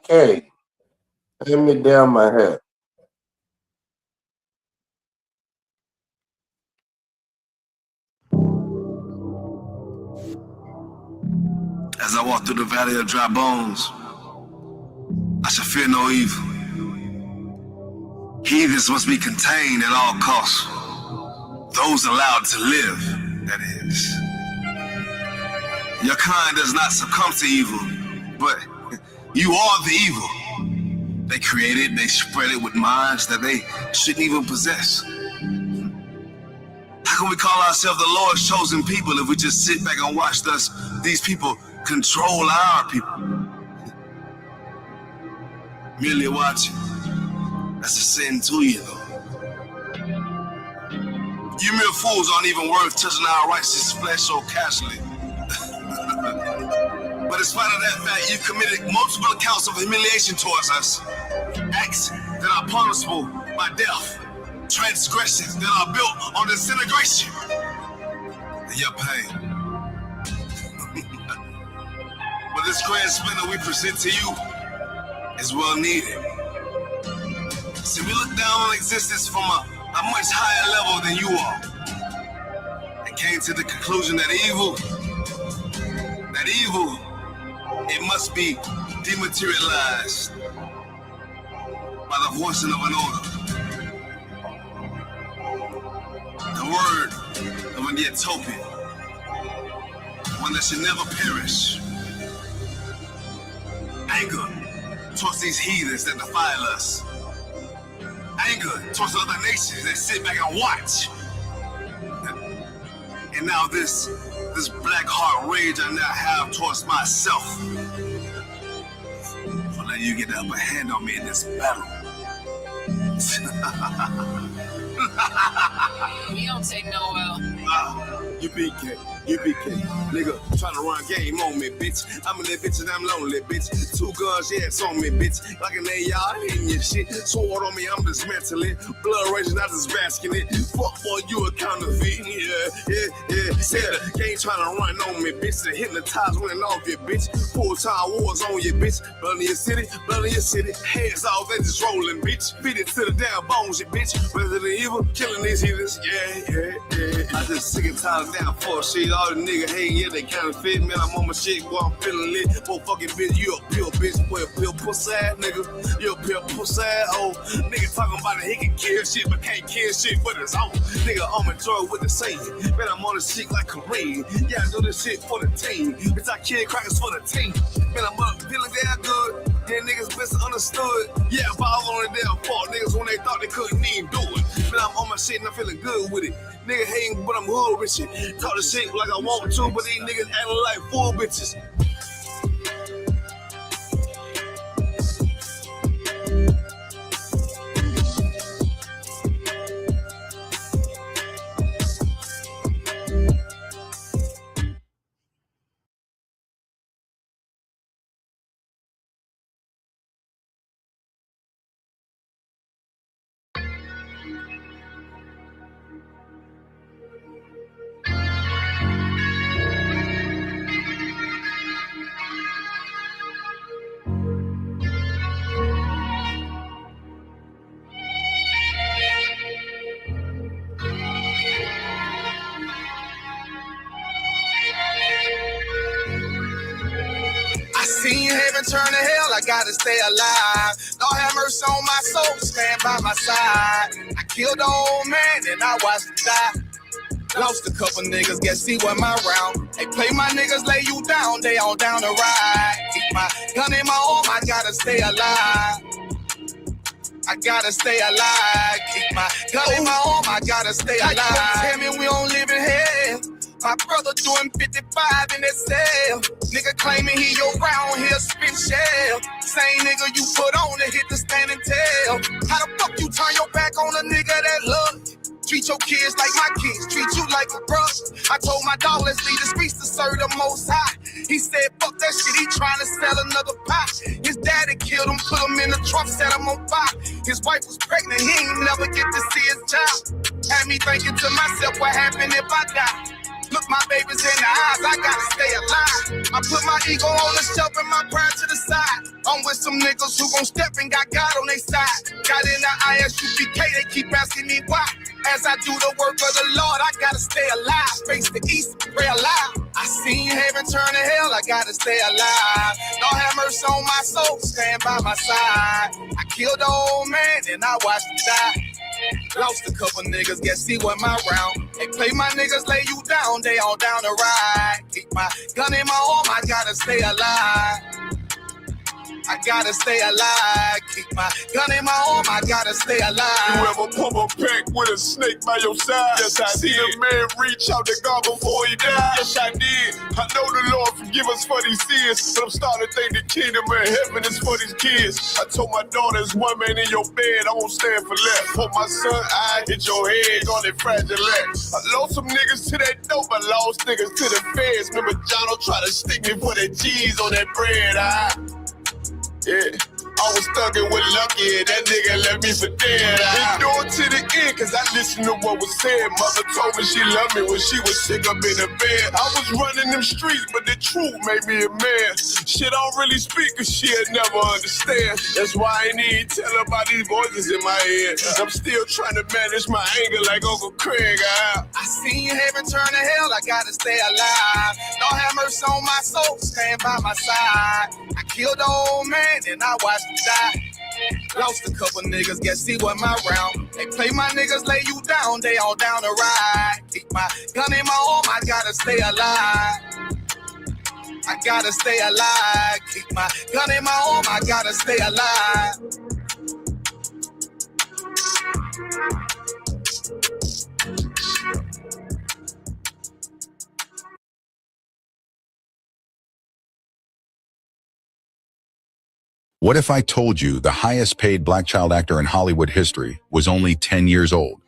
K, hand me down my hat. As I walk through the valley of dry bones, I shall fear no evil. Heathens must be contained at all costs. Those allowed to live, that is. Your kind does not succumb to evil, but you are the evil. They create it, they spread it with minds that they shouldn't even possess. How can we call ourselves the Lord's chosen people if we just sit back and watch these people control our people? Merely watching. That's a sin to you, though. You mere fools aren't even worth touching our righteous flesh so casually. But in spite of that fact, you've committed multiple accounts of humiliation towards us. Acts that are punishable by death. Transgressions that are built on disintegration. And your pain. But this grand splendor we present to you is well needed. See, we look down on existence from a much higher level than you are. And came to the conclusion that evil, it must be dematerialized by the voicing of an order. The word of an utopia, one that should never perish. Anger towards these heathens that defile us. Anger towards other nations that sit back and watch. And now this black heart rage I now have towards myself. For letting you get the upper hand on me in this battle. You don't take no L. U.P.K, nigga, tryna run game on me, bitch. I'm in that bitch and I'm lonely, bitch. 2 guns, yeah, it's on me, bitch. Like an AR, hitting your shit. Sword on me, I'm dismantling. Blood raging, I just basking it. Fuck boy, you a counterfeit. Yeah. Said the game tryna run on me, bitch. The hypnotized running off your bitch. Full-time wars on your bitch. Blood in your city. Hands off, they just rolling, bitch. Beat it to the damn bones, you bitch. Resident Evil, killing these heathens. Yeah. I just sick and tired of damn fuck shit. All the niggas hating, yeah, they counterfeit. Man, I'm on my shit, boy, I'm feeling lit. Boy, fucking bitch, you a pure bitch. Boy, a pure pussy ass nigga. You a pure pussy ass old nigga talking about it, he can kill shit, but can't kill shit for his own. Nigga, I'm enjoying with the same. Man, I'm on this shit like Kareem. Yeah, I do this shit for the team. Bitch, I kill crackers for the team. Man, I'm up feeling damn good. Yeah, niggas misunderstood. Yeah, balls on the damn fault. Niggas when they thought they couldn't even do it. Man, I'm on my shit and I'm feeling good with it. Nigga hating, but I'm hood with shit. Talk the shit like I want to, but these niggas acting like fool bitches. Seen heaven turn to hell, I gotta stay alive. Lord have mercy on my soul, stand by my side. I killed the old man and I watched him die. Lost a couple niggas, guess he wasn't my round. They play my niggas, lay you down, they all down the ride. Keep my gun in my arm, I gotta stay alive. I gotta stay alive. Keep my gun in my arm, I gotta stay alive. Tell me we don't live in hell. My brother doing 55 in that cell. Nigga claiming he your round here spin shell. Same nigga you put on to hit the stand and tell. How the fuck you turn your back on a nigga that love you? Treat your kids like my kids, treat you like a brother. I told my dog, let's leave the streets to serve the most high. He said, fuck that shit, he trying to sell another pot. His daddy killed him, put him in the trunk, set him on fire. His wife was pregnant, he ain't never get to see his child. Had me thinking to myself, what happened if I die? Look my babies in the eyes, I gotta stay alive. I put my ego on the shelf and my pride to the side. I'm with some niggas who gon' step and got God on their side. Got in the I.S.U.P.K, they keep asking me why. As I do the work of the Lord, I gotta stay alive. Face the east, pray alive. I seen heaven turn to hell, I gotta stay alive. Lord have mercy on my soul, stand by my side. I killed the old man and I watched him die. Lost a couple niggas, guess he wasn't my round. They play my niggas, lay you down, they all down the ride. Keep my gun in my arm, I gotta stay alive. I gotta stay alive. Keep my gun in my arm, I gotta stay alive. You ever pump a pack with a snake by your side? Yes, I did. See a man reach out to God before he died? Yes, I did. I know the Lord forgive us for these sins, but I'm starting to think the kingdom of heaven is for these kids. I told my daughter, there's one man in your bed, I won't stand for less. For my son, I hit your head on that fragile legs. I lost some niggas to that dope, I lost niggas to the feds. Remember Jono tried to stick me for that G's on that bread, yeah, I was thuggin' with Lucky, and that nigga left me for dead. Endure to the end, cause I listened to what was said. Mother told me she loved me when she was sick up in the bed. I was running them streets, but the truth made me a man. Shit, I don't really speak, cause she'll never understand. That's why I ain't even tell her about these voices in my head. I'm still trying to manage my anger like Uncle Craig. I seen heaven turn to hell, I gotta stay alive. Lord have mercy on my soul, stand by my side. I killed the old man and I watched him die. Lost a couple niggas, guess he wasn't my round. They play my niggas, lay you down, they all down the ride. Keep my gun in my arm, I gotta stay alive. I gotta stay alive. Keep my gun in my arm, I gotta stay alive. What if I told you the highest paid black child actor in Hollywood history was only 10 years old?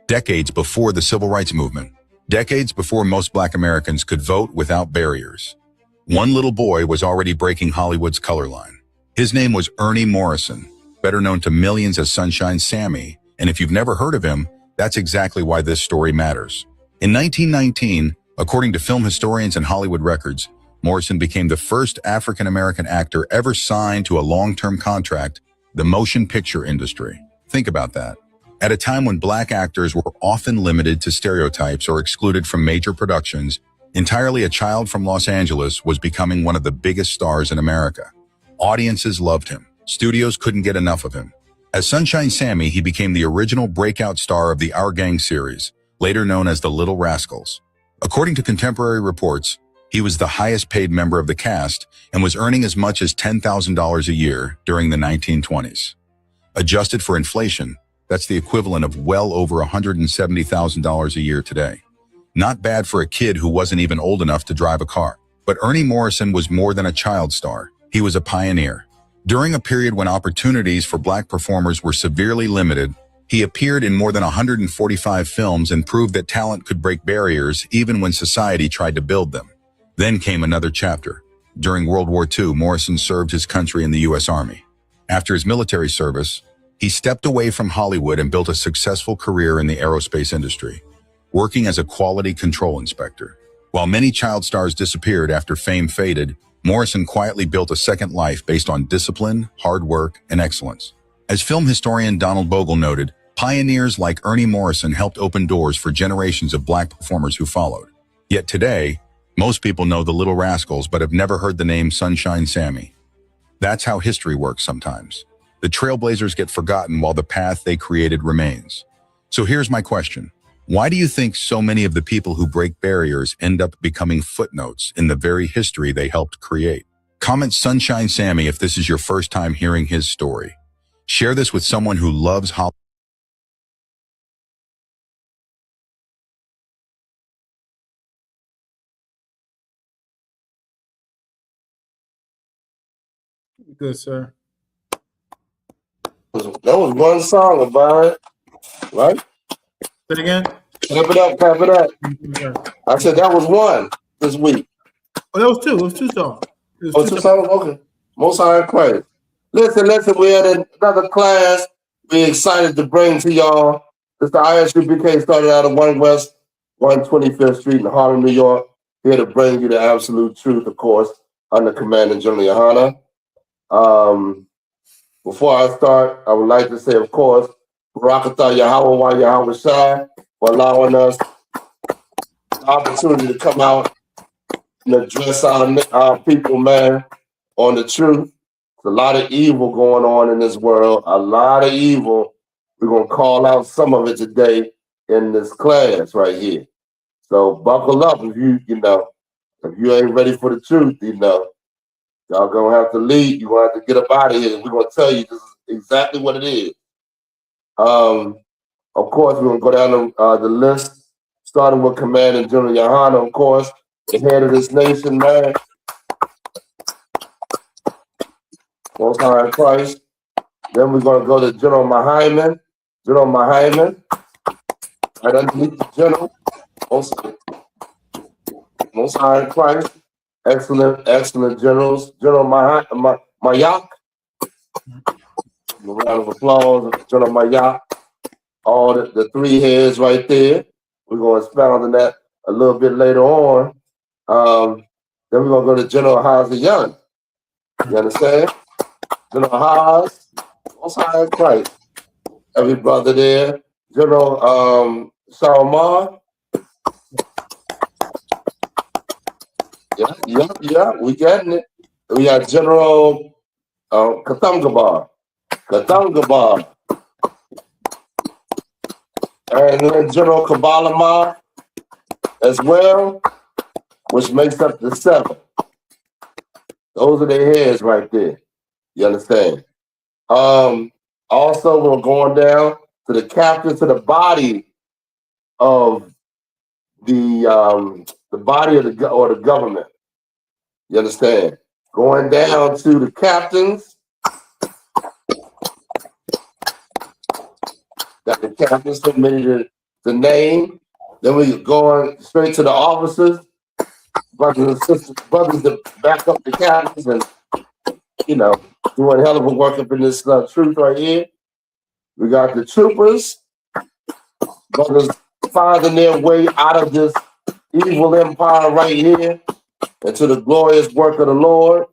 Decades before the civil rights movement. Decades before most black Americans could vote without barriers. One little boy was already breaking Hollywood's color line. His name was Ernie Morrison, better known to millions as Sunshine Sammy, and if you've never heard of him, that's exactly why this story matters. In 1919, according to film historians and Hollywood records, Morrison became the first African-American actor ever signed to a long-term contract, the motion picture industry. Think about that. At a time when black actors were often limited to stereotypes or excluded from major productions, entirely a child from Los Angeles was becoming one of the biggest stars in America. Audiences loved him. Studios couldn't get enough of him. As Sunshine Sammy, he became the original breakout star of the Our Gang series, later known as the Little Rascals. According to contemporary reports, he was the highest paid member of the cast and was earning as much as $10,000 a year during the 1920s. Adjusted for inflation, that's the equivalent of well over $170,000 a year today. Not bad for a kid who wasn't even old enough to drive a car. But Ernie Morrison was more than a child star. He was a pioneer. During a period when opportunities for black performers were severely limited, he appeared in more than 145 films and proved that talent could break barriers even when society tried to build them. Then came another chapter. During World War II, Morrison served his country in the U.S. Army. After his military service, he stepped away from Hollywood and built a successful career in the aerospace industry, working as a quality control inspector. While many child stars disappeared after fame faded, Morrison quietly built a second life based on discipline, hard work, and excellence. As film historian Donald Bogle noted, pioneers like Ernie Morrison helped open doors for generations of black performers who followed. Yet today, most people know the Little Rascals but have never heard the name Sunshine Sammy. That's how history works sometimes. The trailblazers get forgotten while the path they created remains. So here's my question. Why do you think so many of the people who break barriers end up becoming footnotes in the very history they helped create? Comment Sunshine Sammy if this is your first time hearing his story. Share this with someone who loves Hollywood. Good, sir. That was one song about it, right? Say it again. Clap it up, clap it up. Yeah. I said that was one this week. Oh, that was two. It was two songs. Two songs? Okay. Most high credit. Listen, we had another class we're excited to bring to y'all. It's the I.S.U.P.K. started out of One West 125th Street in Harlem, New York. Here to bring you the absolute truth, of course, under Commanding General YAHANNA. Before I start, I would like to say, of course, Barakatah Yahweh wa Yahweh Shai for allowing us the opportunity to come out and address our people, man, on the truth. There's a lot of evil going on in this world, a lot of evil. We're going to call out some of it today in this class right here. So buckle up if you ain't ready for the truth, y'all gonna have to leave. You're gonna have to get up out of here. We're gonna tell you this is exactly what it is. Of course, we're gonna go down the list, starting with Commanding General YAHANNA, of course, the head of this nation, man. Most High in Christ. Then we're gonna go to General Mahaiman. General Mahaiman. Right underneath the general. Most High in Christ. Excellent generals. General Mayak. A round of applause, General Mayak. All the three heads right there. We're going to expound on that a little bit later on. Then we're going to go to General Hazayan. You understand? General Haz, Most High in Christ. Every brother there. General Salman. Yeah, we getting it. We got General Katangabar. And then General Kabbalah as well, which makes up the 7. Those are their heads right there. You understand? Also, we're going down to the captain, to the body of the body of the government. You understand? Going down to the captains. Got the captains submitted the name. Then we're going straight to the officers, brothers and sisters, brothers that back up the captains and, doing hell of a work up in this truth right here. We got the troopers, brothers finding their way out of this evil empire right here into the glorious work of the Lord.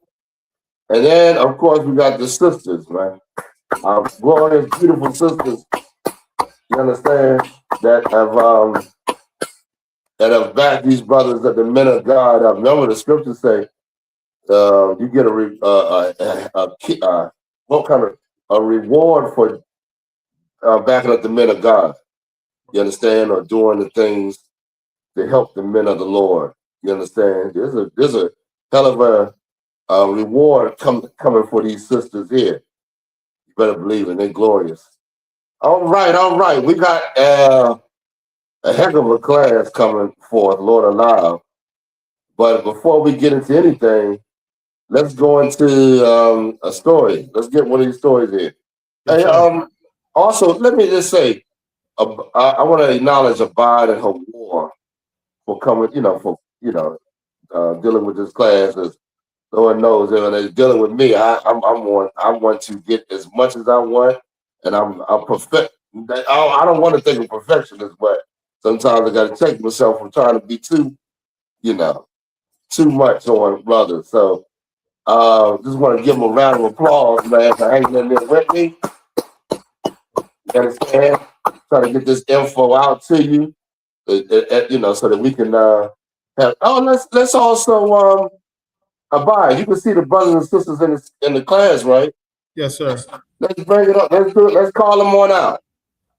And then, of course, we got the sisters, man. Our glorious, beautiful sisters, you understand, that have backed these brothers that the men of God. I remember the scriptures say, you get a reward for backing up the men of God. You understand, or doing the things to help the men of the Lord. You understand? There's a hell of a reward coming for these sisters here. You better believe it. They're glorious. All right. We got a heck of a class coming forth, Lord allow. But before we get into anything, let's go into a story. Let's get one of these stories here. Hey, also, let me just say, I want to acknowledge Abide and her war for coming, dealing with this class. As Lord knows, they're dealing with me. I want to get as much as I want, and I'm perfect. I don't want to think of perfectionist, but sometimes I got to check myself from trying to be too much on brothers. So just want to give them a round of applause, man, for hanging in there with me. You understand? Trying to get this info out to you, so that we can have. Oh, let's also Abide. You can see the brothers and sisters in the class, right? Yes, sir. Let's bring it up. Let's do it. Let's call them on out.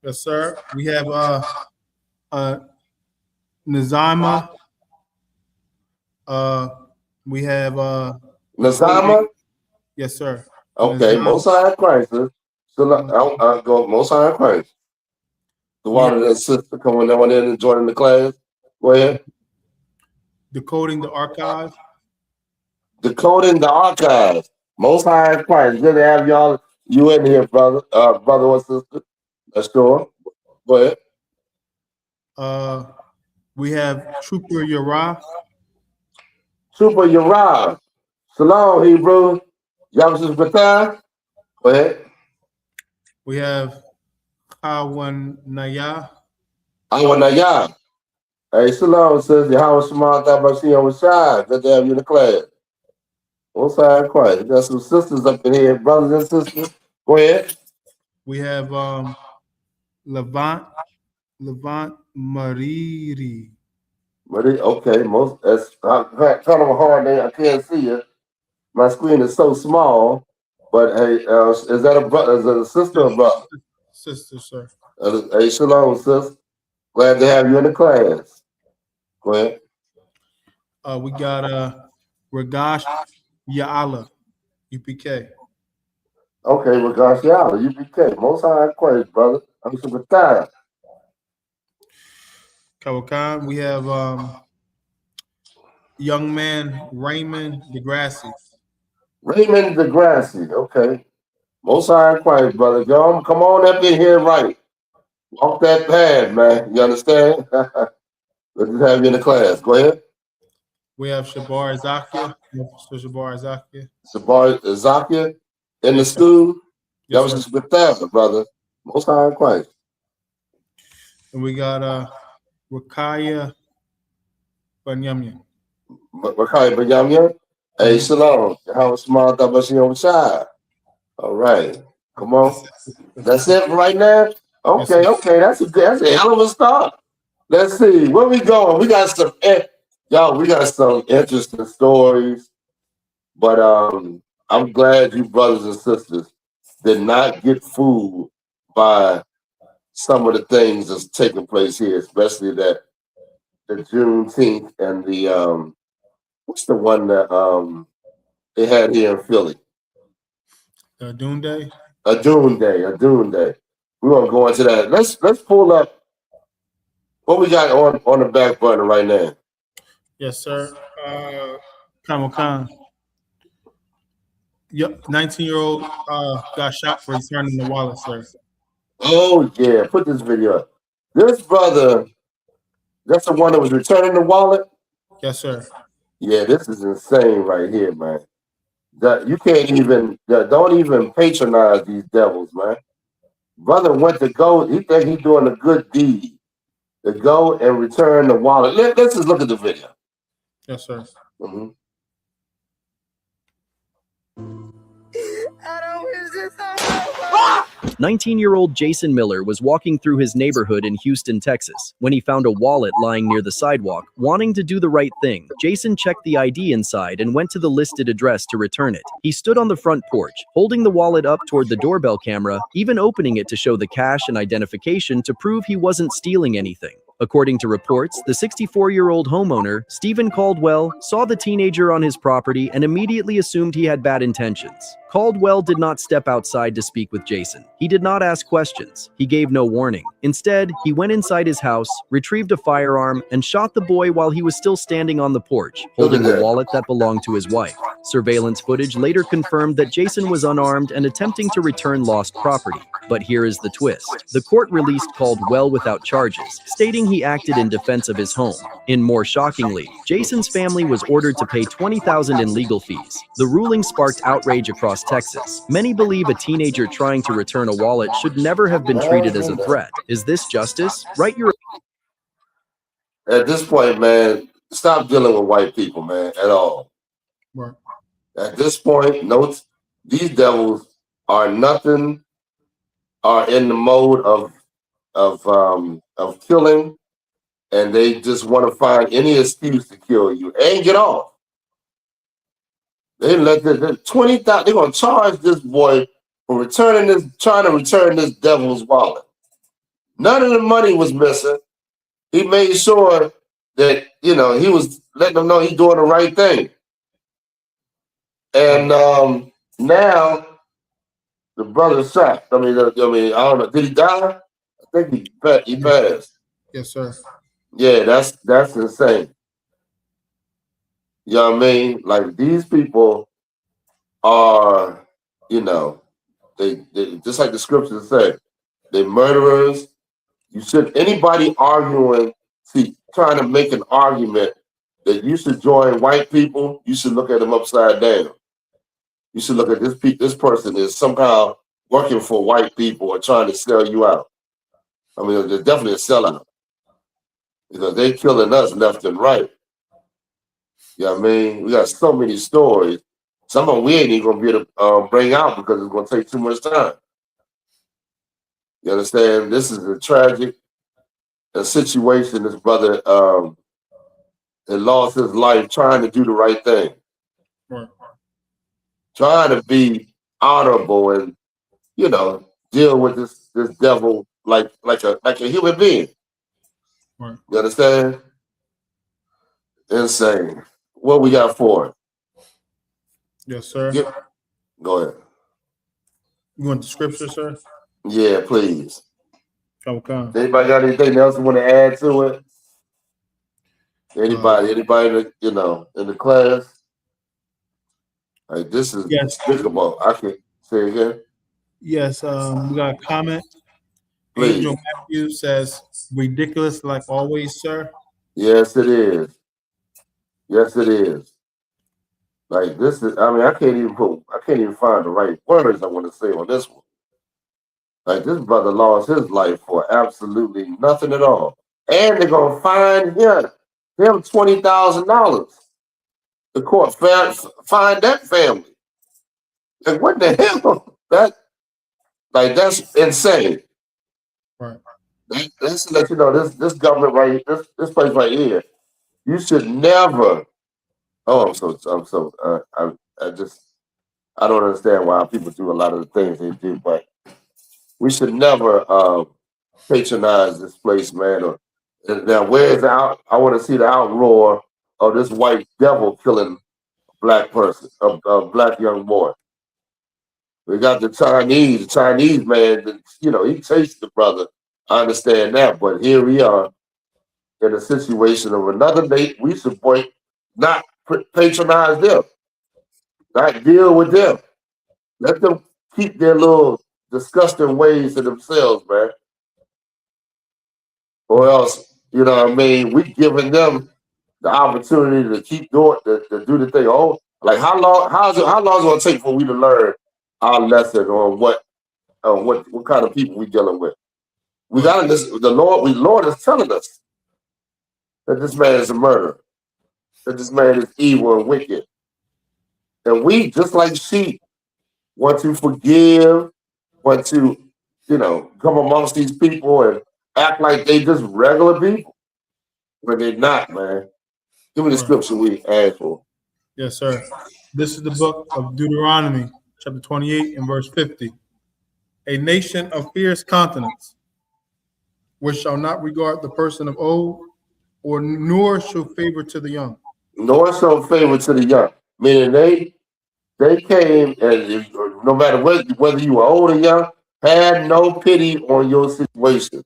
Yes, sir. We have Nazama. We have Nazama. Yes, sir. Okay, Most High in Christ. I'll go Most High in Christ. The one that sister coming on in and joining the class. Go ahead. Decoding the Archive. Decoding the Archive. Most High in Christ. Good to have you in here, brother or sister. That's sure. Go ahead. We have Trooper Yara. Trooper Yara. Shalom, Hebrew. Yamsus Batah. Go ahead. We have YAHANNA. Hey, Shalom says the Howard Shemar Tabashir was shy. Good to have you in the class. Both sides quiet. We got some sisters up in here, brothers and sisters. Go ahead. We have Levant Mariri. Okay, that's kind of a hard name. I can't see it. My screen is so small. But hey, is that a brother? Is it a sister or brother? Sister, sir. Hey, Shalom, sis. Glad to have you in the class. Go ahead. We got Ragash Ya'ala, UPK. Okay, well, gosh, yeah, UPK. Most high praise, brother. I'm super tired. Kawakan. We have young man Raymond DeGrassi. Raymond Degrassi. Okay. Most high praise, brother. Y'all, come on up in here, right? Walk that path, man. You understand? Let's just have you in the class. Go ahead. We have Shabar Zakia. Shabar Zakia. Sabar Zakia in the Yes, sir. school. Yes, That was sir. just with that, brother. Most high praise. And we got Rakaya Banyamya. Makai Banyamya. Hey, Shalom. How smart that was on the side. All right. Come on. That's it right now? Okay, Yes, okay. That's a hell of a start. Let's see. Where we going? We got some y'all, we got some interesting stories. But I'm glad you brothers and sisters did not get fooled by some of the things that's taking place here, especially the Juneteenth and the what's the one that they had here in Philly? Dune Day. A Dune Day. We're gonna go into that. Let's pull up what we got on the back burner right now. Yes, sir. Kawakan. Yep, 19-year-old got shot for returning the wallet, sir. Oh yeah, put this video up. This brother, that's the one that was returning the wallet. Yes, sir. Yeah, this is insane right here, man. That you can't even don't even patronize these devils, man. Brother went to go. He think he's doing a good deed to go and return the wallet. Let's just look at the video. Yes, sir. Mm-hmm. 19-year-old Jason Miller was walking through his neighborhood in Houston, Texas, when he found a wallet lying near the sidewalk. Wanting to do the right thing, Jason checked the ID inside and went to the listed address to return it. He stood on the front porch, holding the wallet up toward the doorbell camera, even opening it to show the cash and identification to prove he wasn't stealing anything. According to reports, the 64-year-old homeowner, Stephen Caldwell, saw the teenager on his property and immediately assumed he had bad intentions. Caldwell did not step outside to speak with Jason. He did not ask questions. He gave no warning. Instead, he went inside his house, retrieved a firearm, and shot the boy while he was still standing on the porch, holding the wallet that belonged to his wife. Surveillance footage later confirmed that Jason was unarmed and attempting to return lost property. But here is the twist. The court released Caldwell without charges, stating he acted in defense of his home. And more shockingly, Jason's family was ordered to pay $20,000 in legal fees. The ruling sparked outrage across Texas. Many believe a teenager trying to return a wallet should never have been treated as a threat. Is this justice? Write your... At this point, man, stop dealing with white people, man, at all. Right. At this point, notes these devils are nothing. Are in the mode of killing, and they just want to find any excuse to kill you and get off. They let the $20,000. They're gonna charge this boy for trying to return this devil's wallet. None of the money was missing. He made sure that he was letting them know he's doing the right thing. And now the brother's shot. I mean, I don't know. Did he die? I think he passed. Yes, sir. Yeah, that's insane. You know what I mean? Like these people are, they just like the scriptures say, they're murderers. You should anybody trying to make an argument that you should join white people, you should look at them upside down. You should look at this person is somehow working for white people or trying to sell you out. I mean, they're definitely a sellout. because they killing us left and right. You know what I mean? We got so many stories. Some of them we ain't even gonna be able to bring out because it's gonna take too much time. You understand? This is a tragic situation. This brother had lost his life trying to do the right thing, trying to be honorable and deal with this devil like a human being. Right. You understand? Insane. What we got for it? Yes, sir. Go ahead. You want the scripture, sir? Yeah, please. Okay. Anybody got anything else you want to add to it? Anybody in the class? Like, this is despicable. I can say again. Yes, we got a comment. Please. Angel Matthews says, ridiculous like always, sir. Yes, it is. Yes, it is. Like, this is, I mean, I can't even find the right words I want to say on this one. Like, this brother lost his life for absolutely nothing at all. And they're gonna fine him $20,000. The court fined that family. Like, what the hell? That's insane. Right. That's to let you know this government right here, this place right here. You should never. Oh, I don't understand why people do a lot of the things they do, but we should never patronize this place, man. Now, where's the out? I want to see the outroar of this white devil killing a black person, a black young boy. We got the Chinese man. He chased the brother. I understand that, but here we are in a situation of another nation. We support, not patronize them, not deal with them. Let them keep their little disgusting ways to themselves, man. Or else, you know what I mean? We giving them the opportunity to keep doing to do the thing. Oh, like how long is it gonna take for we to learn our lesson on what kind of people we dealing with? We gotta listen. The Lord is telling us that this man is a murderer, that this man is evil and wicked. And we, just like sheep, want to forgive, want to, come amongst these people and act like they just regular people. But they're not, man. Give me the scripture we asked for. Yes, sir. This is the book of Deuteronomy, chapter 28 and verse 50. A nation of fierce countenance, which shall not regard the person of old, nor show favor to the young. Nor show favor to the young. Meaning they came, and no matter whether you were old or young, had no pity on your situation.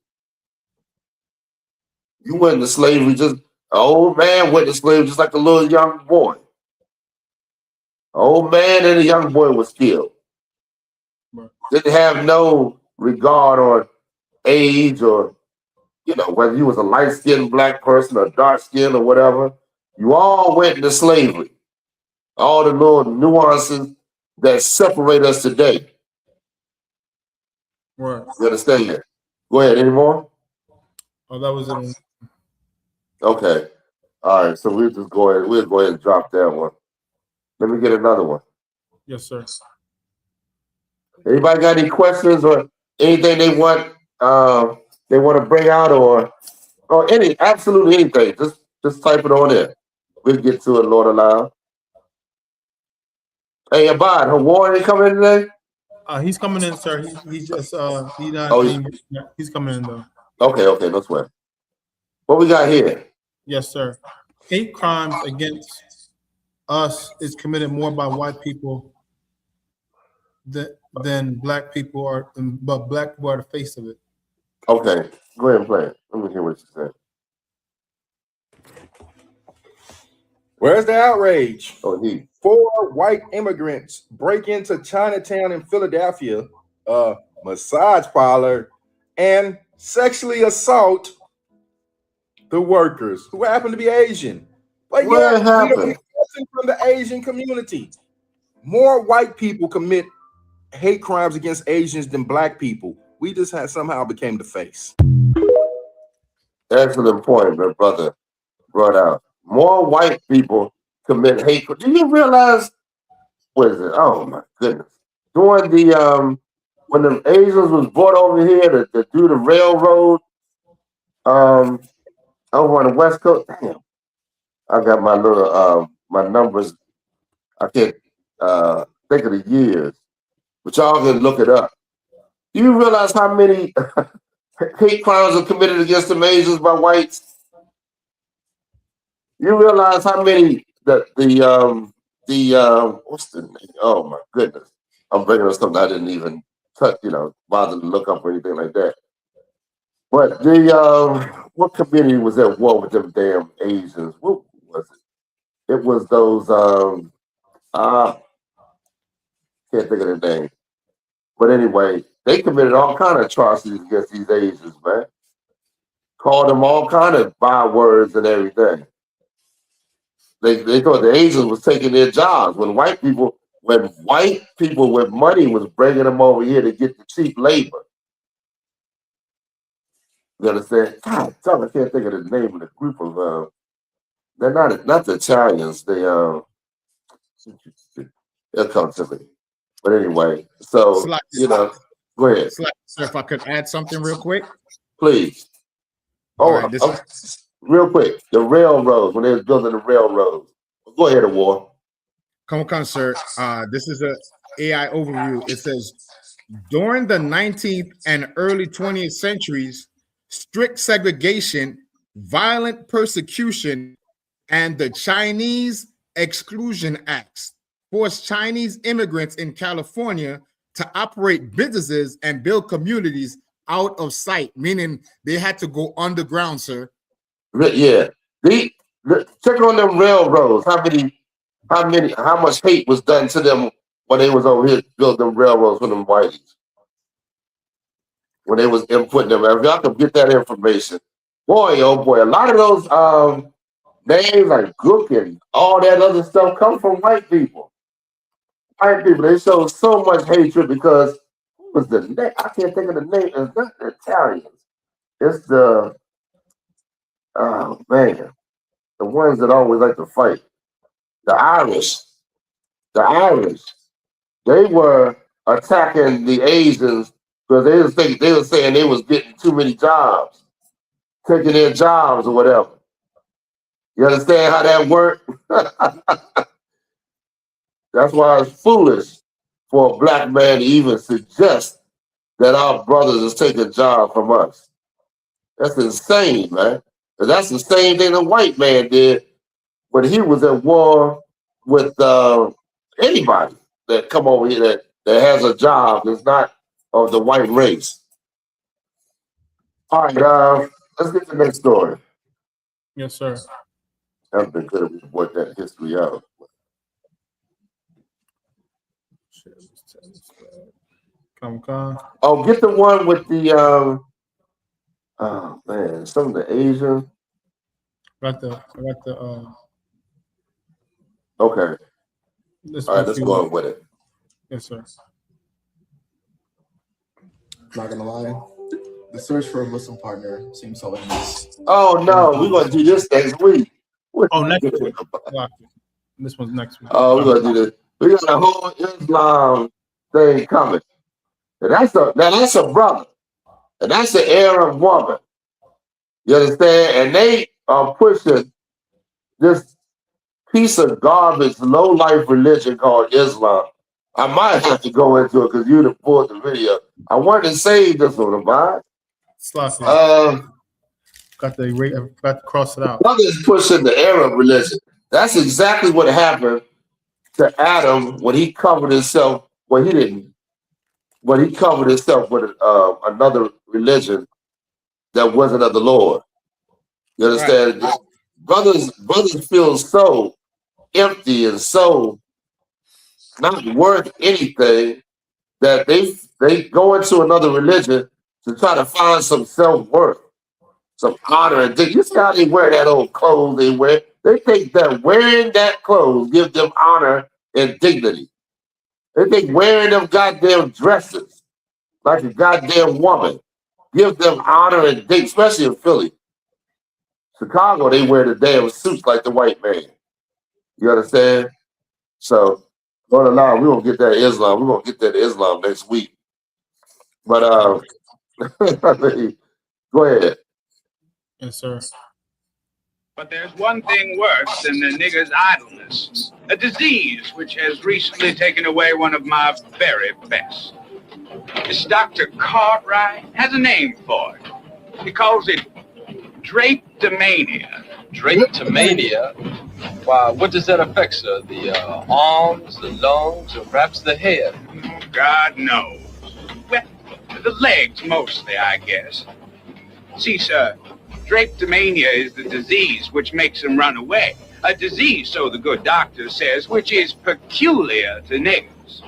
You went into slavery just an old man went to slavery just like a little young boy. An old man and a young boy was killed. Right. Didn't have no regard on age or whether you was a light-skinned black person or dark-skinned or whatever. You all went into slavery. All the little nuances that separate us today. Right. You understand? Go ahead. Any more? Oh, that was it. Okay. All right. So we'll go ahead and drop that one. Let me get another one. Yes, sir. Anybody got any questions or anything they want to bring out or absolutely anything? Just type it on there. We'll get to it, Lord allow. Hey, Abad, Hawaii ain't coming in today? He's coming in, sir. He's just he's not. He's coming in though. Okay, no sweat. What we got here? Yes, sir. Hate crimes against us is committed more by white people than black people are, but black people are the face of it. Okay, go ahead and play it. Let me hear what you said. Where's the outrage? Oh, 4 white immigrants break into Chinatown in Philadelphia, massage parlor, and sexually assault the workers who happen to be Asian. But what happened? From the Asian community, more white people commit hate crimes against Asians than black people. We just somehow became the face. Excellent point, my brother brought out. More white people commit hate. Do you realize? What is it? Oh my goodness! During the when the Asians was brought over here to do the railroad, over on the West Coast. Damn, I got my little my numbers. I can't think of the years, but y'all can look it up. Do you realize how many hate crimes are committed against the Asians by whites? You realize how many what's the name? Oh my goodness! I'm bringing up something I didn't even touch, bother to look up or anything like that. But what community was at war with them damn Asians? What was it? It was those can't think of the name. But anyway, they committed all kind of atrocities against these Asians, man. Called them all kind of bywords and everything. They thought the Asians was taking their jobs when white people with money was bringing them over here to get the cheap labor. You understand? God, I can't think of the name of the group of they're not the Italians. They'll come to me. But anyway, so go ahead. Sir, if I could add something real quick, please. Real quick, the railroads, when they was building the railroads. Go ahead, War. Come, sir. This is a AI overview. It says, during the 19th and early 20th centuries, strict segregation, violent persecution, and the Chinese Exclusion Acts forced Chinese immigrants in California to operate businesses and build communities out of sight, meaning they had to go underground, sir. Yeah. Check on them railroads. How much hate was done to them when they was over here building them railroads for them whiteys? When they was inputting them. If y'all could get that information. Boy, oh boy, a lot of those names like Gook and all that other stuff come from white people. White people, they show so much hatred because who was the name? I can't think of the name. It's not the Italians. It's the the ones that always like to fight. The Irish. They were attacking the Asians because they were saying they was getting too many jobs, taking their jobs or whatever. You understand how that worked? That's why it's foolish for a black man to even suggest that our brothers is taking a job from us. That's insane, man. And that's the same thing a white man did when he was at war with anybody that come over here that has a job that's not of the white race. All right, let's get to the next story. Yes, sir. That would be good if we worked that history out. Come. Oh, get the one with the oh man, some of the Asian. I got the okay. All right, let's go on with it. Yes, sir. Not gonna lie, the search for a Muslim partner seems so endless. Oh no, we're gonna do this next week. Next week. This one's next week. Oh, we're gonna do this. We got a whole Islam thing coming. And that's a brother. And that's an Arab woman. You understand? And they are pushing this piece of garbage, low-life religion called Islam. I might have to go into it because you'd have pulled the video. I wanted to save this one, about. Got to cross it out. Brothers pushing the Arab religion. That's exactly what happened to Adam when he covered himself. Well, he didn't. But he covered himself with another religion that wasn't of the Lord. You understand? Right. Brothers feel so empty and so not worth anything that they go into another religion to try to find some self-worth, some honor and dignity. You see how they wear that old clothes they wear? They think that wearing that clothes gives them honor and dignity. They think wearing them goddamn dresses like a goddamn woman gives them honor and dignity, especially in Philly. Chicago, they wear the damn suits like the white man. You understand? So, don't allow, we're going to get that Islam. We're going to get that Islam next week. But, go ahead. Yes, sir. But there's one thing worse than the nigger's idleness. A disease which has recently taken away one of my very best. This Dr. Cartwright has a name for it. He calls it drapetomania. Drapetomania? Why, what does that affect, sir? The arms, the lungs, or perhaps the head? God knows. Well, the legs mostly, I guess. See, sir, drapetomania is the disease which makes them run away. A disease, so the good doctor says, which is peculiar to niggers.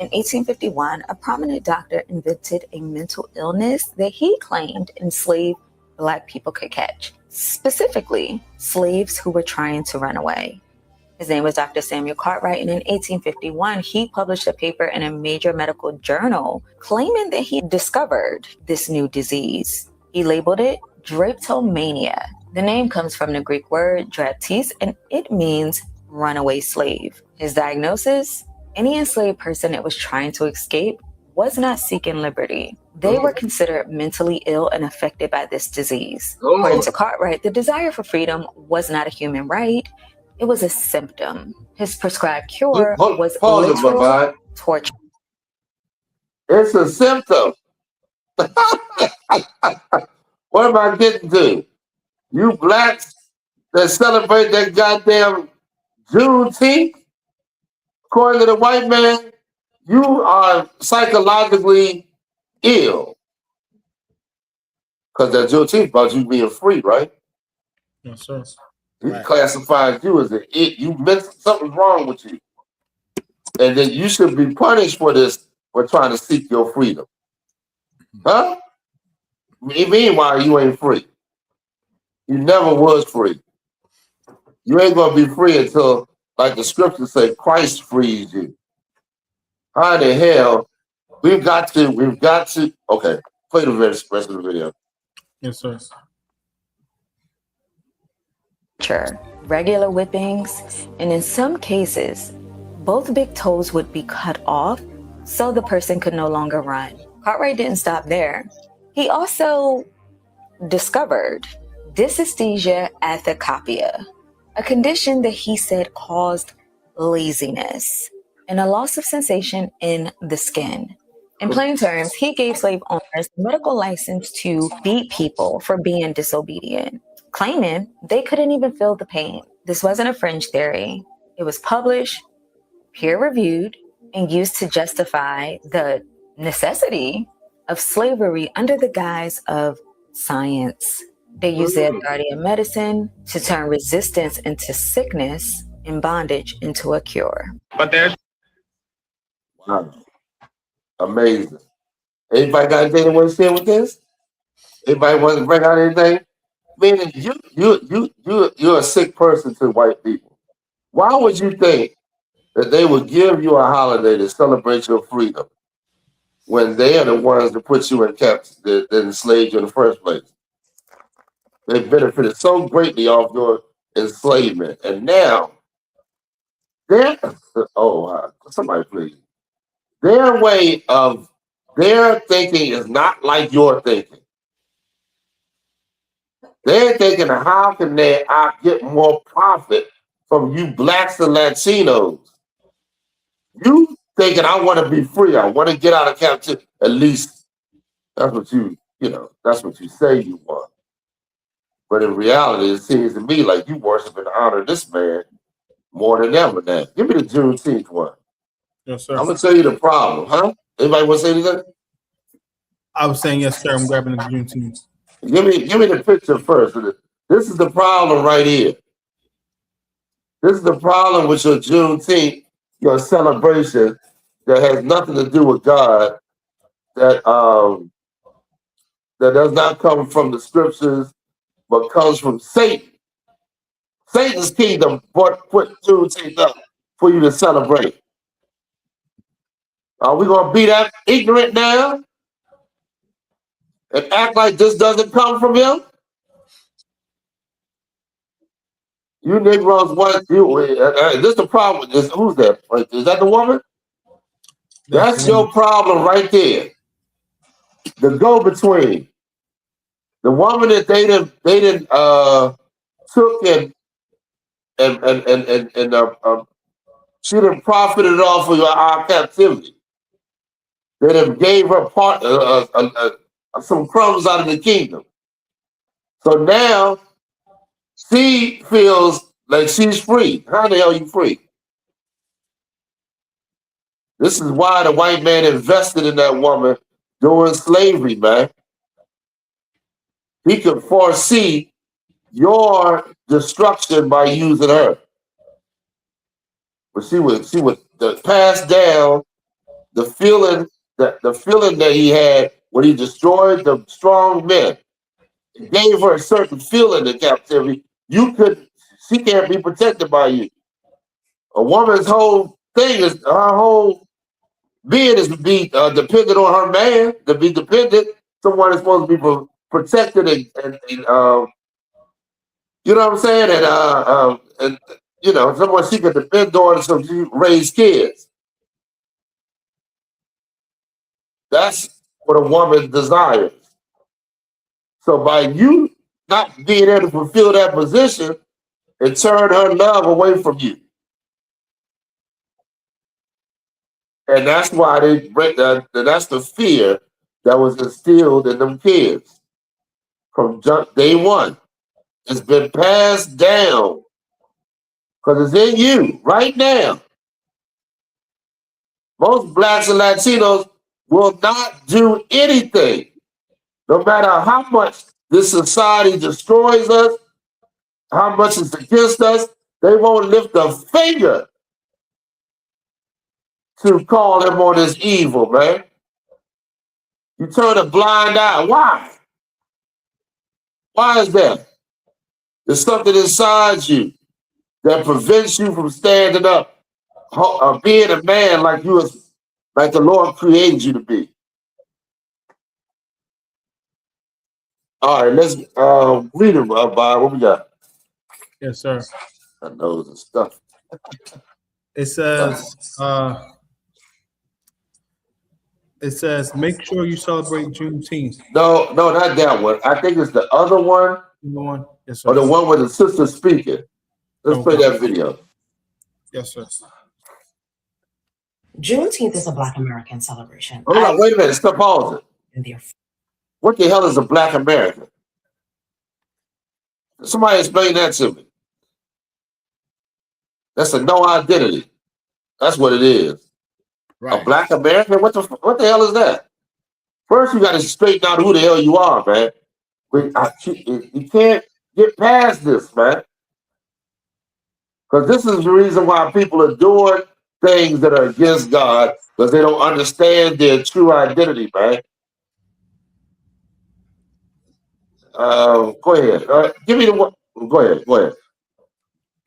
In 1851, a prominent doctor invented a mental illness that he claimed enslaved Black people could catch, specifically slaves who were trying to run away. His name was Dr. Samuel Cartwright, and in 1851, he published a paper in a major medical journal claiming that he discovered this new disease. He labeled it drapetomania. The name comes from the Greek word draptis, and it means runaway slave. His diagnosis? Any enslaved person that was trying to escape was not seeking liberty. They were considered mentally ill and affected by this disease. According to Cartwright, the desire for freedom was not a human right. It was a symptom. His prescribed cure was literal torture. It's a symptom. What am I getting to? You blacks that celebrate that goddamn Juneteenth, according to the white man, you are psychologically ill. Because that Juneteenth about you being free, right? Yes, sir. He classifies you as an it. You meant something's wrong with you. And then you should be punished for this, for trying to seek your freedom. Huh? Meanwhile, you ain't free. You never was free. You ain't going to be free until, like the scriptures say, Christ frees you. How the hell? We've got to, okay, play the rest of the video. Yes, sir. Regular whippings, and in some cases, both big toes would be cut off so the person could no longer run. Cartwright didn't stop there. He also discovered dysesthesia athecopia, a condition that he said caused laziness and a loss of sensation in the skin. In plain terms, he gave slave owners medical license to beat people for being disobedient, claiming they couldn't even feel the pain. This wasn't a fringe theory. It was published, peer-reviewed, and used to justify the necessity of slavery under the guise of science. They used the authority of medicine to turn resistance into sickness and bondage into a cure. But there's... Wow. Amazing. Anybody got anything they want to share with this? Anybody want to bring out anything? Meaning you're a sick person to white people. Why would you think that they would give you a holiday to celebrate your freedom when they are the ones that put you in camps that enslaved you in the first place? They benefited so greatly off your enslavement. And now, somebody please. Their way of their thinking is not like your thinking. They're thinking, how can they get more profit from you blacks and Latinos? You thinking, I want to be free. I want to get out of captivity. At least that's what that's what you say you want. But in reality, it seems to me like you worship and honor this man more than ever now. Give me the Juneteenth one. Yes, sir. I'm going to tell you the problem, huh? Anybody want to say anything? I was saying yes, sir. I'm grabbing the Juneteenth. Give me the picture first. This is the problem right here. This is the problem with your Juneteenth, your celebration that has nothing to do with God, that does not come from the scriptures, but comes from Satan. Satan's kingdom put Juneteenth up for you to celebrate. Are we going to be that ignorant now and act like this doesn't come from him? You Negroes want you. This is the problem with this. Who's that? Is that the woman? That's your problem right there. The go-between. The woman that they didn't took and she done profited off of our captivity. They done gave her part some crumbs out of the kingdom. So now she feels like she's free. How the hell are you free? This is why the white man invested in that woman during slavery, man. He could foresee your destruction by using her. But she would pass down the feeling that he had when he destroyed the strong men. It gave her a certain feeling in captivity. She can't be protected by you. A woman's whole thing is her whole being is to be dependent on her man, to be dependent. Someone is supposed to be protected and you know what I'm saying, and you know, someone she can depend on so she raise kids. That's what a woman desires. So by you not being able to fulfill that position, it turned her love away from you. And that's why that's the fear that was instilled in them kids from day one. It's been passed down because it's in you right now. Most blacks and Latinos will not do anything, no matter how much this society destroys us, how much it's against us. They won't lift a finger to call him on his evil, man. You turn a blind eye. Why? Why is that? There's something inside you that prevents you from standing up, being a man like the Lord created you to be. All right, let's read it, Bob. What we got? Yes, sir. I know the stuff. It says, make sure you celebrate Juneteenth. No, not that one. I think it's the other one. The one? Yes, sir. Or the one with the sister speaking. Let's play that video. Yes, sir. Juneteenth is a Black American celebration. Hold on, wait a minute. Stop pausing. What the hell is a Black American? Somebody explain that to me. That's a no identity. That's what it is. Right. A Black American? What the hell is that? First, you got to straighten out who the hell you are, man. You can't get past this, man. Because this is the reason why people are doing things that are against God, because they don't understand their true identity, man. Go ahead. Give me the one. Go ahead.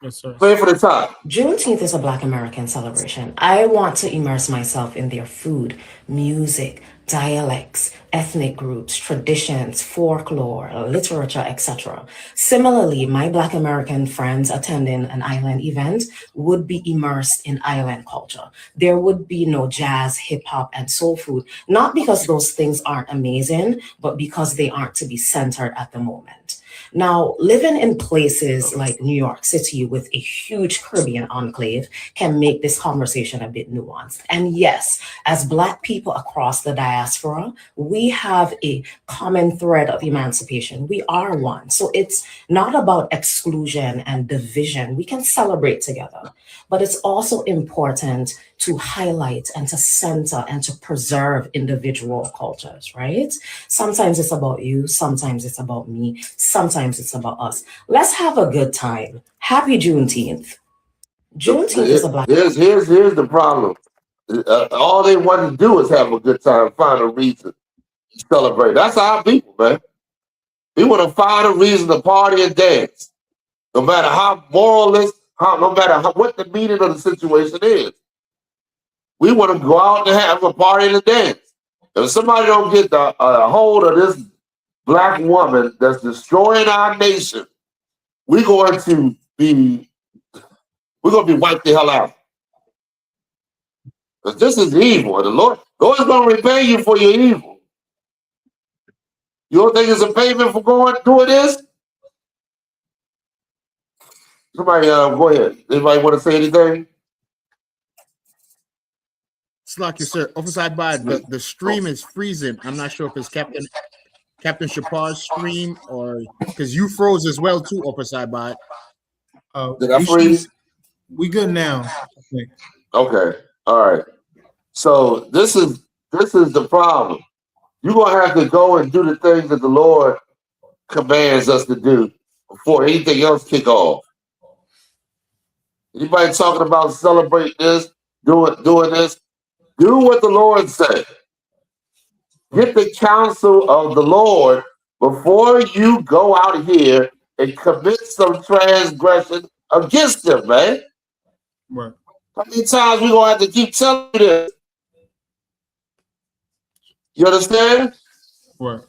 Yes, sir. Play it for the top. Juneteenth is a Black American celebration. I want to immerse myself in their food, music, dialects, ethnic groups, traditions, folklore, literature, etc. Similarly, my Black American friends attending an island event would be immersed in island culture. There would be no jazz, hip hop, and soul food, not because those things aren't amazing, but because they aren't to be centered at the moment. Now, living in places like New York City with a huge Caribbean enclave can make this conversation a bit nuanced. And yes, as Black people across the diaspora, we have a common thread of emancipation. We are one. So it's not about exclusion and division. We can celebrate together. But it's also important to highlight and to center and to preserve individual cultures, right? Sometimes it's about you, sometimes it's about me, sometimes it's about us. Let's have a good time. Happy Juneteenth. Juneteenth is a Black. Here's the problem. All they want to do is have a good time, find a reason to celebrate. That's our people, man. We want to find a reason to party and dance, no matter how moralist, no matter what the meaning of the situation is. We want to go out and have a party and a dance. If somebody don't get a hold of this Black woman that's destroying our nation, we're going to we're gonna be wiped the hell out. Because this is evil, and the Lord's gonna repay you for your evil. You don't think it's a payment for doing this? Somebody, go ahead. Anybody want to say anything? Slack you, sir. Officer by the stream is freezing. I'm not sure if it's Captain Shapard's stream or because you froze as well too, Officer by. Did I freeze? We good now, I think. Okay. All right. So this is the problem. You're gonna have to go and do the things that the Lord commands us to do before anything else kick off. Anybody talking about celebrating this, doing this, do what the Lord said. Get the counsel of the Lord before you go out here and commit some transgression against Him, man. Right. How many times we gonna have to keep telling you this? You understand? Right.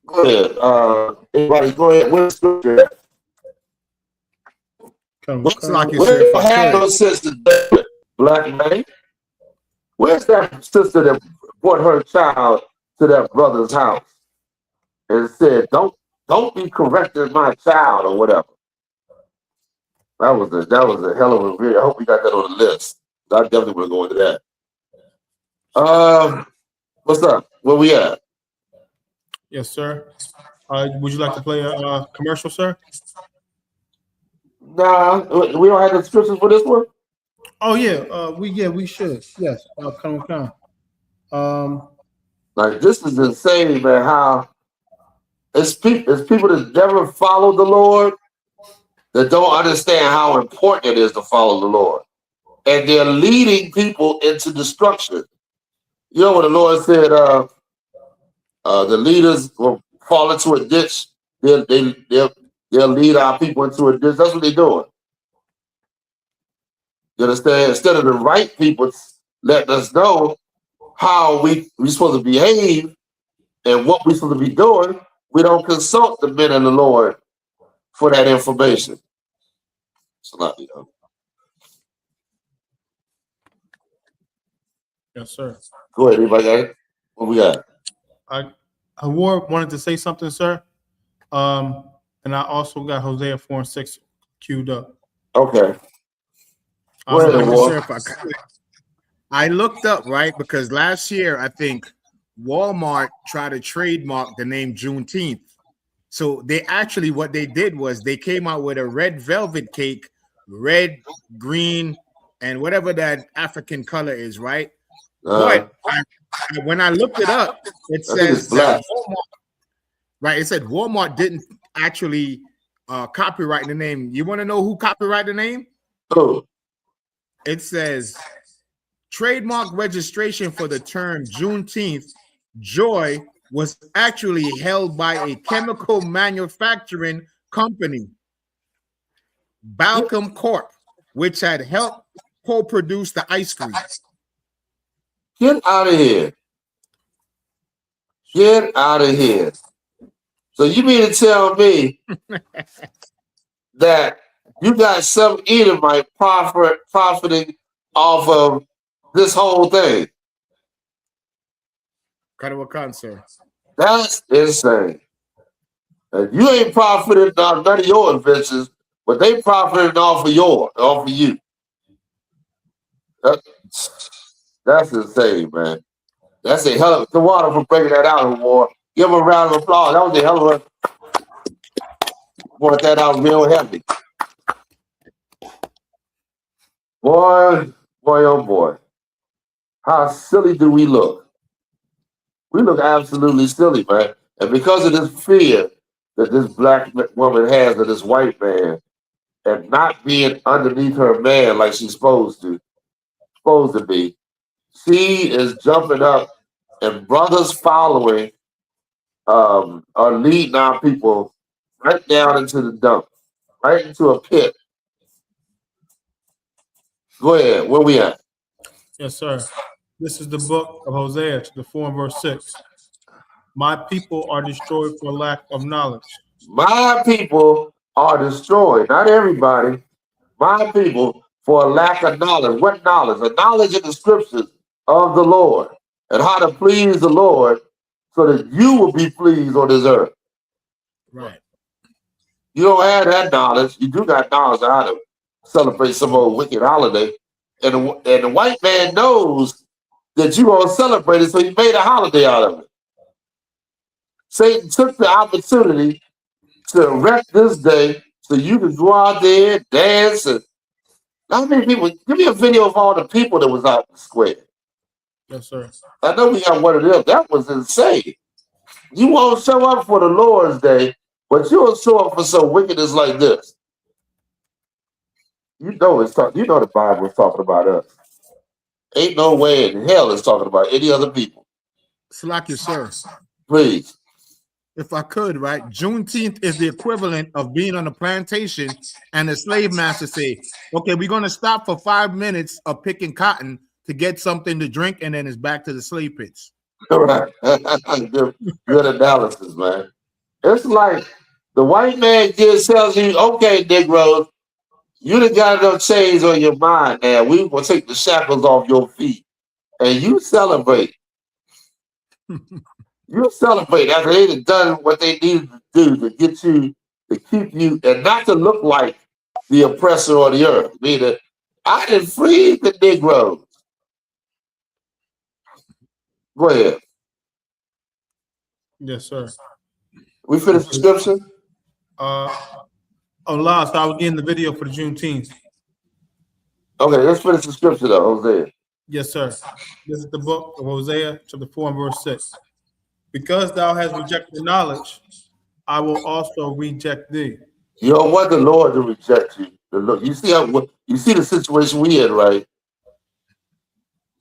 Go ahead. Everybody, go ahead. Where's scripture? Where's your sister, black man? Where's that sister that brought her child to that brother's house and said, "Don't be correcting my child" or whatever? That was a hell of a video. I hope we got that on the list. I definitely want to go into that. What's up? Where we at? Yes, sir. Would you like to play a commercial, sir? Nah, we don't have the descriptions for this one. Oh yeah, we should. Yes, come. Like this is insane, man. How it's people that never follow the Lord that don't understand how important it is to follow the Lord, and they're leading people into destruction. You know what the Lord said? The leaders will fall into a ditch. They'll lead our people into a ditch. That's what they're doing. You understand? Instead of the right people letting us know how we're supposed to behave and what we're supposed to be doing, we don't consult the men of the Lord for that information. It's a lot, you know. Yes, sir. Go ahead, everybody got it? What we got? Award wanted to say something, sir. And I also got Hosea 4:6 queued up. Okay. I looked up, right, because last year I think Walmart tried to trademark the name Juneteenth. So they actually, what they did was they came out with a red velvet cake, red, green, and whatever that African color is, right? But when I looked it up, it says that Walmart, right? It said Walmart didn't actually copyright the name. You want to know who copyrighted the name? Oh. It says trademark registration for the term Juneteenth joy was actually held by a chemical manufacturing company, Balcom Corp, which had helped co-produce the ice cream. Get out of here. Get out of here. So you mean to tell me that you got some Edomite profiting off of this whole thing? Kind of a concern. That's insane. And you ain't profiting off none of your inventions, but they profiting off of you. That's insane, man. That's a hell of a water for breaking that out, war. Give him a round of applause. That was a hell of a brought that out real heavy. Boy, oh boy. How silly do we look? We look absolutely silly, man. And because of this fear that this black woman has of this white man and not being underneath her man like she's supposed to be, she is jumping up and brothers following are leading our people right down into the dump, right into a pit. Go ahead, where we at? Yes, sir. This is the book of Hosea, chapter 4:6. My people are destroyed for lack of knowledge. My people are destroyed. Not everybody. My people, for a lack of knowledge. What knowledge? A knowledge of the scriptures of the Lord and how to please the Lord so that you will be pleased on this earth. Right. You don't have that knowledge. You do got knowledge of how to celebrate some old wicked holiday. And the white man knows that you're going to celebrate it, so he made a holiday out of it. Satan took the opportunity to wreck this day so you can go out there, dance, and how many people? Give me a video of all the people that was out in the square. Yes, sir. I know we got one of them. That was insane. You won't show up for the Lord's Day, but you'll show up for some wickedness like this. You know you know the Bible is talking about us. Ain't no way in hell it's talking about any other people. Slack sir. Please. If I could, right? Juneteenth is the equivalent of being on a plantation and the slave master say, okay, we're going to stop for 5 minutes of picking cotton to get something to drink, and then it's back to the slave pits. All right. Good analysis, man. It's like the white man just tells you, okay, Negroes, you done got enough chains on your mind now. We will take the shackles off your feet. And you celebrate. You celebrate after they done done what they needed to do to get you, to keep you, and not to look like the oppressor on the earth. Meaning, I done freed the Negroes. Go ahead. Yes, sir. We finished the scripture? Last, I was getting the video for the Juneteenth. Okay, let's finish the scripture though, Hosea. Yes, sir. This is the book of Hosea, chapter 4 and verse 6. Because thou hast rejected knowledge, I will also reject thee. You don't want the Lord to reject you. You see you see the situation we in, right?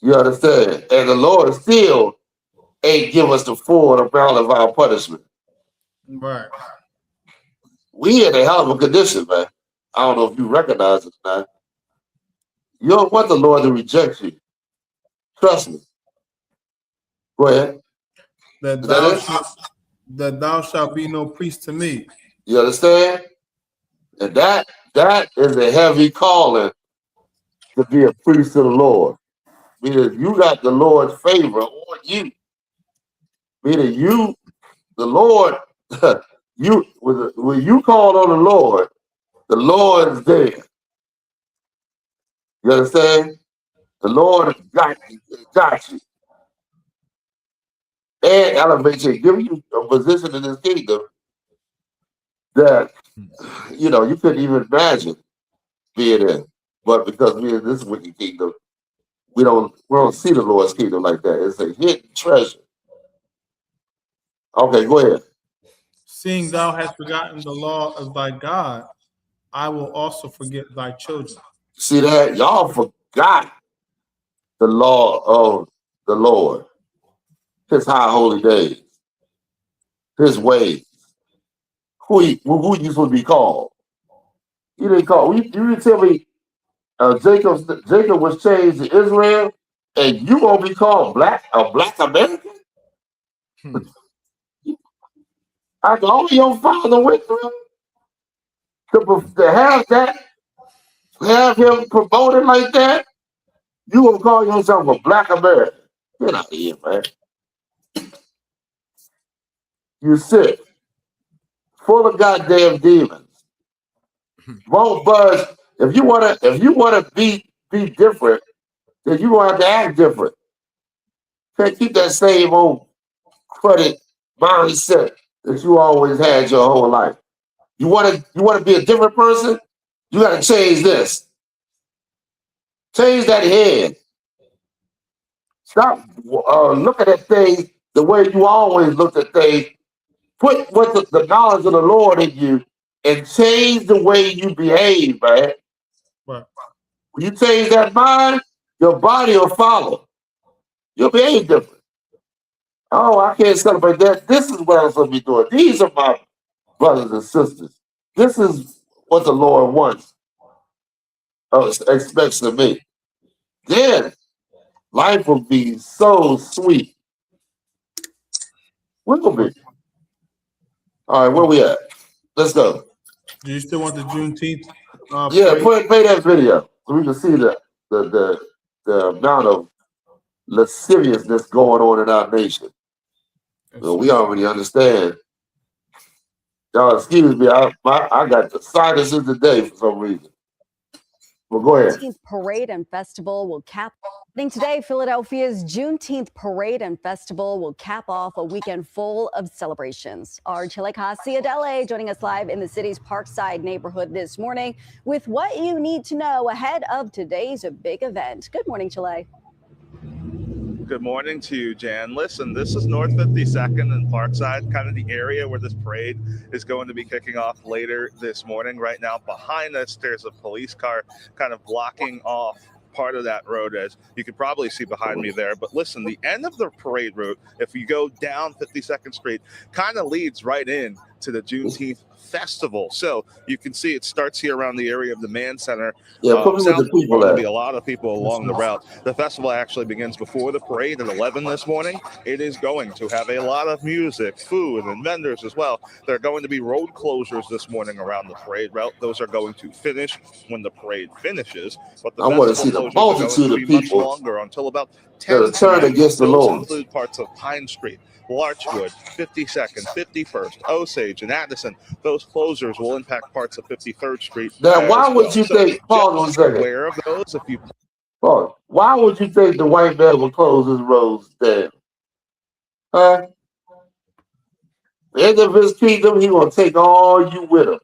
You understand? And the Lord still ain't give us the full amount of our punishment. Right. We in a hell of a condition, man. I don't know if you recognize it or not. You don't want the Lord to reject you. Trust me. Go ahead. That thou shalt be no priest to me. You understand? And that is a heavy calling to be a priest of the Lord. Meaning you got the Lord's favor on you. Meaning you, the Lord, when you call on the Lord is there. You understand? The Lord got you. And elevate you, give you a position in this kingdom that you couldn't even imagine being in. But because we're in this wicked kingdom, we don't see the Lord's kingdom like that. It's a hidden treasure. Okay, go ahead. Seeing thou hast forgotten the law of thy God, I will also forget thy children. See that? Y'all forgot the law of the Lord, his high holy days, his ways. Who you supposed to be called? You didn't call. You didn't tell me Jacob was changed to Israel, and you gonna be called a black American? After all your father went through to have him promoted like that, you gonna call yourself a black American? Get out of here, man. You're sick, full of goddamn demons. Won't budge. If you wanna be different, then you gonna have to act different. Can't keep that same old credit mindset that you always had your whole life. You wanna be a different person? You gotta change this. Change that head. Stop looking at things the way you always looked at things. Put the knowledge of the Lord in you and change the way you behave, man. Right. When you change that mind, your body will follow. You'll behave different. Oh, I can't celebrate that. This is what I'm supposed to be doing. These are my brothers and sisters. This is what the Lord wants, expects of me. Then life will be so sweet. Will be. All right, where we at? Let's go. Do you still want the Juneteenth? Yeah, parade? play that video so we can see the amount of lasciviousness going on in our nation. Well, we already understand. Y'all, excuse me, I got the sinuses today for some reason. Well, go ahead. Juneteenth parade and festival will cap. Today, Philadelphia's Juneteenth parade and festival will cap off a weekend full of celebrations. Our Chile Adele joining us live in the city's Parkside neighborhood this morning with what you need to know ahead of today's big event. Good morning, Chile. Good morning to you, Jan. Listen, this is North 52nd and Parkside, kind of the area where this parade is going to be kicking off later this morning. Right now, behind us, there's a police car kind of blocking off part of that road, as you can probably see behind me there. But listen, the end of the parade route, if you go down 52nd Street, kind of leads right in to the Juneteenth festival. So you can see it starts here around the area of the Mann Center. Yeah, put me with the people There'll at. be a lot of people along the route. The festival actually begins before the parade at 11 this morning. It is going to have a lot of music, food, and vendors as well. There are going to be road closures this morning around the parade route. Those are going to finish when the parade finishes. But the I want to see festival the closures are going multitude to of be much people longer until about that 10 are turned tonight. against the Those Lord. include parts of Pine Street, Larchwood, 52nd, 51st, Osage, and Addison. Those closures will impact parts of 53rd Street. Now, why as would well. you So think, pause 1 just second, aware of those if you. pause. Why would you think the white man would close his roads down? Huh? The end of his kingdom, he gonna take all you with him.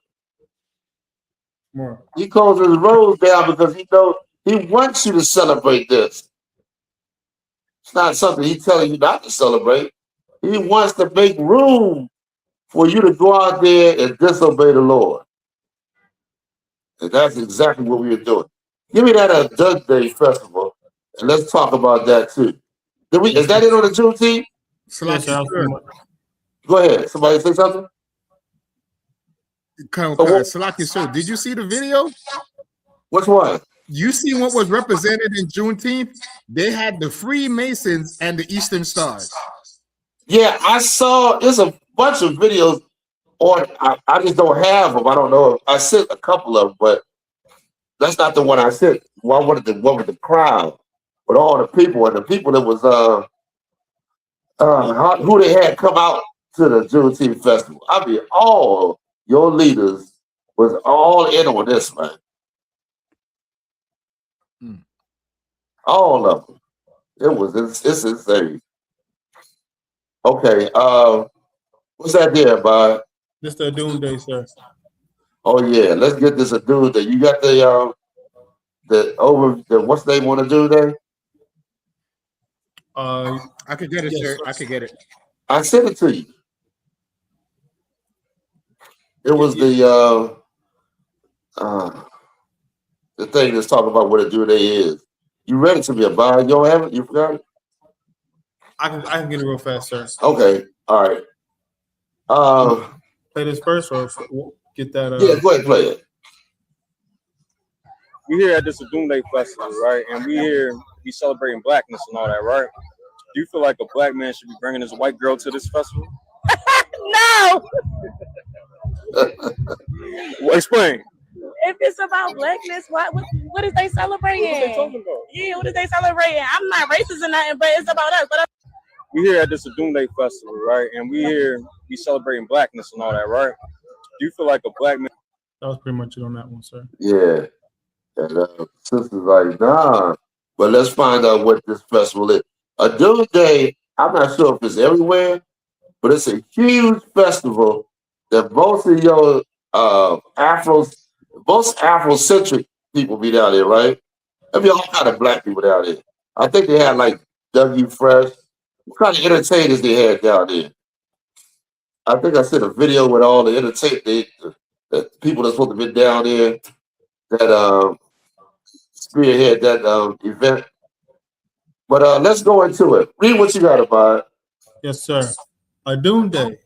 More. He closes his roads down because he knows he wants you to celebrate this. It's not something he's telling you not to celebrate. He wants to make room for you to go out there and disobey the Lord. And that's exactly what we are doing. Give me that Dug Day Festival, and let's talk about that too. Is that it on the Juneteenth? Yes, sir. Go ahead. Somebody say something? Salaki, sir, did you see the video? Which one? You see what was represented in Juneteenth? They had the Freemasons and the Eastern Stars. Yeah, I saw. There's a bunch of videos on. I just don't have them. I don't know. I sent a couple of them, but that's not the one I sent. Well, I wanted the one with the crowd, with all the people, and the people that was who they had come out to the Juneteenth festival. I mean, all your leaders was all in on this, man. All of them. It's insane. Okay, what's that there, bud? This the Doomsday, sir. Oh yeah, let's get this a Doomsday. You got the what's the name on the Doomsday? I could get it, yes, sir. I could get it. I sent it to you. It was the thing that's talking about what a Doomsday is. You read it to me, bud? You don't have it? You forgot it? I can get it real fast, sir. Okay, all right. Play this first or get that? Yeah, go ahead, play it. We here at this Doomsday Festival, right? And we celebrating blackness and all that, right? Do you feel like a black man should be bringing his white girl to this festival? No. Well, explain. If it's about blackness, what is they celebrating? What they talking about? Yeah, what is they celebrating? I'm not racist or nothing, but it's about us. But We here at this Doomsday Festival, right? And we celebrating blackness and all that, right? Do you feel like a black man? That was pretty much it on that one, sir. Yeah. And sister's like, nah. But let's find out what this festival is. A Doomsday, I'm not sure if it's everywhere, but it's a huge festival that most of your most Afrocentric people be down there, right? There'll be all kind of black people down there. I think they had like W Fresh. What kind of entertainers they had down there? I think I sent a video with all the the people that's supposed to be down there that spearhead that event. But let's go into it. Read what you got about it. Yes, sir. A Doomsday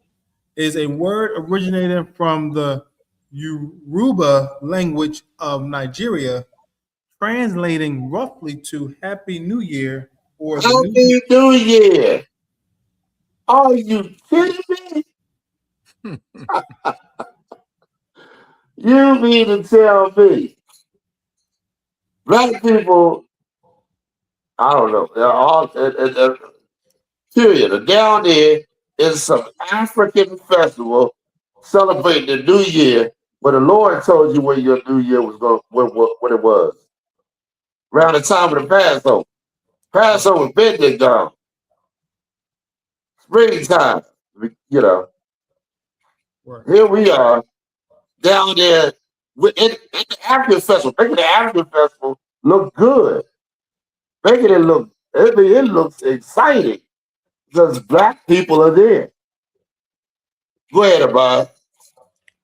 is a word originating from the Yoruba language of Nigeria, translating roughly to Happy New Year or the Happy New Year. Are you kidding me? You mean to tell me black people, I don't know, they're all, period, down there is some African festival celebrating the New Year, where the Lord told you when your New Year was going, what it was. Around the time of the Passover. Passover been there gone. Springtime, you know. Here we are down there in the African festival, making the African festival look good. Making it look, it looks exciting because black people are there. Go ahead, Abad.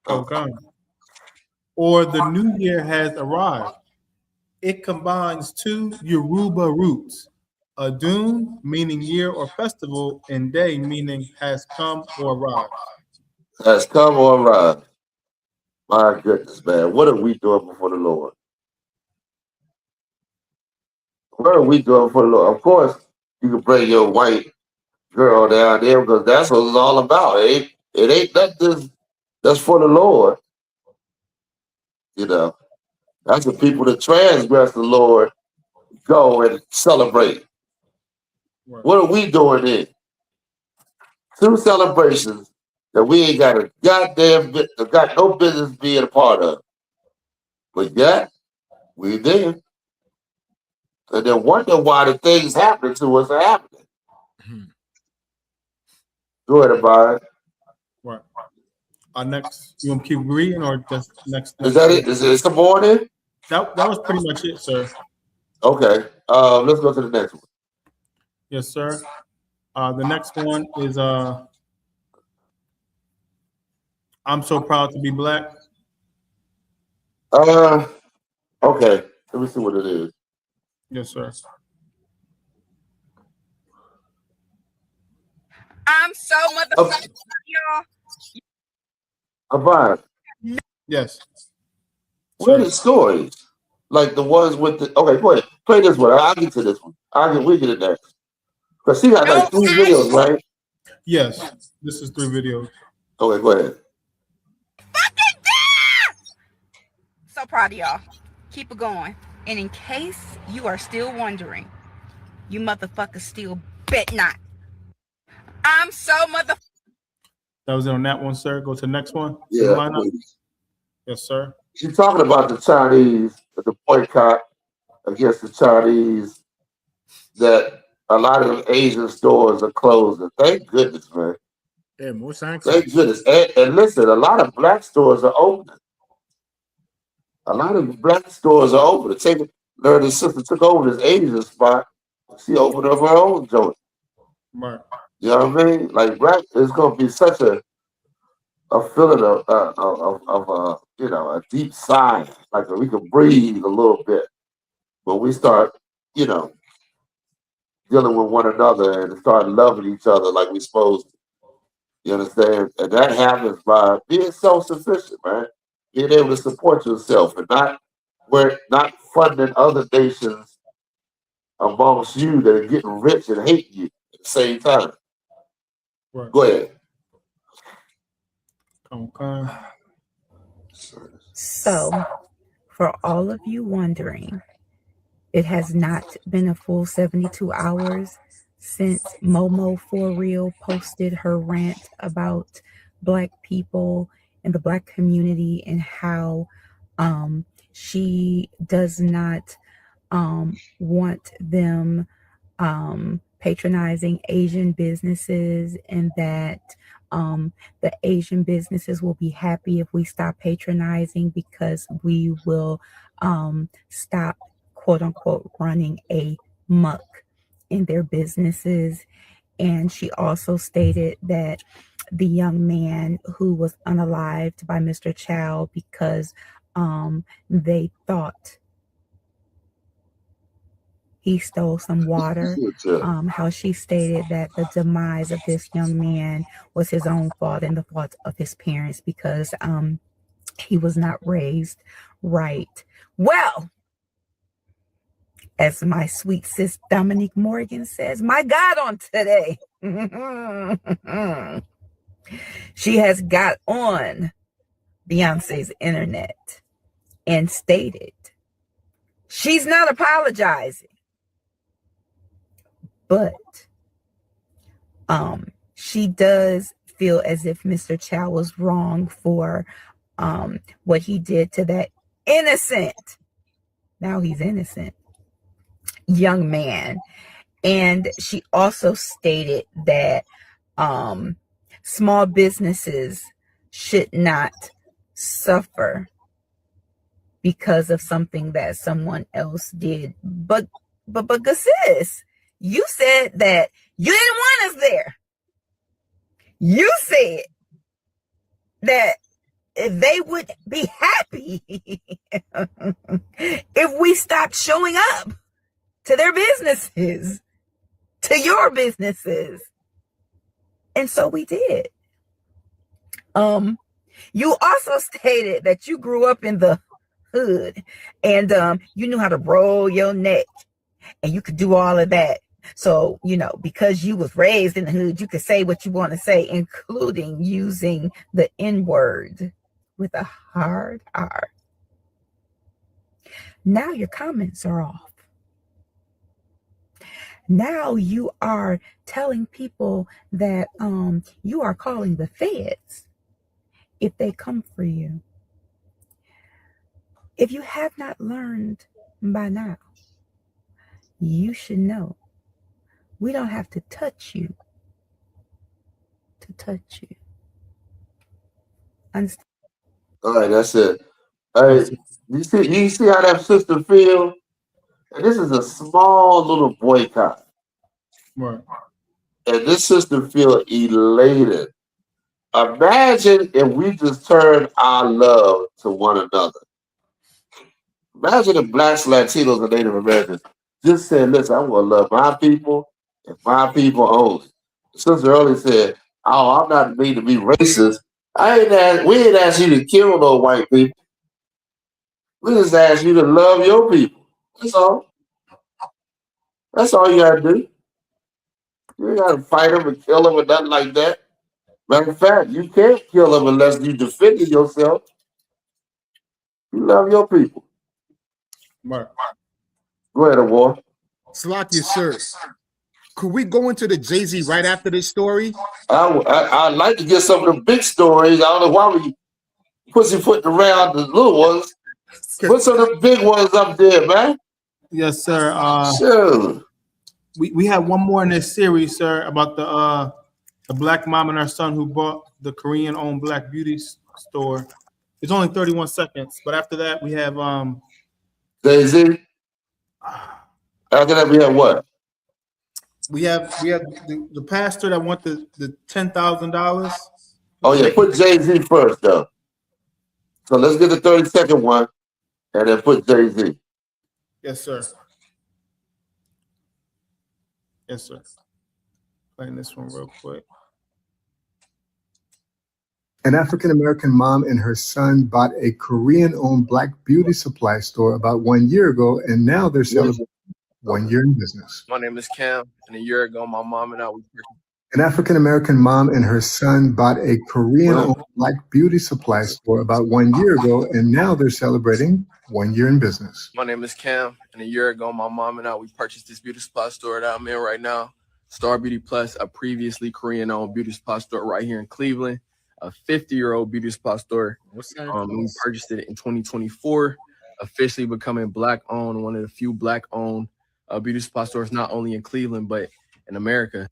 Okay. Or the new year has arrived. It combines two Yoruba roots, Adun meaning year or festival, and day meaning has come or arrived. Has come or arrived. My goodness, man. What are we doing before the Lord? What are we doing for the Lord? Of course, you can bring your white girl down there because that's what it's all about. It ain't nothing that's for the Lord. You know, that's the people that transgress the Lord go and celebrate. Right. What are we doing then? Two celebrations that we ain't got a goddamn got no business being a part of. But yet, we there. And then wonder why the things happening to us are happening. Go ahead, about it. Right. Our next, you want to keep reading or just next? Is that it? Is it some more there? That was pretty much it, sir. Okay. Let's go to the next one. Yes, sir. The next one is I'm so proud to be black. Okay. Let me see what it is. Yes, sir. I'm so motherfucking y'all. About Yes. What are the stories? Like the ones with the okay, go ahead. Play this one. I'll get to this one. We get it next. Because she got like 3 videos, right? Yes. This is 3 videos. Okay, go ahead. So proud of y'all. Keep it going. And in case you are still wondering, you motherfuckers still bet not. I'm so motherfucking. That was it on that one, sir. Go to the next one. Yeah. Yes, sir. She's talking about the Chinese, the boycott against the Chinese, that a lot of Asian stores are closing. Thank goodness, man. Yeah, more sanctions. Thank goodness. And listen, a lot of black stores are open. A lot of black stores are open. The sister took over this Asian spot. She opened up her own joint. Right. You know what I mean? Like black, it's gonna be such a feeling of you know, a deep sigh, like we can breathe a little bit when we start, you know, dealing with one another and start loving each other like we're supposed to. You understand? And that happens by being self-sufficient, man. Being able to support yourself and not funding other nations amongst you that are getting rich and hate you at the same time. Right. Go ahead. Okay. So, for all of you wondering, it has not been a full 72 hours since Momo For Real posted her rant about Black people and the Black community and how she does not want them patronizing Asian businesses, and that the Asian businesses will be happy if we stop patronizing because we will stop, quote unquote, running a muck in their businesses. And she also stated that the young man who was unalived by Mr. Chow because they thought he stole some water. How she stated that the demise of this young man was his own fault and the fault of his parents because he was not raised right. Well, as my sweet sis Dominique Morgan says, my God, on today, she has got on Beyonce's internet and stated she's not apologizing, but she does feel as if Mr. Chow was wrong for what he did to that innocent, now he's innocent, young man. And she also stated that small businesses should not suffer because of something that someone else did. But sis, you said that you didn't want us there. You said that they would be happy if we stopped showing up to their businesses, to your businesses. And so we did. You also stated that you grew up in the hood and you knew how to roll your neck and you could do all of that. So, you know, because you was raised in the hood, you could say what you want to say, including using the N-word with a hard R. Now your comments are off. Now you are telling people that you are calling the feds if they come for you. If you have not learned by now, you should know we don't have to touch you to touch you. Understand? All right, that's it. All right, you see how that sister feel? And this is a small little boycott. Right. And this sister feel elated. Imagine if we just turned our love to one another. Imagine if Blacks, Latinos, and Native Americans just said, listen, I want to love my people and my people only. Sister earlier said, oh, I'm not made to be racist. We ain't asked you to kill no white people. We just asked you to love your people. That's all. That's all you gotta do. You ain't gotta fight them and kill them or nothing like that. Matter of fact, you can't kill them unless you defend yourself. You love your people. Right. Go ahead, War. Slocky, sir. Could we go into the Jay-Z right after this story? I'd like to get some of the big stories. I don't know why we pussyfooting around the little ones. Put some of the big ones up there, man. Yes, sir. Sure. We have one more in this series, sir, about the black mom and her son who bought the Korean-owned black beauty store. It's only 31 seconds, but after that we have Jay-Z. After that we have what? We have the pastor that want the $10,000. Oh yeah, put Jay-Z first though. So let's get the 30-second one and then put Jay-Z. Yes, sir. Yes, sir. Playing this one real quick. An African-American mom and her son bought a Korean-owned black beauty supply store about 1 year ago, and now they're celebrating 1 year in business. My name is Cam, and a year ago, my mom and I we purchased. An African-American mom and her son bought a Korean-owned black beauty supply store about 1 year ago, and now they're celebrating 1 year in business. My name is Cam, and a year ago, my mom and I we purchased this beauty supply store that I'm in right now, Star Beauty Plus, a previously Korean-owned beauty supply store right here in Cleveland, a 50-year-old beauty supply store. We purchased it in 2024, officially becoming black-owned, one of the few black-owned beauty supply stores not only in Cleveland but in America.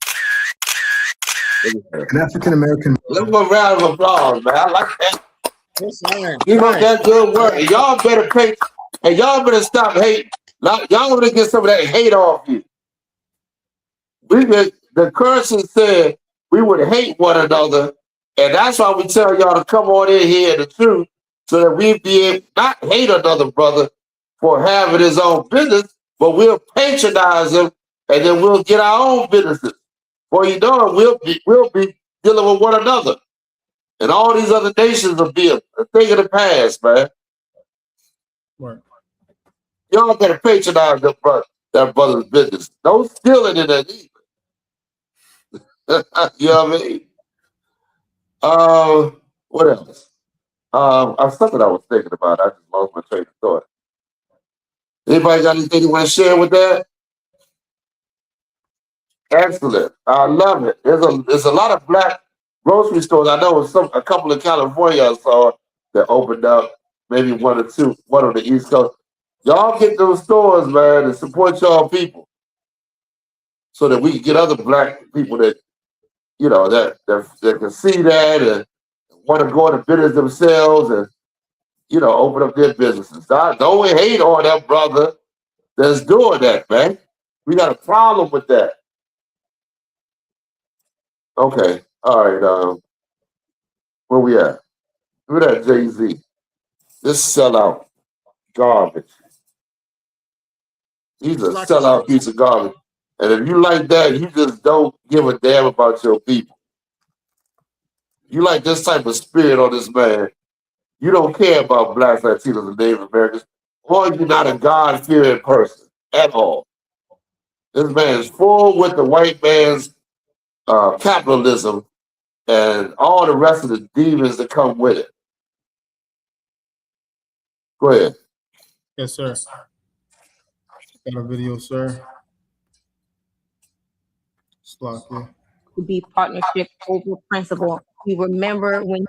An African-American. Let's go round of applause, man. I like that. Keep up that good work. And y'all better pay, and y'all better stop hating. Y'all better get some of that hate off you. The curse said we would hate one another, and that's why we tell y'all to come on in here the truth, so that we be able not hate another brother for having his own business, but we'll patronize him, and then we'll get our own businesses. Before you know it, we'll be dealing with one another. And all these other nations will be a thing of the past, man. Right. Y'all better patronize that brother's business. Don't steal it in that either. You know what I mean? What else? Something I was thinking about. I just lost my train of thought. Anybody got anything you want to share with that? Excellent. I love it. There's a lot of black grocery stores. I know a couple in California I saw that opened up, maybe one or two, one on the East Coast. Y'all get those stores, man, and support y'all people so that we can get other black people that, you know, that can see that and want to go into business themselves and, you know, open up their businesses. Don't hate on that brother that's doing that, man. We got a problem with that. Okay. All right. Where we at? Look at that Jay-Z. This sellout garbage. He's a sellout piece of garbage. And if you like that, you just don't give a damn about your people. You like this type of spirit on this man. You don't care about blacks, Latinos, and Native Americans, or you're not a God-fearing person at all. This man is full with the white man's capitalism and all the rest of the demons that come with it. Go ahead. Yes, sir. Got a video, sir. Sloppy. To be partnership over principle. We remember when he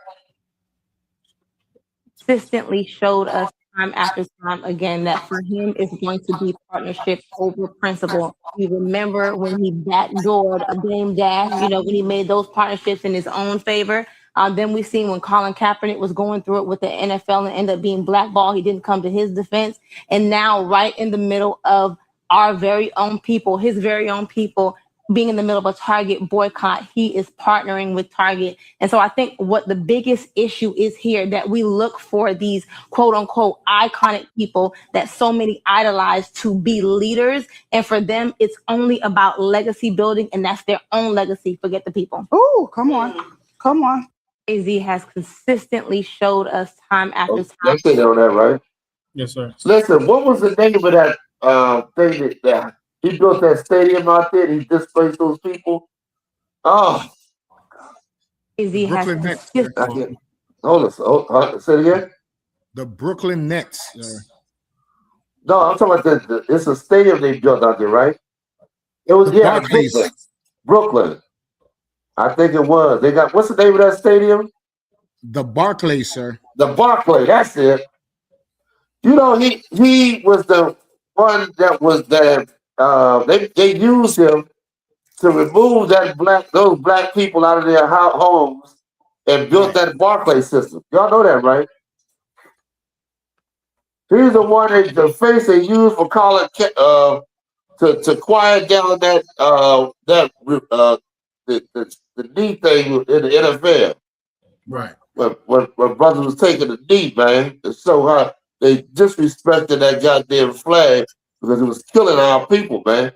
consistently showed us time after time again that for him it's going to be partnership over principle. We remember when he backdoored a Dame Dash, you know, when he made those partnerships in his own favor. Then we seen when Colin Kaepernick was going through it with the NFL and ended up being blackballed. He didn't come to his defense. And now right in the middle of our very own people, his very own people, being in the middle of a Target boycott, he is partnering with Target. And so I think what the biggest issue is here, that we look for these quote unquote iconic people that so many idolize to be leaders. And for them, it's only about legacy building, and that's their own legacy. Forget the people. Ooh, come on. Come on. Jay-Z has consistently showed us time after time. Let's say on that, right? Yes, sir. Listen, what was the name of that thing that he built that stadium out there and he displaced those people? Oh, Jay-Z has Brooklyn Nets. hold on. Say it again. The Brooklyn Nets. No, I'm talking about it's a stadium they built out there, right? It was Brooklyn. I think it was. They got, what's the name of that stadium? The Barclays, sir. The Barclays. That's it. You know, he was the one that was that they used him to remove those black people out of their homes and built that Barclays system. Y'all know that, right? He's the one the face they used for calling to quiet down the knee thing in the NFL. Right. When brothers was taking the knee, man, it's so hard. They disrespected that goddamn flag because it was killing our people, man.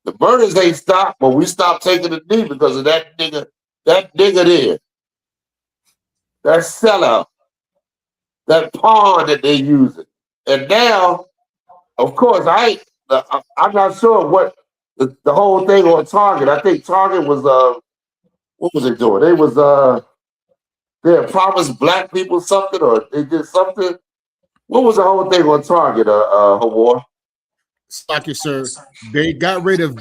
The murders ain't stopped, but we stopped taking the knee because of that nigga there. That sellout. That pawn that they using. And now, of course, I'm not sure what the whole thing on Target. I think Target was what was they doing? They was they had promised black people something, or they did something. What was the whole thing on Target, Hawar? Slocky, sir. They got rid of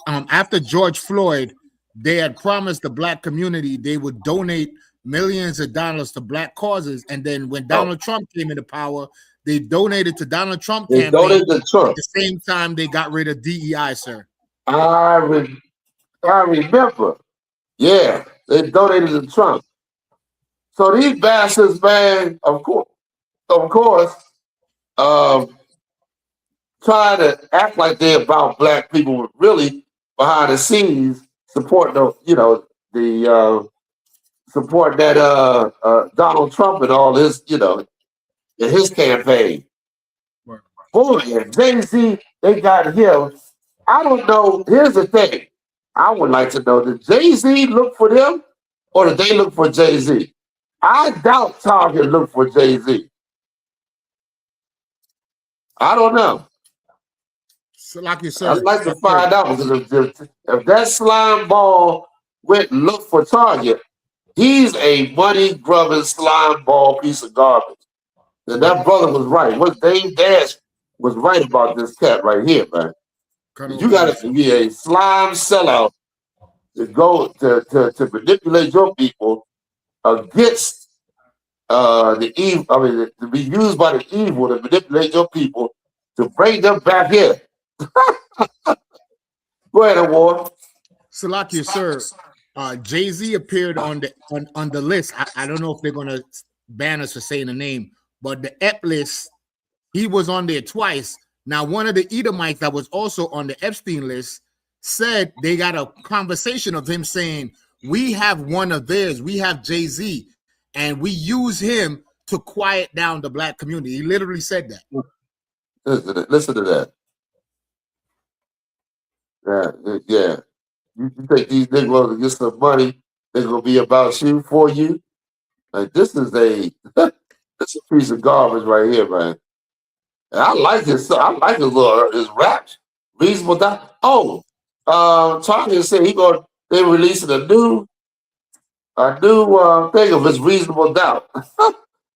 after George Floyd, they had promised the black community they would donate millions of dollars to black causes. And then when Donald Trump came into power, they donated to Donald Trump campaign. Donated to Trump. At the same time, they got rid of DEI, sir. I remember. Yeah, they donated to Trump. So these bastards, man, of course, trying to act like they're about black people, but really behind the scenes support support that Donald Trump and all his, in his campaign. Right. Boy, and Jay-Z, they got him. I don't know. Here's the thing. I would like to know, did Jay-Z look for them or did they look for Jay-Z? I doubt Target looked for Jay-Z. I don't know. So, like you said, I'd like to find out because if that slime ball went and looked for Target, He's a money-grubbing, slime ball piece of garbage. And that brother was right. What Dave Dash was right about this cat right here, man. You got to be a slime sellout to go to manipulate your people against the evil. I mean, to be used by the evil to manipulate your people to bring them back in. Go ahead, Award. Salakia, sir. Jay-Z appeared on the list. I don't know if they're gonna ban us for saying the name, but the EP list, he was on there twice. Now, one of the Edomites that was also on the Epstein list said they got a conversation of him saying, we have one of theirs, we have Jay-Z, and we use him to quiet down the black community. He literally said that. Listen to that. Yeah. You think these niggas to get some money, they're gonna be about you, for you? Like, this is a piece of garbage right here, man. And I like his his raps. Reasonable doubt. Oh, Target said they releasing a new thing of his reasonable doubt.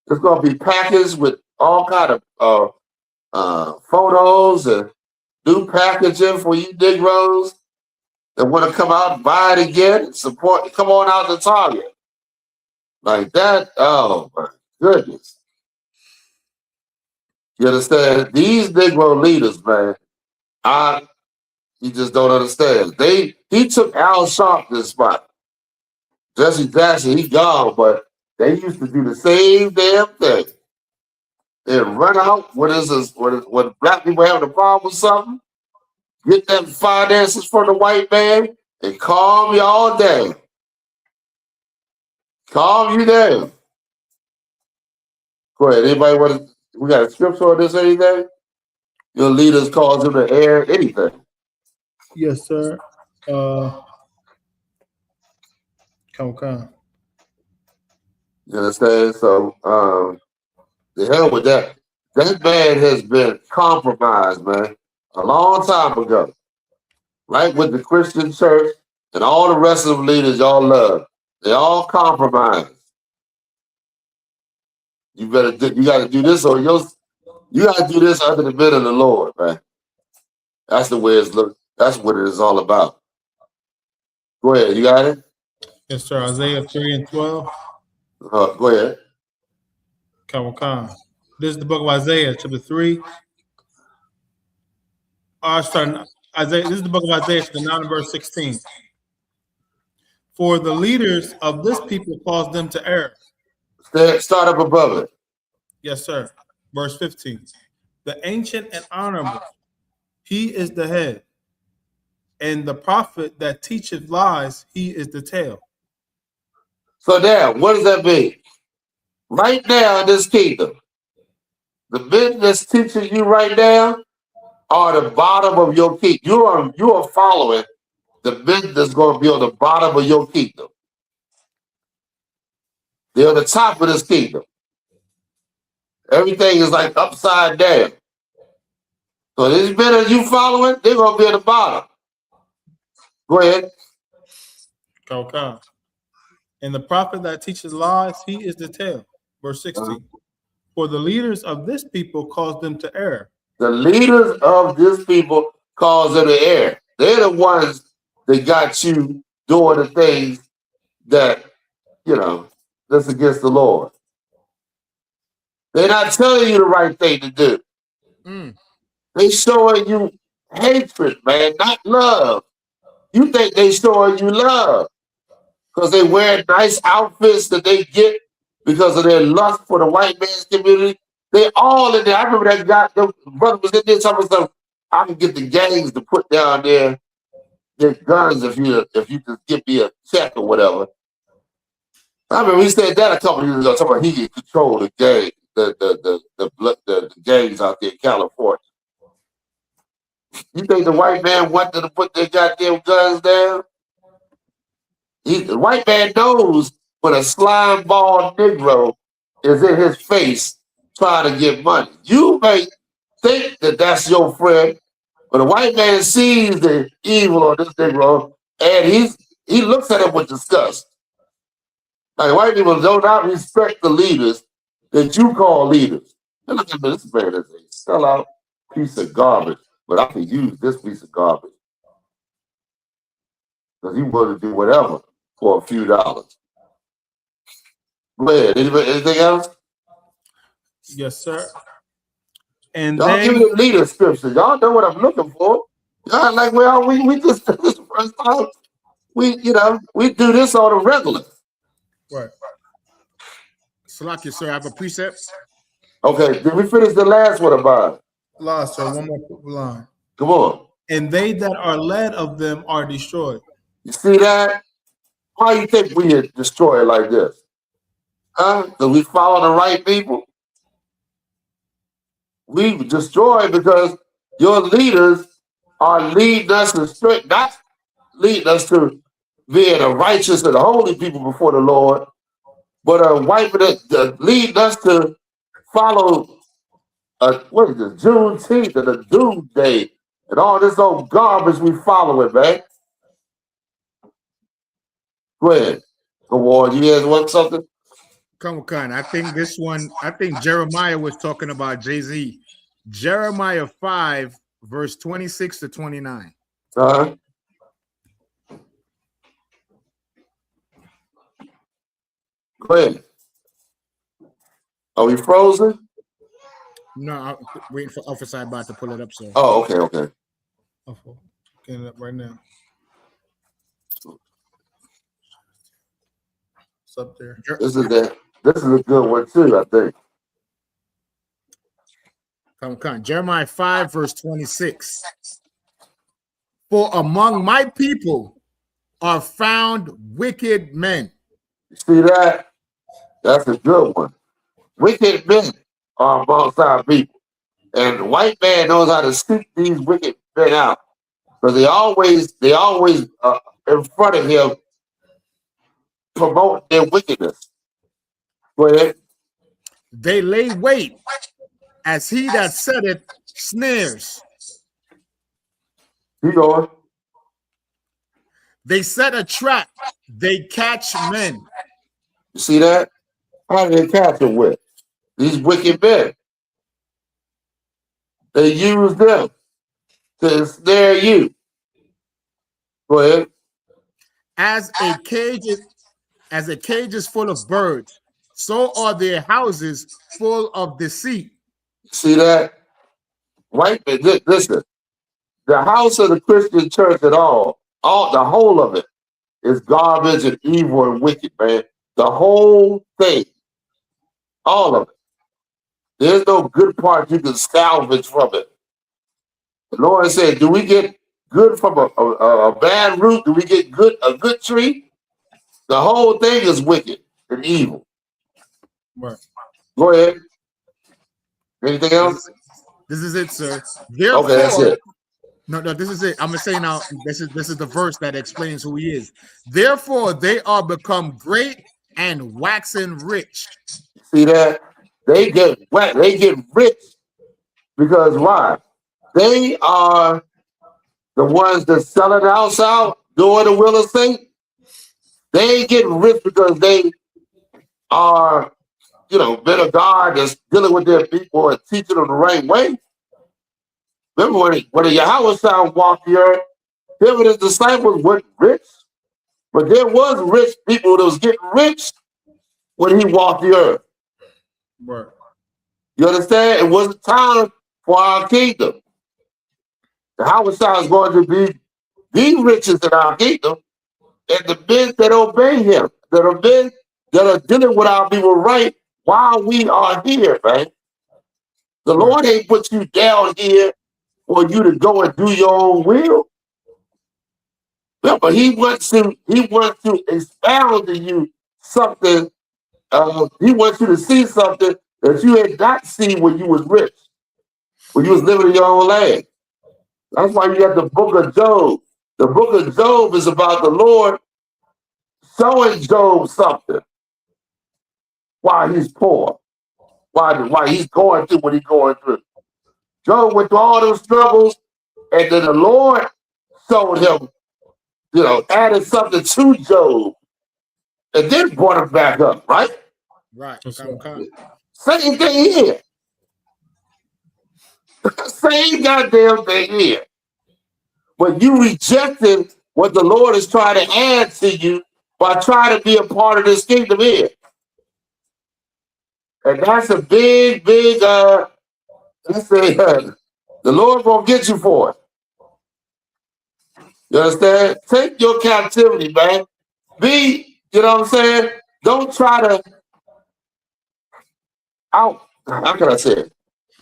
It's gonna be packaged with all kind of photos and new packaging for you Negroes that want to come out and buy it again and support. Come on out to Target. Like that. Oh my goodness. You understand? These Negro leaders, man, you just don't understand. He took Al Sharpton's spot. Jesse Jackson, he gone, but they used to do the same damn thing. They'd run out when black people having a problem with something, get them finances from the white man, and calm y'all down. Calm you down. Go ahead. Anybody we got a scripture on this or anything? Your leaders cause them to air anything. Yes, sir. Come. You understand? So, the hell with that. That man has been compromised, man, a long time ago. Right with the Christian church and all the rest of the leaders y'all love. They all compromised. You got to do this you got to do this under the bed of the Lord, man. That's the way it's look. That's what it is all about. Go ahead. You got it? Yes, sir. Isaiah 3:12. Go ahead. Come. This is the book of Isaiah, chapter 3. Isaiah. This is the book of Isaiah, chapter 9, verse 16. For the leaders of this people cause them to err. Start up above it. Yes, sir. Verse 15. The ancient and honorable, he is the head. And the prophet that teacheth lies, he is the tail. So now, what does that mean? Right now in this kingdom, the men that's teaching you right now are the bottom of your kingdom. You are following the men that's going to be on the bottom of your kingdom. They're on the top of this kingdom. Everything is like upside down. So these men that you following, they're going to be at the bottom. Go ahead. Okay. And the prophet that teaches lies, he is the tail. Verse 16. For the leaders of this people cause them to err. The leaders of this people cause them to err. They're the ones that got you doing the things that, that's against the Lord. They're not telling you the right thing to do. They showing you hatred, man, not love. You think they showing you love because they wear nice outfits that they get because of their lust for the white man's community. They all in there. I remember that guy, the brother was in there talking about, I can get the gangs to put down their guns if you just give me a check or whatever. I remember he said that a couple of years ago, talking about he can control the gang, the gangs out there in California. You think the white man wanted to put their goddamn guns down? The white man knows when a slime ball Negro is in his face trying to get money. You may think that that's your friend, but the white man sees the evil on this Negro and he looks at him with disgust. Like white people do not respect the leaders that you call leaders. And look at this man as a sellout piece of garbage, but I can use this piece of garbage because he wanted to do whatever for a few dollars. Go ahead. Anything else? Yes, sir. And y'all then give me the leader scripture. Y'all know what I'm looking for. Y'all like, well, we just this is the first time we do this on a regular. Right. Salakia, sir, I have a precept. Okay, did we finish the last one about it? Last, sir, one more line. Come on. And they that are led of them are destroyed. You see that? Why you think we are destroyed like this? Huh? Because we follow the right people? We destroyed because your leaders are leading us to straight, not leading us to being a righteous and a holy people before the Lord, but leading us to follow what is this, Juneteenth and the Doomsday and all this old garbage we following, man. Go ahead. Go on. You guys want something? Come on, I think Jeremiah was talking about Jay-Z. Jeremiah 5, verse 26 to 29. Uh-huh. Go ahead. Are we frozen? No, I'm waiting for Officer Ibot to pull it up, sir. Oh, okay. Getting it up right now. It's up there. This is a good one too, I think. Come. Jeremiah 5, verse 26. For among my people are found wicked men. You see that? That's a good one. Wicked men are amongst our people. And the white man knows how to seek these wicked men out. Because they always in front of him promote their wickedness. Go ahead. They lay wait as he that setteth snares. Keep going. They set a trap. They catch men. You see that? How do they catch them with? These wicked men. They use them to ensnare you. Go ahead. As a cage is full of birds, so are their houses full of deceit. See that? White men, listen. The house of the Christian church at all the whole of it is garbage and evil and wicked, man. The whole thing. All of it. There's no good part you can salvage from it. The Lord said, do we get good from a bad root? Do we get a good tree? The whole thing is wicked and evil. Right. Go ahead. Anything else? This is it, sir. Therefore, okay, that's it. No, this is it. I'm gonna say now. This is the verse that explains who he is. Therefore, they are become great and waxen rich. See that? They get rich because why? They are the ones that sell it house out, doing the will of Satan. They get rich because they are, men of God that's dealing with their people and teaching them the right way. Remember when the Yahweh walked the earth, him and his disciples weren't rich, but there was rich people that was getting rich when he walked the earth. Right. You understand? It wasn't time for our kingdom. The Yahweh is going to be the richest in our kingdom, and the men that obey him, that are men that are dealing with our people right while we are here, man. The Lord ain't put you down here for you to go and do your own will. But he wants to expound to you something. He wants you to see something that you had not seen when you was rich, when you was living in your own land. That's why you got the book of Job. The book of Job is about the Lord showing Job something. Why he's poor. Why he's going through what he's going through. Job went through all those struggles, and then the Lord showed him, added something to Job and then brought him back up, right? Right. Same thing here. Same goddamn thing here. But you rejected what the Lord is trying to add to you by trying to be a part of this kingdom here. And that's a big, let's say, the Lord gonna get you for it. You understand? Take your captivity, man. You know what I'm saying? Don't try to how can I say it?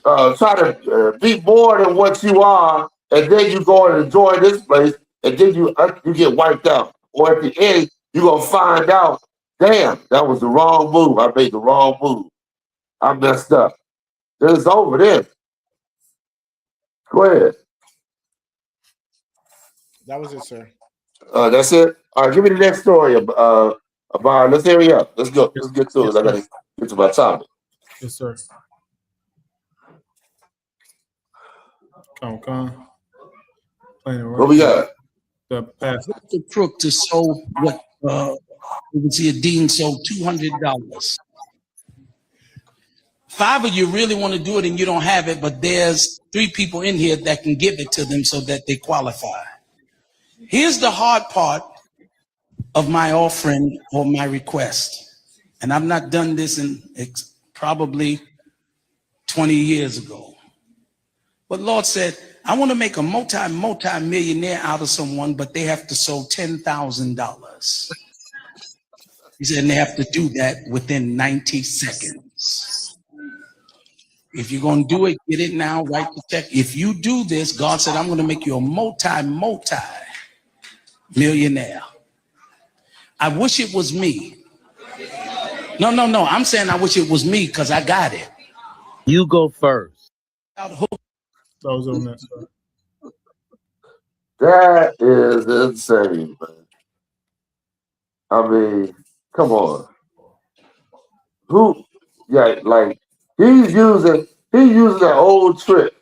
Try to be more than what you are, and then you go and enjoy this place, and then you get wiped out. Or at the end, you're gonna find out, damn, that was the wrong move. I made the wrong move. I messed up. It's over then. Go ahead. That was it, sir. That's it. All right, give me the next story. About let's hurry up. Let's go. Let's get to it. I gotta get to my topic. Yes, sir. Come. What we got? The past. The crook to sold what Dean sold $200. 5 of you really want to do it and you don't have it, but there's 3 people in here that can give it to them so that they qualify. Here's the hard part of my offering or my request. And I've not done this in probably 20 years ago. But Lord said, I want to make a multi-millionaire out of someone, but they have to sold $10,000. He said, and they have to do that within 90 seconds. If you're going to do it, get it now, write the check. If you do this, God said, I'm going to make you a multi-millionaire. I wish it was me. No. I'm saying I wish it was me because I got it. You go first. That is insane, man. I mean, come on. Like he's using that old trick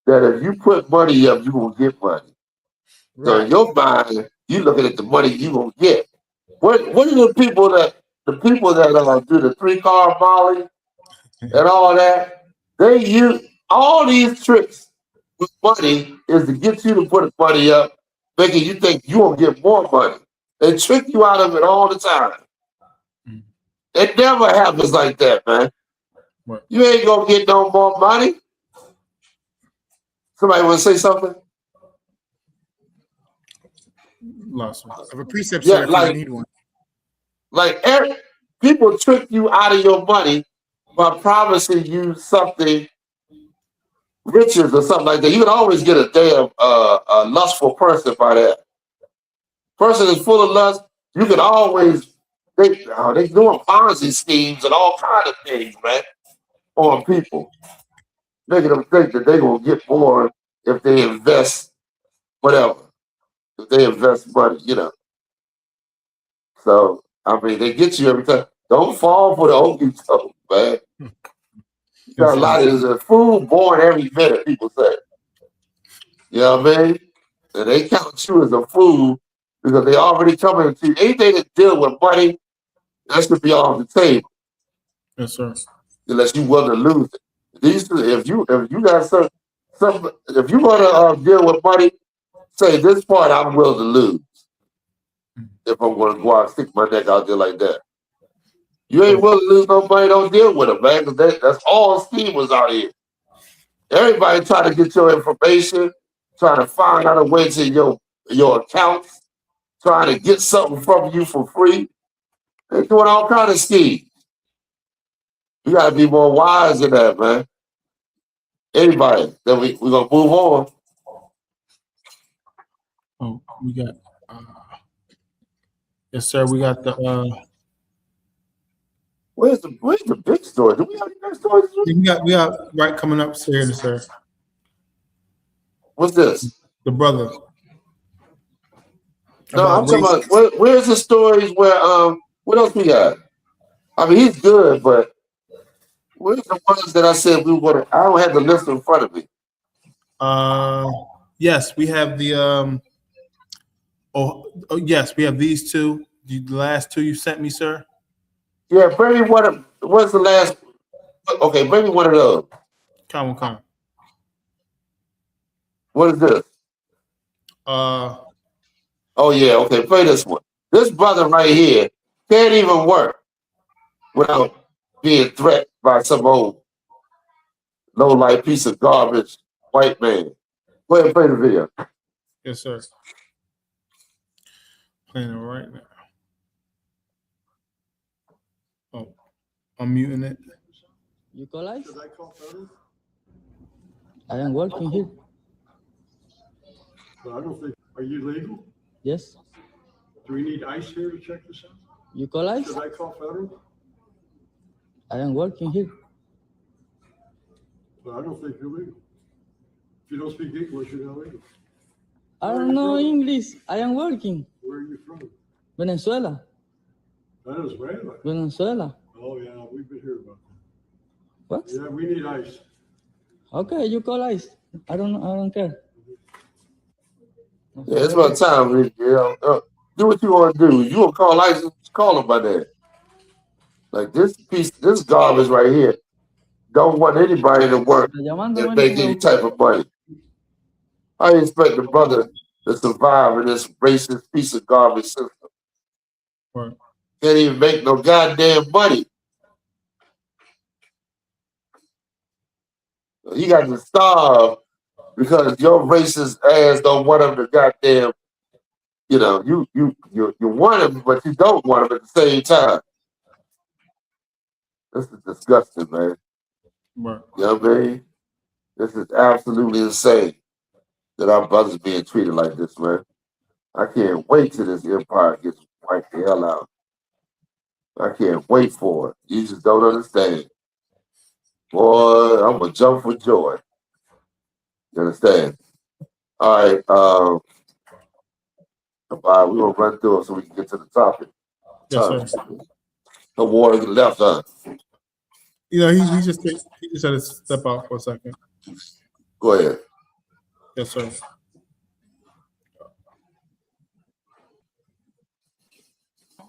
that if you put money up, you gonna get money. Right. So in your mind, you looking at the money you gonna get. What are the people that do the 3-car molly and all that? They use all these tricks with money is to get you to put money up, making you think you will get more money. They trick you out of it all the time. It never happens like that, man. What? You ain't gonna get no more money. Somebody want to say something? Lost. I have a precept, sir, if I need one. Like people trick you out of your money by promising you something, riches or something like that. You can always get a lustful person by that. Person is full of lust. You can always they doing Ponzi schemes and all kind of things, man, on people, making them think that they're gonna get more if they invest whatever. If they invest money, you know. So I mean, they get you every time. Don't fall for the okie doke, man. You got a lot of there's a fool born every minute, people say. You know what I mean? And they count you as a fool because they already coming to you. Anything that deal with money, that should be off the table. Yes, sir. Unless you willing to lose it. If you got some if you want to deal with money, say this part I'm willing to lose. If I'm going to go out and stick my neck out there like that. You ain't willing to lose no money, don't deal with them, man, because that's all schemers out here. Everybody trying to get your information, trying to find out a way to your accounts, trying to get something from you for free. They're doing all kinds of schemes. You got to be more wise than that, man. Anybody, then we're going to move on. Oh, we got... yes, sir. We got the... Where's the big story? Do we have any big stories? We got right coming up here, sir. What's this? The brother. No, I'm talking about where's the stories where what else we got? I mean, he's good, but where's the ones that I said we were gonna? I don't have the list in front of me. Yes, we have the yes, we have these two. The last two you sent me, sir. Yeah, bring me one. What's the last? Okay, bring me one of those. Come on. What is this? Oh yeah, okay. Play this one. This brother right here can't even work without being threatened by some old low-life piece of garbage white man. Go ahead and play the video. Yes, sir. Playing it right now. Oh, I'm muting it. You call ICE? I am working here. But I don't think, are you legal? Yes. Do we need ICE here to check this out? You call ICE? Should I call federal? I am working here. But I don't think you're legal. If you don't speak English, you're not legal. I don't know English. I am working. Where are you from? Venezuela. Venezuela? Venezuela. Oh, yeah, we've been here about that. What? Yeah, we need ICE. Okay, you call ICE. I don't care. Yeah, it's about time. Do what you want to do. You want to call ICE? Call them by that. Like this garbage right here. Don't want anybody to work and make any type of money. I expect the brother to survive in this racist piece of garbage system. Right. Can't even make no goddamn money. He got to starve because your racist ass don't want him to goddamn. You want him, but you don't want him at the same time. This is disgusting, man. Right. You know what I mean? This is absolutely insane that our brothers being treated like this, man. I can't wait till this empire gets wiped the hell out. I can't wait for it. You just don't understand. Boy, I'm gonna jump for joy. You understand? All right, we're gonna run through it so we can get to the topic. Yes, sir. The war is left, huh? He just had to step out for a second. Go ahead. Yes, sir.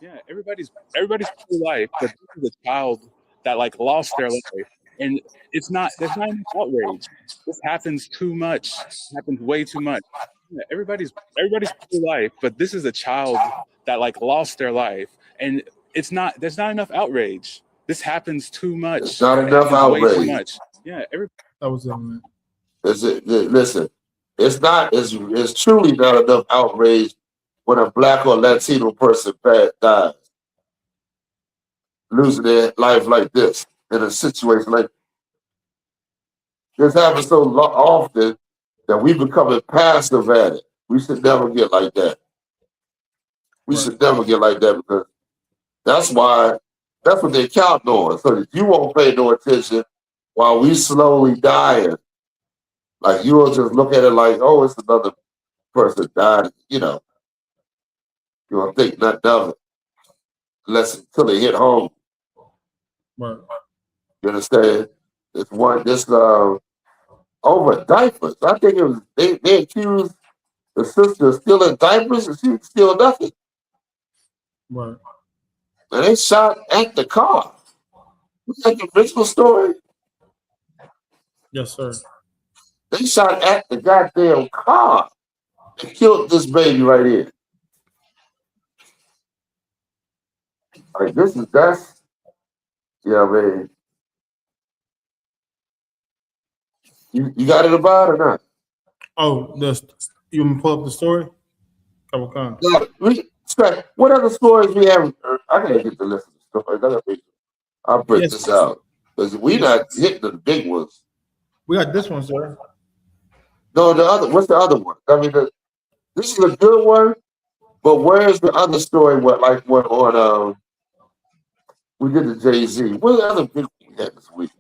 Yeah, everybody's true life, but this is a child that lost their life, and there's not enough outrage. This happens too much. It happens way too much. Yeah, everybody's true life, but this is a child that lost their life, and there's not enough outrage. This happens too much. It's not enough outrage. Way too much. Yeah, that was it, man. Listen, it's truly not enough outrage when a black or Latino person dies, losing their life like this in a situation like this happens so often that we become passive at it. We should never get like that. We should never get like that because that's what they count on. So that you won't pay no attention while we slowly dying. Like you will just look at it like, oh, it's another person dying, You don't think nothing of it until they hit home. Right. You understand? This over diapers. I think it was they accused the sister of stealing diapers and she didn't steal nothing. Right. And they shot at the car. Was that the original story? Yes, sir. They shot at the goddamn car and killed this baby right here. Like that's yeah, man. You got it about or not? Oh, you want me to pull up the story? Come on. What other stories we have? I gotta get the list of stories. I'll break this out because we not hitting the big ones. We got this one, sir. No, the other. What's the other one? I mean, this is a good one, but where's the other story? What on? We did the Jay-Z. What are the other big ones we had this week?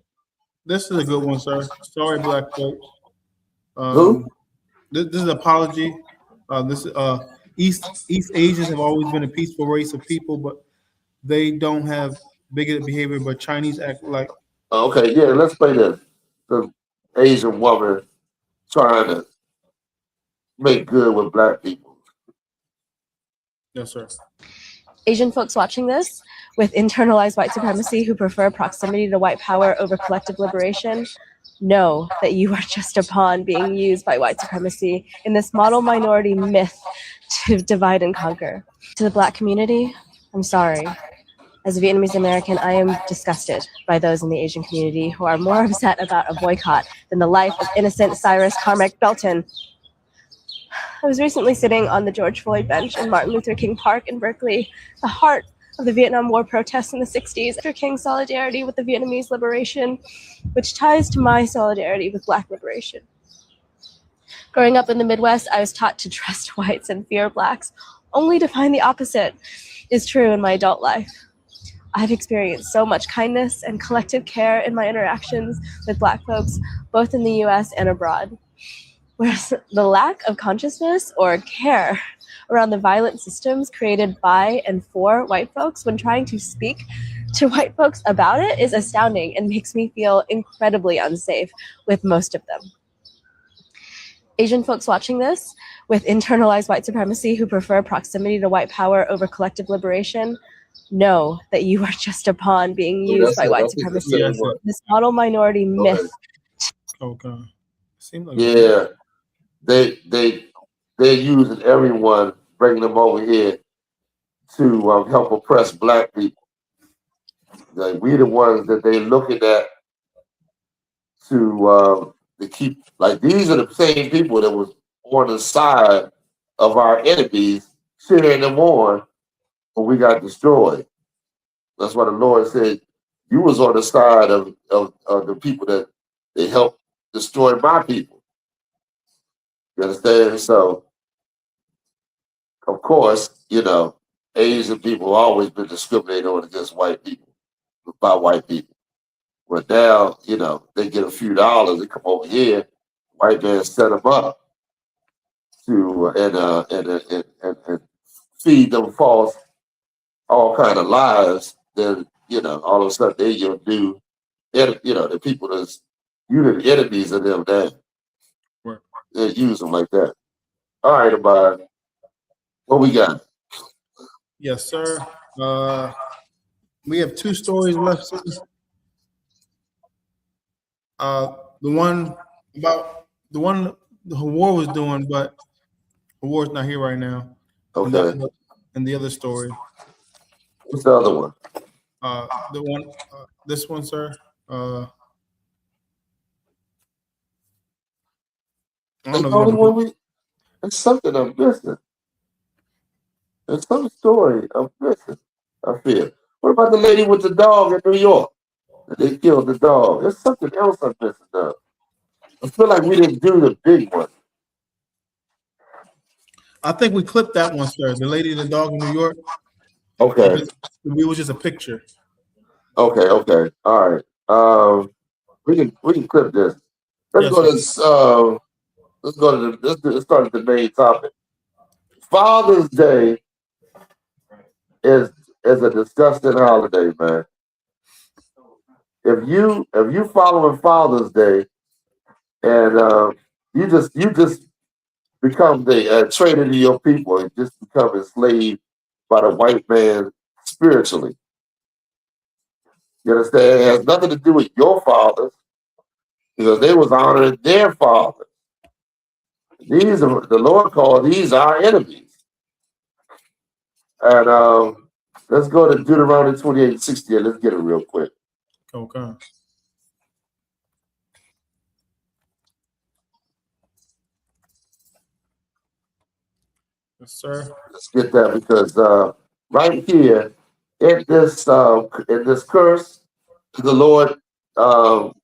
This is a good one, sir. Sorry, black folks. Who? This is an apology. East Asians have always been a peaceful race of people, but they don't have bigoted behavior. But Chinese act like. Okay, yeah. Let's play this. The Asian woman trying to make good with black people. Yes, sir. Asian folks watching this with internalized white supremacy who prefer proximity to white power over collective liberation know that you are just a pawn being used by white supremacy in this model minority myth to divide and conquer. To the Black community, I'm sorry. As a Vietnamese American, I am disgusted by those in the Asian community who are more upset about a boycott than the life of innocent Cyrus Carmack Belton. I was recently sitting on the George Floyd bench in Martin Luther King Park in Berkeley, the heart of the Vietnam War protests in the 60s, after King's solidarity with the Vietnamese liberation, which ties to my solidarity with Black liberation. Growing up in the Midwest, I was taught to trust whites and fear Blacks, only to find the opposite is true in my adult life. I've experienced so much kindness and collective care in my interactions with Black folks, both in the US and abroad. Whereas the lack of consciousness or care around the violent systems created by and for white folks when trying to speak to white folks about it is astounding and makes me feel incredibly unsafe with most of them. Asian folks watching this with internalized white supremacy who prefer proximity to white power over collective liberation know that you are just a pawn being used by white supremacy. This model minority myth. Okay. Seems like Yeah, they're using everyone, bringing them over here to help oppress Black people. Like, we the ones that they looking at to keep. Like, these are the same people that was on the side of our enemies, cheering them on when we got destroyed. That's why the Lord said, "You was on the side of the people that they helped destroy my people." You understand? So, of course, you know, Asian people have always been discriminated on against white people, by white people. But now, you know, they get a few dollars, they come over here, white man set them up to and feed them false, all kind of lies. Then, you know, all of a sudden they your new, you know, the people that's, you the enemies of them now. Right. They use them like that. All right, Abad. What we got? Yes, sir. We have two stories left. The one about the one the war was doing, but the war's not here right now. Okay. And the other story. What's the other one? The one, this one, sir. I don't know. There's something I'm missing. There's some story I'm missing, I feel. What about the lady with the dog in New York? They killed the dog. There's something else I'm missing now. I feel like we didn't do the big one. I think we clipped that one, sir. The lady and the dog in New York. Okay. It was just a picture. Okay. All right. We can clip this. Let's go to let's start at the main topic. Father's Day is a disgusting holiday, man. If you following Father's Day and you just become the traitor to your people and just become enslaved by the white man spiritually. You understand? It has nothing to do with your fathers because they was honoring their fathers. These are the Lord called these our enemies. And let's go to Deuteronomy 28:60. Let's get it real quick. Okay. Yes, sir. Let's get that because right here in this curse, the Lord wrote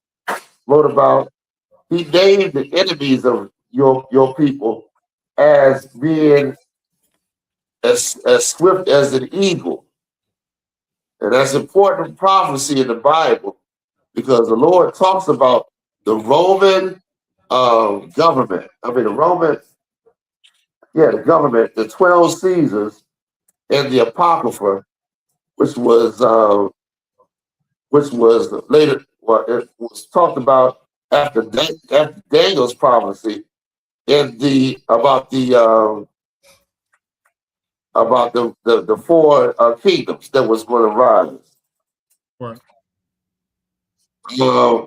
about. He named the enemies of your people as being as swift as an eagle, and that's important prophecy in the Bible because the Lord talks about the Roman government. I mean, the government, the 12 Caesars, and the Apocrypha, which was later. Well, it was talked about after Daniel's prophecy about the about the four kingdoms that was going to rise. Right.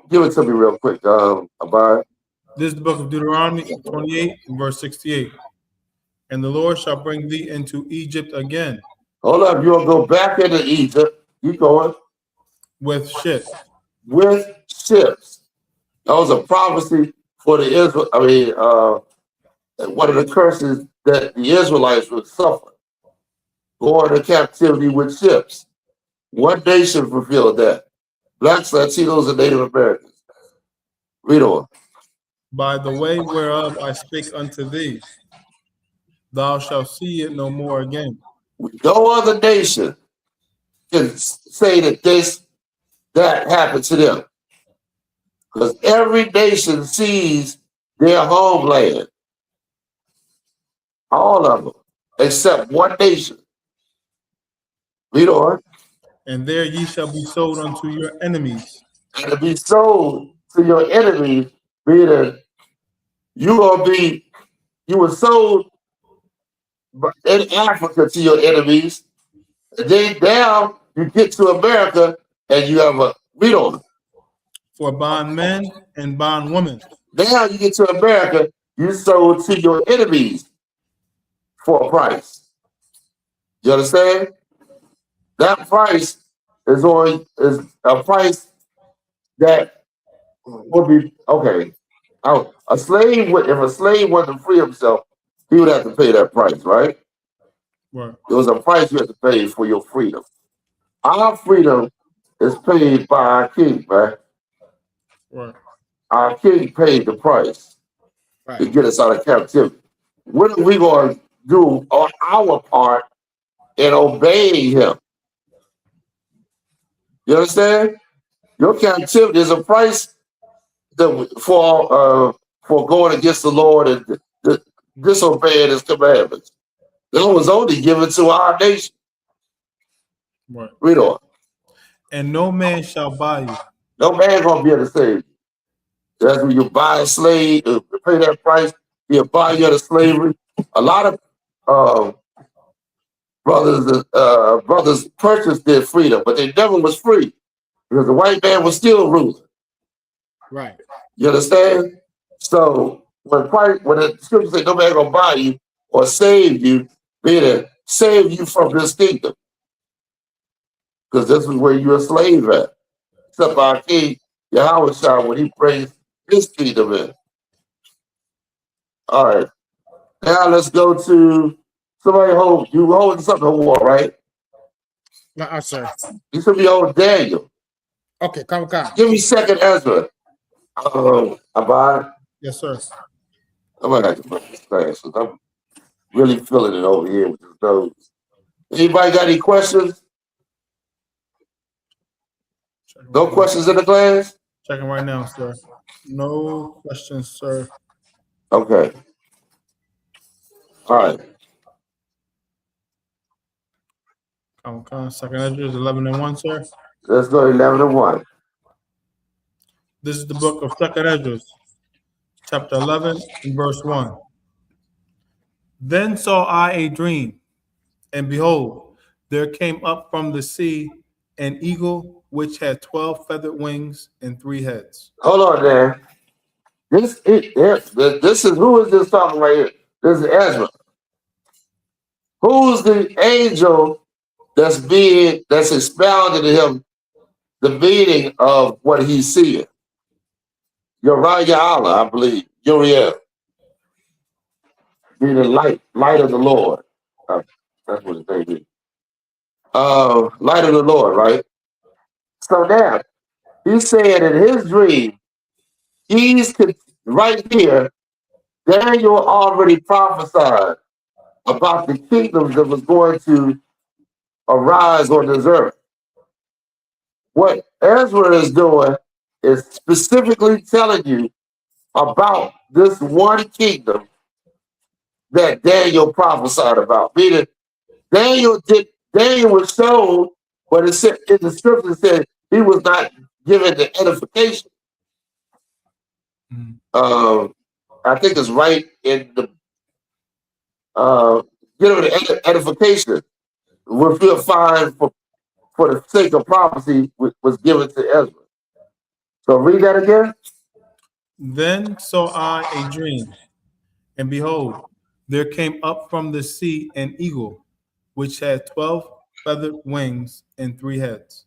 Give it to me real quick, Abide. This is the book of Deuteronomy 28 and verse 68. And the Lord shall bring thee into Egypt again. Hold up, you'll go back into Egypt. You going? With ships. With ships. That was a prophecy for the Israel. I mean, one of the curses that the Israelites would suffer. Going to captivity with ships. What nation fulfilled that? Blacks, Latinos, and Native Americans. Read on. By the way whereof I spake unto thee, thou shalt see it no more again. No other nation can say that happened to them. Because every nation sees their homeland. All of them, except one nation. Read on. And there ye shall be sold unto your enemies. And to be sold to your enemies, meaning you were sold in Africa to your enemies. And then now you get to America and you have a read on. For bondmen and bondwomen. Now you get to America, you sold to your enemies for a price. You understand? That price is a price that would be okay. If a slave wasn't to free himself, he would have to pay that price, right? Right. It was a price you had to pay for your freedom. Our freedom is paid by our king, man. Right. Our king paid the price to get us out of captivity. What are we going to do on our part in obeying him? You understand? Your captivity is a price for going against the Lord and disobeying his commandments. That was only given to our nation. Right. Read on. And no man shall buy you. No man gonna be able to save you. That's when you buy a slave, pay that price, he'll buy you out of slavery. A lot of brothers purchased their freedom, but they never was free because the white man was still ruling. Right. You understand? So when the scripture says no man gonna buy you or save you, meaning save you from this kingdom, because this is where you're a slave at. Except our king Yahweh when he brings his kingdom in. All right. Now let's go to somebody holding something to war, right? No, sir. You should be holding Daniel. Okay, come. Give me second Ezra. Abad. Yes, sir. I'm gonna have to put this class because I'm really feeling it over here with this nose. Anybody got any questions? No questions in the class? Checking right now, sir. No questions, sir. Okay. All right. Second Ezra is 11 and 1, sir. Let's go to 11 and 1. This is the book of Second Ezra, chapter 11 and verse 1. Then saw I a dream, and behold, there came up from the sea an eagle which had 12 feathered wings and 3 heads. Hold on there. This is who is this talking right here? This is Ezra. Who's the angel that's expounding to him the meaning of what he's seeing? YAHANNA, I believe. Uriel. Meaning light of the Lord. That's what his name is. Light of the Lord, right? So now, he's saying in his dream, right here, Daniel already prophesied about the kingdoms that was going to arise on this earth. What Ezra is doing is specifically telling you about this one kingdom that Daniel prophesied about. Meaning, Daniel was shown, but it said in the scripture said he was not given the edification. I think it's right in the get rid of edification, which we'll find for the sake of prophecy was given to Ezra. So read that again. Then saw I a dream, and behold, there came up from the sea an eagle, which had 12 feathered wings and 3 heads.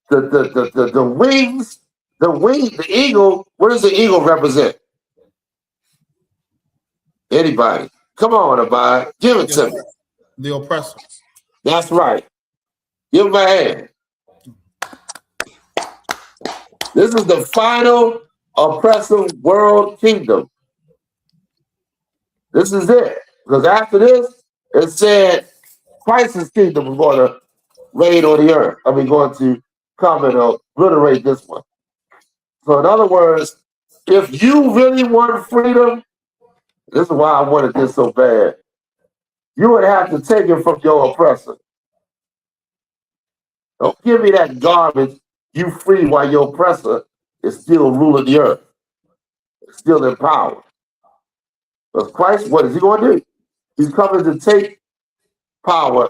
The wings, the eagle. What does the eagle represent? Anybody? Come on, Abide. Give it to me. The oppressor. That's right. Give him a hand. This is the final oppressive world kingdom. This is it. Because after this, it said Christ's kingdom is going to reign on the earth. I mean, going to come and obliterate this one. So in other words, if you really want freedom, this is why I wanted this so bad, you would have to take it from your oppressor. Don't give me that garbage, you free while your oppressor is still ruling the earth, still in power. Because Christ, what is he going to do? He's coming to take power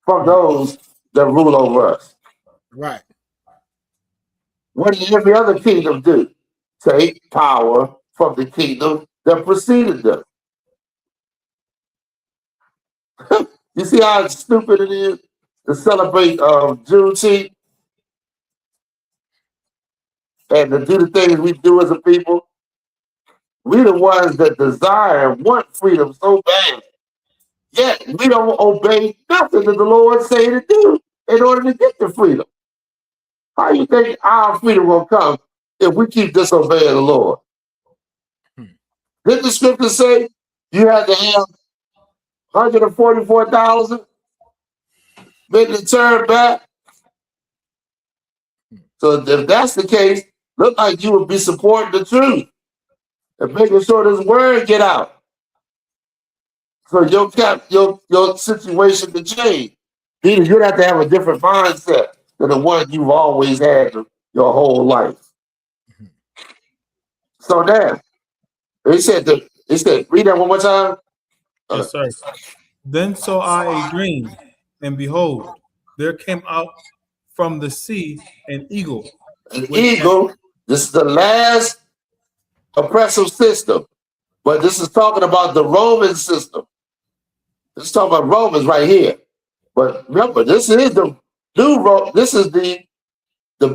from those that rule over us. Right. What did every other kingdom do? Take power from the kingdom that preceded them. You see how stupid it is to celebrate Juneteenth and to do the things we do as a people? We the ones that desire and want freedom so bad. Yet we don't obey nothing that the Lord say to do in order to get the freedom. How you think our freedom will come if we keep disobeying the Lord? Didn't the scripture say you had to have 144,000 been returned back? So if that's the case, look like you would be supporting the truth and making sure this word get out. So your situation can change. Peter, you'd have to have a different mindset than the one you've always had your whole life. So now, he said, read that one more time. Yes, sir. Then saw I a dream, and behold, there came out from the sea an eagle. An eagle, this is the last oppressive system. But this is talking about the Roman system. This is talking about Romans right here. But remember, this is the new this is the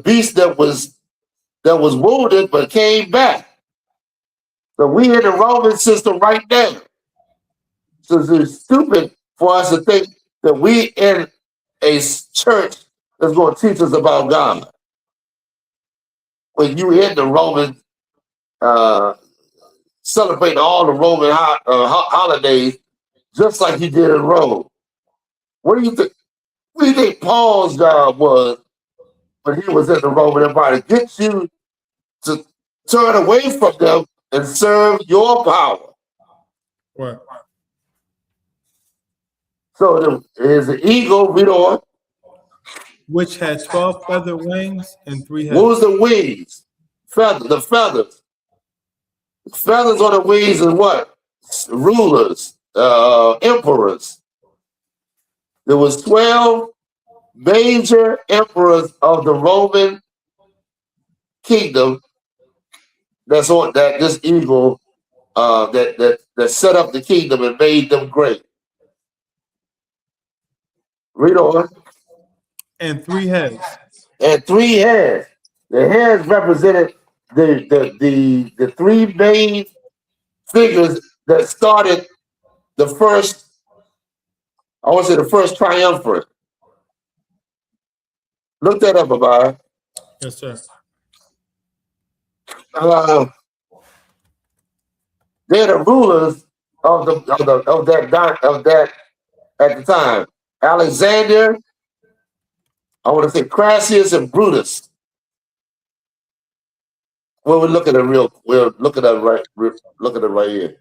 beast that was wounded but came back. So we in the Roman system right now. So it's stupid for us to think that we in a church that's going to teach us about God. When you in the Roman, celebrating all the Roman holidays, just like you did in Rome. What do you think? What do you think Paul's job was when he was in the Roman Empire? To get you to turn away from them and serve your power. Right. So there's an eagle, read on. Which had 12 feathered wings and 3 heads. What was the wings? The feathers. The feathers on the wings is what? Rulers, emperors. There was 12 major emperors of the Roman kingdom. That's on that this eagle that set up the kingdom and made them great. Read on. And 3 heads. And 3 heads. The heads represented the 3 main figures that started the first, I want to say the first triumvirate. Look that up, Abba. Yes, sir. They're the rulers of that at the time. Alexander, I want to say Crassus and Brutus. Well, we're looking at it right here.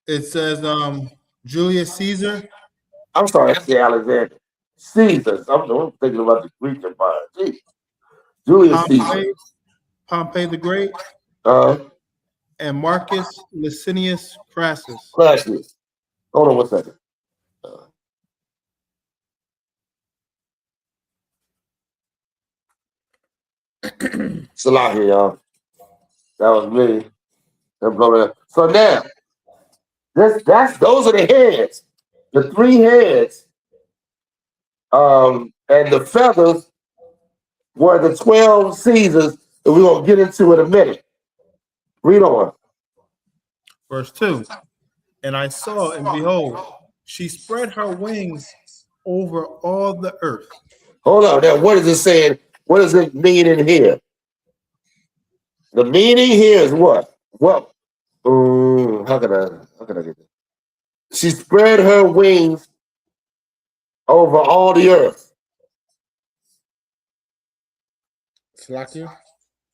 It says Julius Caesar. I'm sorry, that's the Alexander. Caesar. I'm thinking about the Greek Empire. Jeez. Julius Caesar. Pompey the Great. and Marcus Licinius Crassus. Crassus. Hold on 1 second. Salahi, y'all. That was me. So now, those are the heads, the 3 heads, and the feathers were the 12 Caesars that we're gonna get into in a minute. Read on. Verse 2. And I saw, and behold, she spread her wings over all the earth. Hold on. Now, what is it saying? What does it mean in here? The meaning here is what? What? How can I get this? She spread her wings over all the earth. Slakia.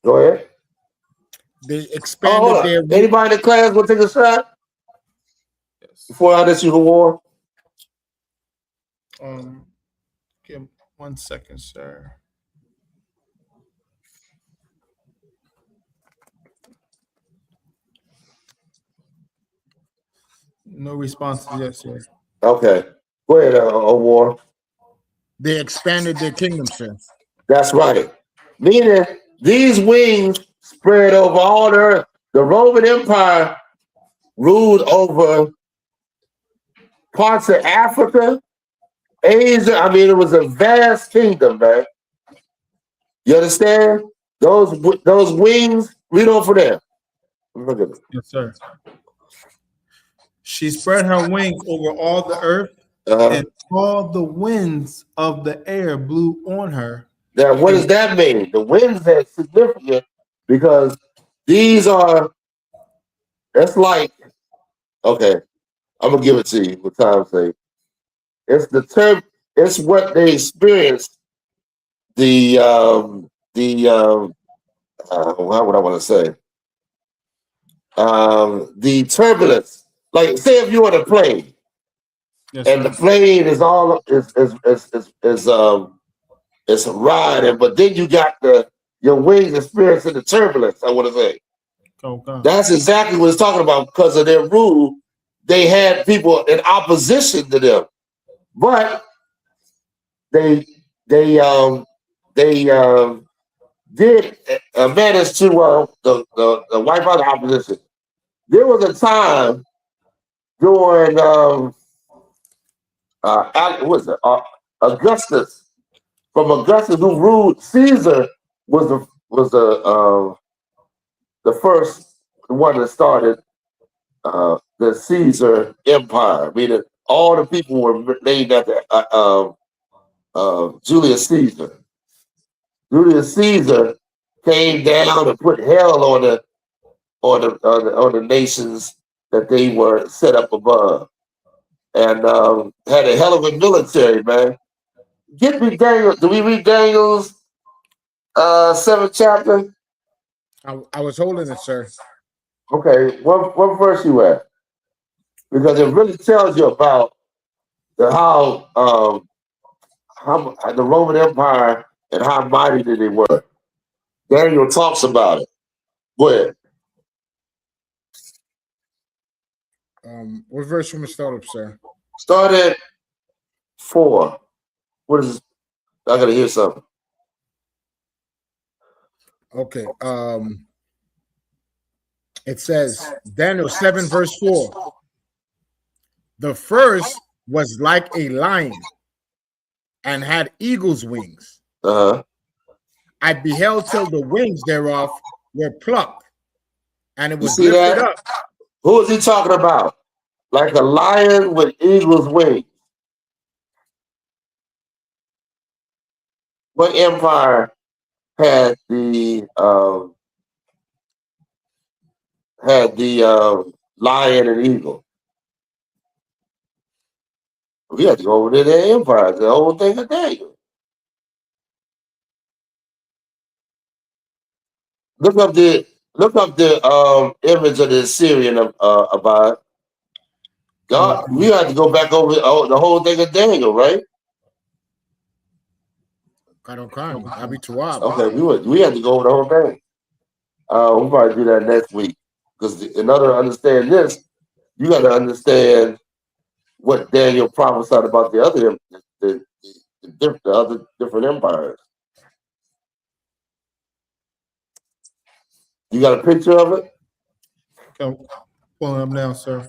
Go ahead. They expanded their. Anybody in the class will take a shot? Yes. Before I let you go on. Give 1 second, sir. No responses yet, sir. Okay. Go ahead, War. They expanded their kingdom, sir. That's right. Meaning these wings spread over all the earth. The Roman Empire ruled over parts of Africa, Asia. I mean, it was a vast kingdom, man. You understand? Those wings, read on for them. Look at it. Yes, sir. She spread her wings over all the earth, and all the winds of the air blew on her. Now, what does that mean? The winds are significant because these are, that's like, okay, I'm going to give it to you for time's sake. It's the term, it's what they experienced, how would I want to say? The turbulence. Like, say if you're on a plane, yes, and the plane is all it's riding, but then you got your wings experiencing the turbulence. I want to say that's exactly what it's talking about because of their rule. They had people in opposition to them, but they did manage to the wipe out the opposition. There was a time during Augustus. From Augustus, who ruled, Caesar was the first one that started the Caesar Empire. Meaning all the people were named after Julius Caesar. Julius Caesar came down and put hell on the nations that they were set up above, and had a hell of a military, man. Get me Daniel. Do we read Daniel's 7th chapter? I was holding it, sir. Okay, what verse you at? Because it really tells you about how the Roman Empire and how mighty they were. Daniel talks about it. Go ahead. What verse you want to start up, sir? Start at 4. What is? I gotta hear something. Okay. It says Daniel 7 verse 4. The first was like a lion and had eagle's wings. I beheld till the wings thereof were plucked, and it was lifted up. Who is he talking about? Like a lion with eagle's wings. What empire had the lion and eagle? We had to go over to their empire, the whole thing of Daniel. Look up the image of the Assyrian about God. We had to go back over the whole thing of Daniel, right? I'll be too wild. Okay, we had to go over the whole thing. We'll probably do that next week Because in order to understand this, you got to understand what Daniel prophesied about the other the other different empires. You got a picture of it? Okay, pulling them down, sir.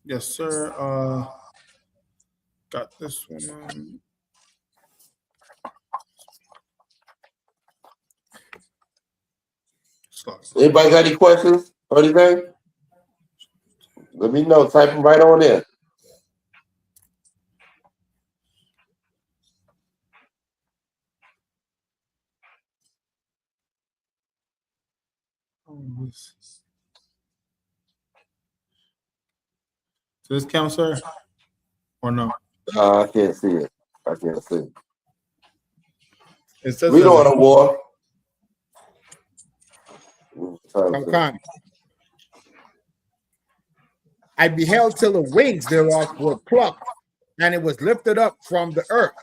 Yes, sir. Got this one. Anybody got any questions or anything? Let me know. Type them right on in. Does this count, sir? Or no? I can't see it. I can't see it. It says We don't want a war. I beheld till the wings thereof were plucked, and it was lifted up from the earth.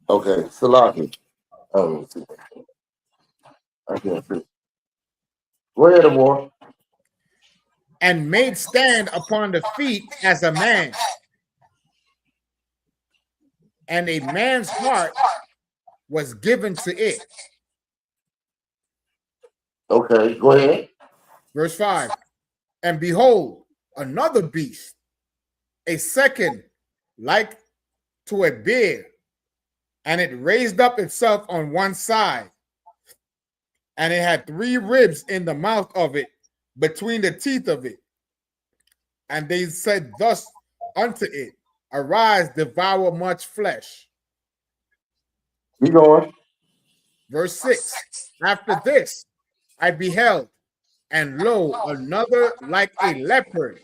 Okay, Salaki. I can't see. Go ahead, war. And made stand upon the feet as a man. And a man's heart was given to it. Okay, go ahead. Verse 5. And behold, another beast, a second like to a bear, and it raised up itself on one side, and it had 3 ribs in the mouth of it, between the teeth of it. And they said thus unto it, arise, devour much flesh. Keep going. Verse 6. After this I beheld, and lo, another like a leopard,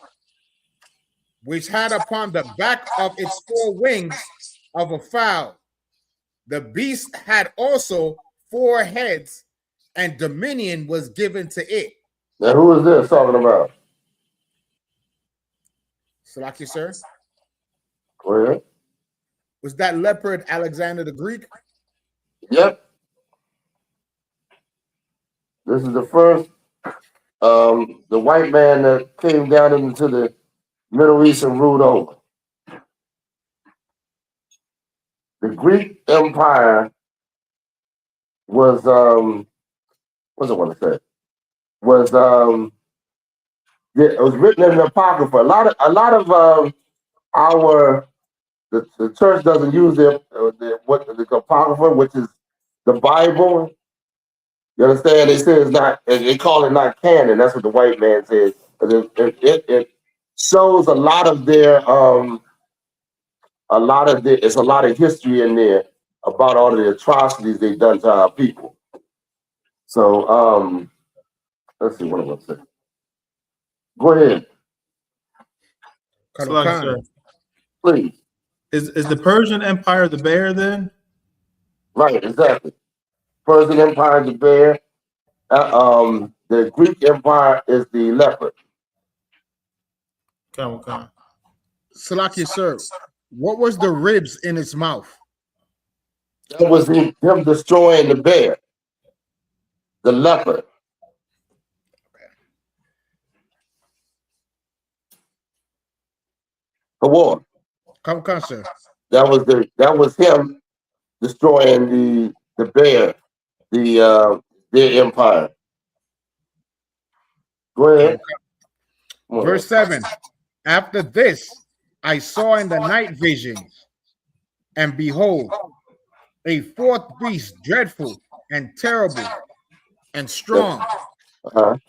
which had upon the back of its 4 wings of a fowl. The beast had also 4 heads, and dominion was given to it. Now, who is this talking about? Salaki, sir. Go ahead. Was that leopard Alexander the Greek? Yep. This is the first, the white man that came down into the Middle East and ruled over. The Greek Empire was, what's I want to say? It was written in the Apocrypha. A lot of the church doesn't use the Apocrypha, which is the Bible. You understand? They say it's not. They call it not canon. That's what the white man says. It shows a lot of it's a lot of history in there about all of the atrocities they've done to our people. So let's see what I'm gonna say. Go ahead. Sir. Please. Is the Persian Empire the bear then? Right, exactly. Persian Empire is the bear. The Greek Empire is the leopard. Okay. Salaki, sir. What was the ribs in its mouth? That was him destroying the bear, the leopard. The war. Come, sir. That was him destroying the bear, their empire. Go ahead. Verse 7. After this, I saw in the night visions, and behold, a 4th beast, dreadful and terrible and strong. And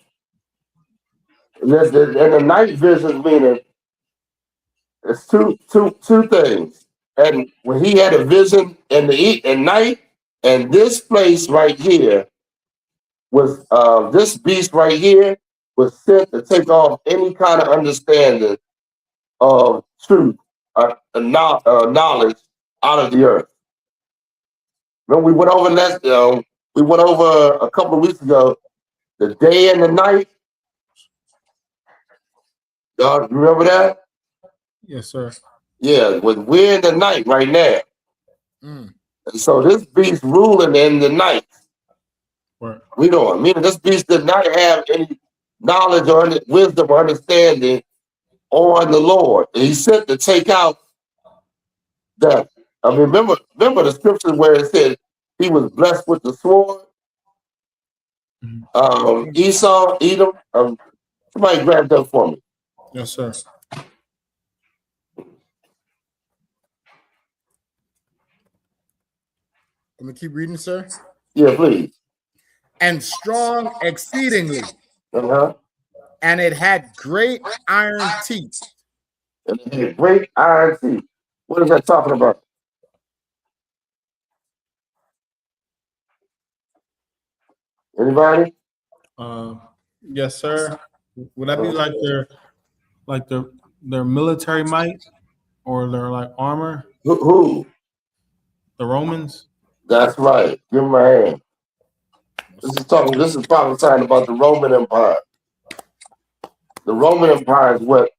the night visions meaning it's two things. And when he had a vision in at night, and this place right here was this beast right here was sent to take off any kind of understanding of truth, knowledge out of the earth. Remember, we went over a couple of weeks ago, the day and the night. Y'all remember that? Yes, sir. Yeah, we're in the night right now. And so this beast ruling in the night. We don't. Meaning this beast did not have any knowledge or wisdom or understanding on the Lord. And he sent to take out that. I mean, remember the scripture where it said he was blessed with the sword. Esau, Edom. Somebody grab that for me. Yes, sir. Let me keep reading, sir. Yeah, please. And strong exceedingly. Uh-huh. And it had great iron teeth. And it had great iron teeth. What is that talking about? Anybody? Yes, sir. Would that be like their military might or their like armor? Who? The Romans. That's right. Give him a hand. This is prophesying about the Roman Empire. The Roman Empire is what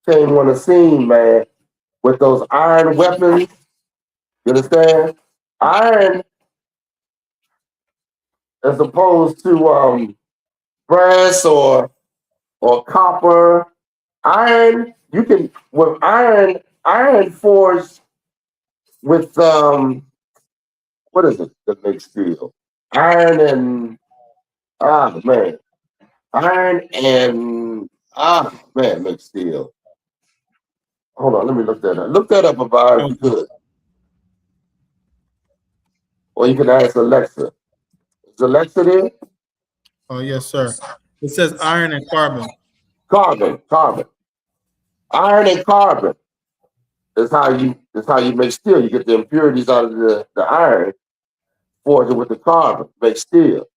came on the scene, man, with those iron weapons. You understand? Iron as opposed to brass or copper. Iron, you can with iron forged with what is it that makes steel? Iron and man. Iron and makes steel. Hold on, let me look that up. Look that up about if you could. Or you can ask Alexa. Is Alexa there? Oh yes, sir. It says iron and carbon. Carbon. Iron and carbon is how you make steel. You get the impurities out of the iron, forge it with the carbon, make steel.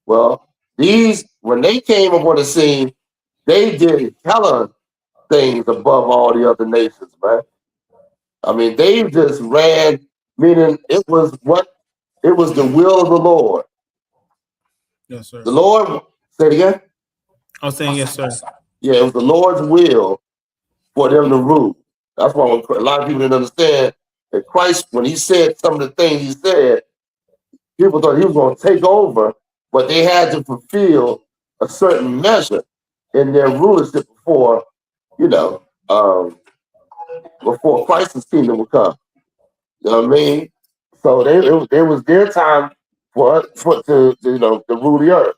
Well, when they came up on the scene, they did hella things above all the other nations, man. I mean, they just ran, meaning it was the will of the Lord. Yes, sir. The Lord, say it again? I'm saying yes, sir. Yeah, it was the Lord's will for them to rule. That's why a lot of people didn't understand that Christ, when he said some of the things he said, people thought he was going to take over, but they had to fulfill a certain measure in their rulership before Christ's kingdom would come. You know what I mean? So it was their time to rule the earth.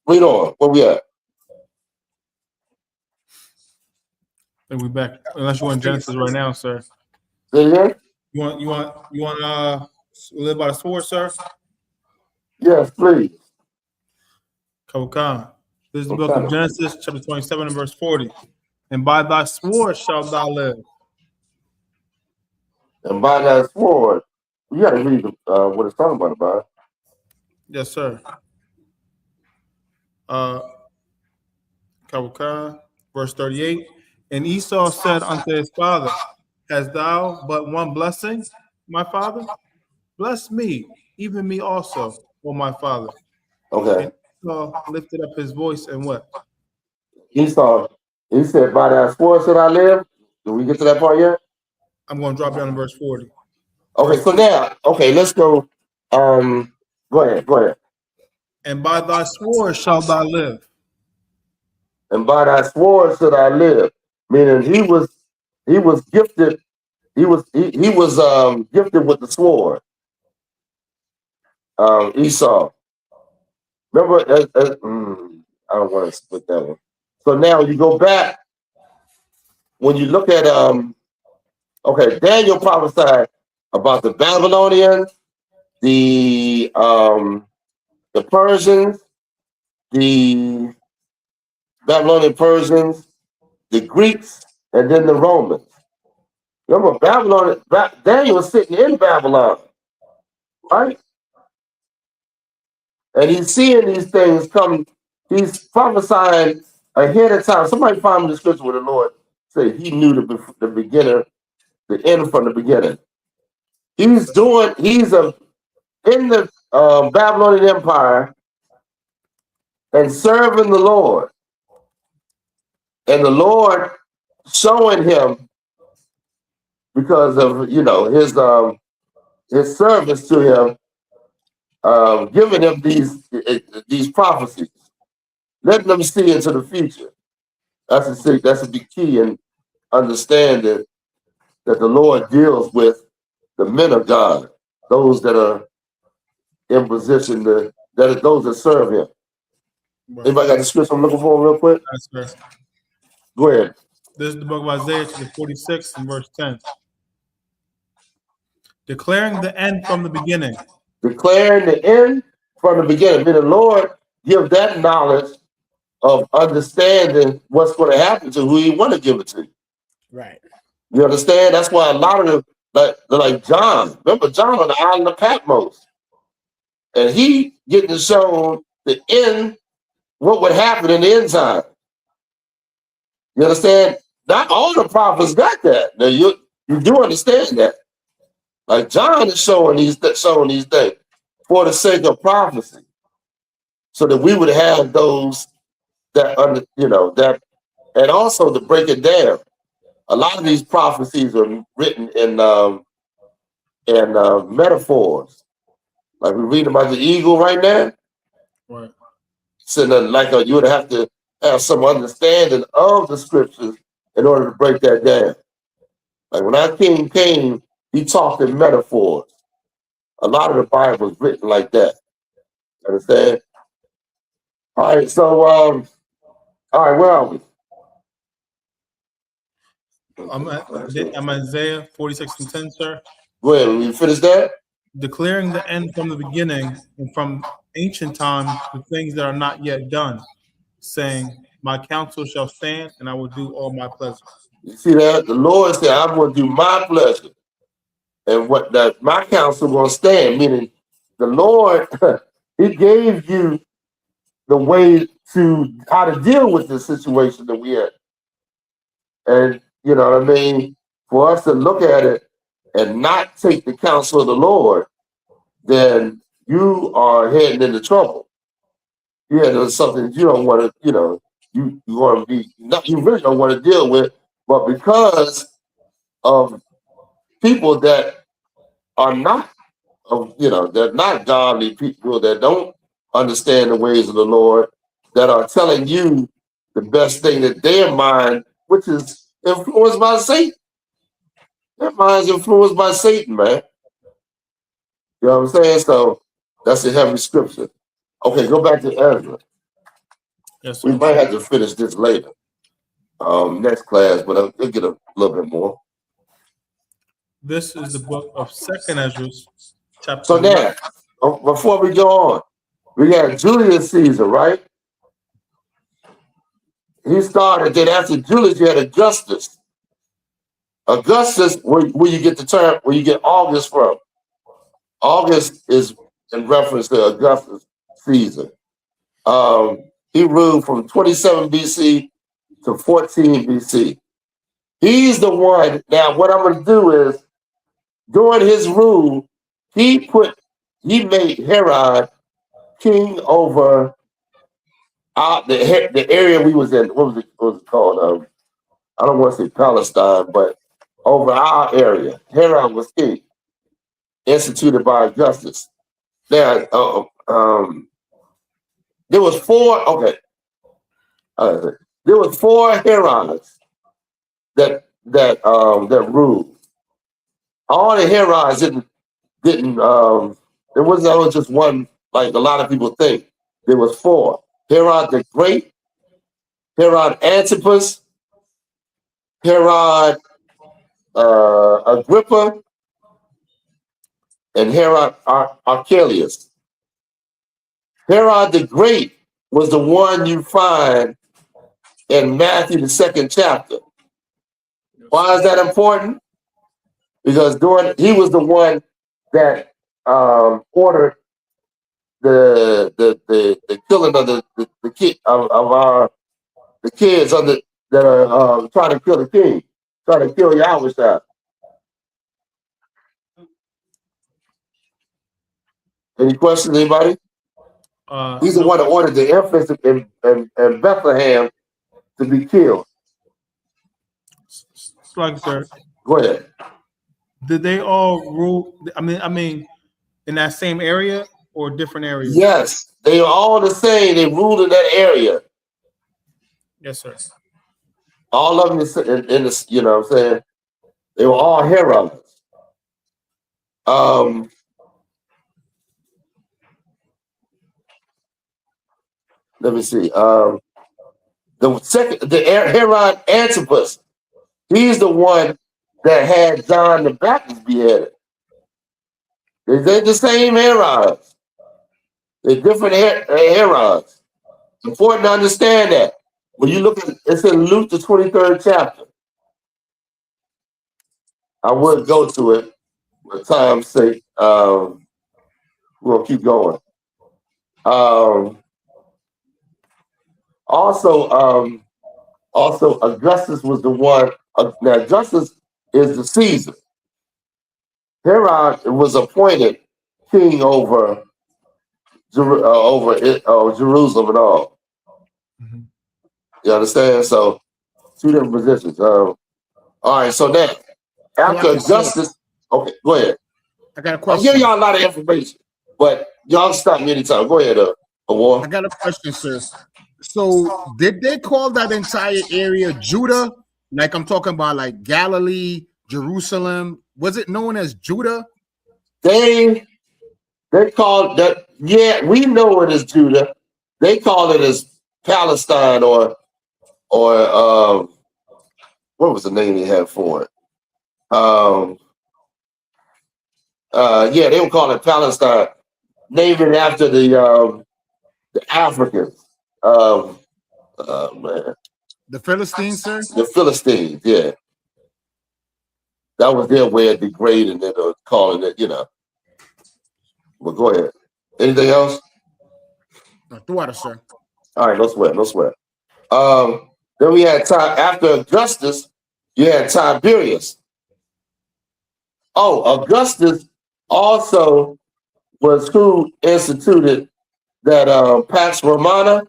Read on. Where we at? And we back. Unless you want Genesis right now, sir. Say again? You want live by the sword, sir? Yes, please. Kokan. This is the book of Genesis, chapter 27 and verse 40. And by thy sword shalt thou live. And by that sword, you got to read what it's talking about. Yes, sir. Kokan, verse 38. And Esau said unto his father, hast thou but one blessing, my father? Bless me, even me also, O my father. Okay. And Esau lifted up his voice and wept. Esau, he said, by that sword should I live? Did we get to that part yet? I'm going to drop down to verse 40. Okay, so now, let's go. Go ahead. And by thy sword shalt thou live. And by thy sword should I live. Meaning he was gifted. He was gifted with the sword. Esau. Remember, I don't want to split that one. So now you go back. When you look at Daniel prophesied about the Babylonians, the Persians, the Babylonian Persians, the Greeks, and then the Romans. Remember, Daniel was sitting in Babylon, right? And he's seeing these things come. He's prophesying ahead of time. Somebody find me the scripture where the Lord said he knew the beginner, the end from the beginning. He's in the Babylonian Empire and serving the Lord. And the Lord showing him because of his service to him, giving him these prophecies, letting them see into the future. That's a big key in understanding that the Lord deals with the men of God, those that are in position those that serve him. Right. Anybody got the scripture I'm looking for real quick? That's right. Go ahead. This is the book of Isaiah, chapter 46 and verse 10. Declaring the end from the beginning. Declaring the end from the beginning. May the Lord give that knowledge of understanding what's going to happen to who he want to give it to. Right. You understand? That's why a lot of them, like John, remember John on the island of Patmos, and he getting shown the end, what would happen in the end time. You understand? Not all the prophets got that. Now you do understand that. Like John is showing these things for the sake of prophecy, so that we would have those that that, and also to break it down. A lot of these prophecies are written in metaphors. Like we read about the eagle right now. Right. So you would have to have some understanding of the scriptures in order to break that down. Like when our king came, he talked in metaphors. A lot of the Bible is written like that. Understand? All right, so all right, where are we? I'm at Isaiah 46 and 10, sir. Go ahead, will you finish that? Declaring the end from the beginning and from ancient times the things that are not yet done, saying, my counsel shall stand and I will do all my pleasure. You see that? The Lord said, I'm going to do my pleasure. And my counsel will stand, meaning the Lord, he gave you the way to how to deal with the situation that we in. And you know what I mean? For us to look at it and not take the counsel of the Lord, then you are heading into trouble. You're heading into something you don't want to, you want to be, you really don't want to deal with, but because of people that are not, they're not godly people that don't understand the ways of the Lord, that are telling you the best thing that their mind, which is influenced by Satan. Their mind's influenced by Satan, man. You know what I'm saying? So that's a heavy scripture. Okay, go back to Ezra. Yes, sir. We might have to finish this later, next class, but I'll get a little bit more. This is the book of 2nd Ezra, chapter So now, before we go on, we got Julius Caesar, right? He started, then after Julius, you had Augustus. Augustus, where you get the term, where you get August from. August is in reference to Augustus Caesar. He ruled from 27 BC to 14 BC. He's the one. Now, what I'm going to do is, during his rule, he made Herod king over the area we was in. What was it called? I don't want to say Palestine, but over our area. Herod was king, instituted by Augustus. Now, there was four. Okay, there was four Herods that ruled. All the Herods didn't. There wasn't just one, like a lot of people think. There was four: Herod the Great, Herod Antipas, Herod Agrippa, and Herod Archelaus. Herod the Great was the one you find in Matthew, the 2nd chapter. Why is that important? Because he was the one that ordered the killing of the kid of the kids that are trying to kill the king, trying to kill Yahushua. Any questions, anybody? He's the one that ordered the infants in Bethlehem to be killed. Sir. Go ahead. Did they all rule? I mean, in that same area or different areas? Yes, they are all the same. They ruled in that area. Yes, sir. All of them in this, you know what I'm saying? They were all heroes. Let me see. The Herod Antipas, he's the one that had John the Baptist beheaded. They're the same Herods. They're different Herods. Important to understand that. When you look at it's in Luke the 23rd chapter. I would go to it for time's sake. We'll keep going. Also, Augustus was the one. Now, Augustus is the Caesar. Herod was appointed king over Jerusalem and all. You understand? So, two different positions. All right. So now, after Augustus, okay, go ahead. I got a I'm question. giving y'all a lot of information, but y'all stop me anytime. Go ahead, Awar. I got a question, sir. So did they call that entire area Judah? Like I'm talking about like Galilee, Jerusalem. Was it known as Judah? They called that, yeah, we know it as Judah. They call it as Palestine or what was the name they had for it? Yeah, they would call it Palestine, named it after the Africans. Man. The Philistines, sir? The Philistines, yeah. That was their way of degrading it or calling it, you know. But go ahead. Anything else? No, the water, sir. All right, no sweat, no sweat. Then we had time after Augustus, you had Tiberius. Oh, Augustus also was who instituted that Pax Romana.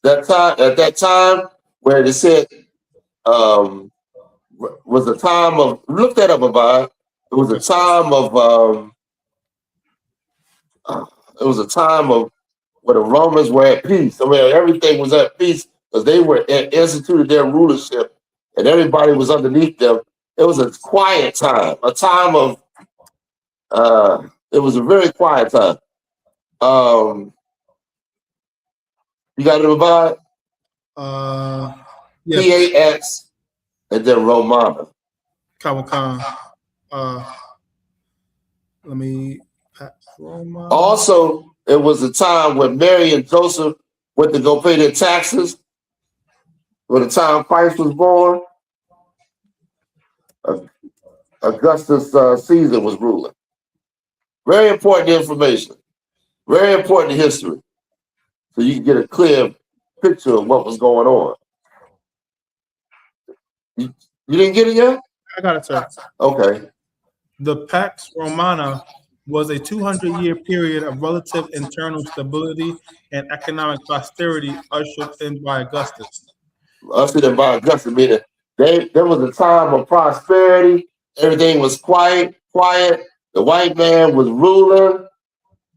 At that time where they said was a time of, look that up about. It was a time of where the Romans were at peace. I mean, everything was at peace because they were instituted their rulership and everybody was underneath them. It was a quiet time, a time of it was a very quiet time. You got it about Yeah. PAX and then Romana. Kawakan. Let me. Romana. Also, it was a time when Mary and Joseph went to go pay their taxes. When the time Christ was born, Augustus Caesar was ruling. Very important information. Very important history. So you can get a clear picture of what was going on. You didn't get it yet? I got it, sir. Okay. The Pax Romana was a 200-year period of relative internal stability and economic prosperity ushered in by Augustus. Ushered in by Augustus, meaning there was a time of prosperity. Everything was quiet. The white man was ruling,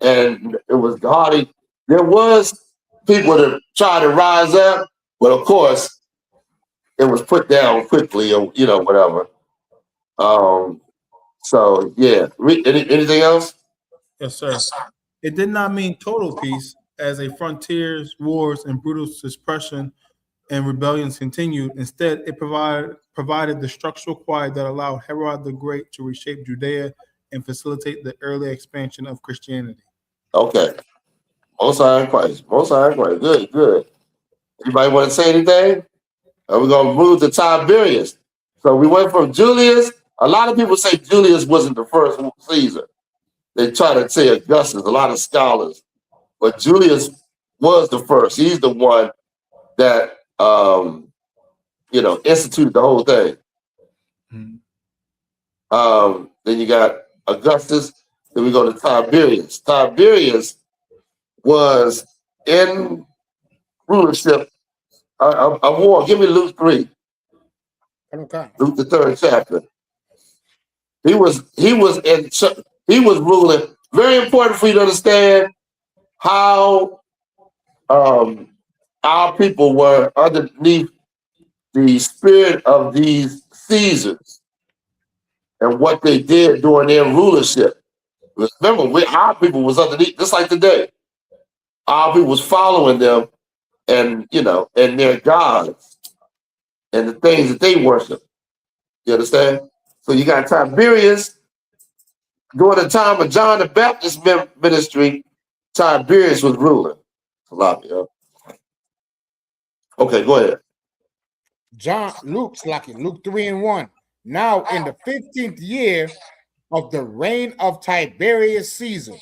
and it was hardly. There was people that tried to rise up, but of course, it was put down quickly, or you know, whatever. So yeah. Anything else? Yes, sir. It did not mean total peace, as a frontiers, wars, and brutal suppression and rebellions continued. Instead, it provided the structural quiet that allowed Herod the Great to reshape Judea and facilitate the early expansion of Christianity. Okay. Most High in Christ. Most High in Christ. Good, good. Anybody want to say anything? We're going to move to Tiberius. So we went from Julius. A lot of people say Julius wasn't the first Caesar. They try to say Augustus, a lot of scholars. But Julius was the first. He's the one that, instituted the whole thing. Then you got Augustus. Then we go to Tiberius. Tiberius was in rulership. A war. Give me Luke 3. Okay. Luke the 3rd chapter. He was ruling. Very important for you to understand how our people were underneath the spirit of these Caesars and what they did during their rulership. Remember, our people was underneath, just like today. Our people was following them and, and their gods and the things that they worship. You understand? So you got Tiberius. During the time of John the Baptist ministry, Tiberius was ruling. Okay, go ahead. Luke 3:1. Now in the 15th year of the reign of Tiberius Caesar,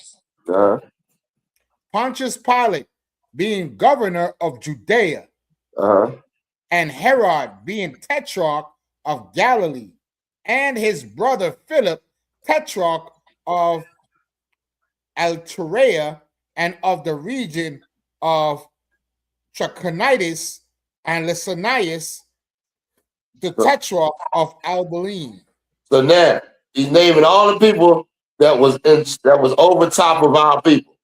Pontius Pilate being governor of Judea, and Herod being tetrarch of Galilee, and his brother Philip, tetrarch of Iturea and of the region of Trachonitis, and Lysanias, the tetrarch of Albaline. So now he's naming all the people that was over top of our people,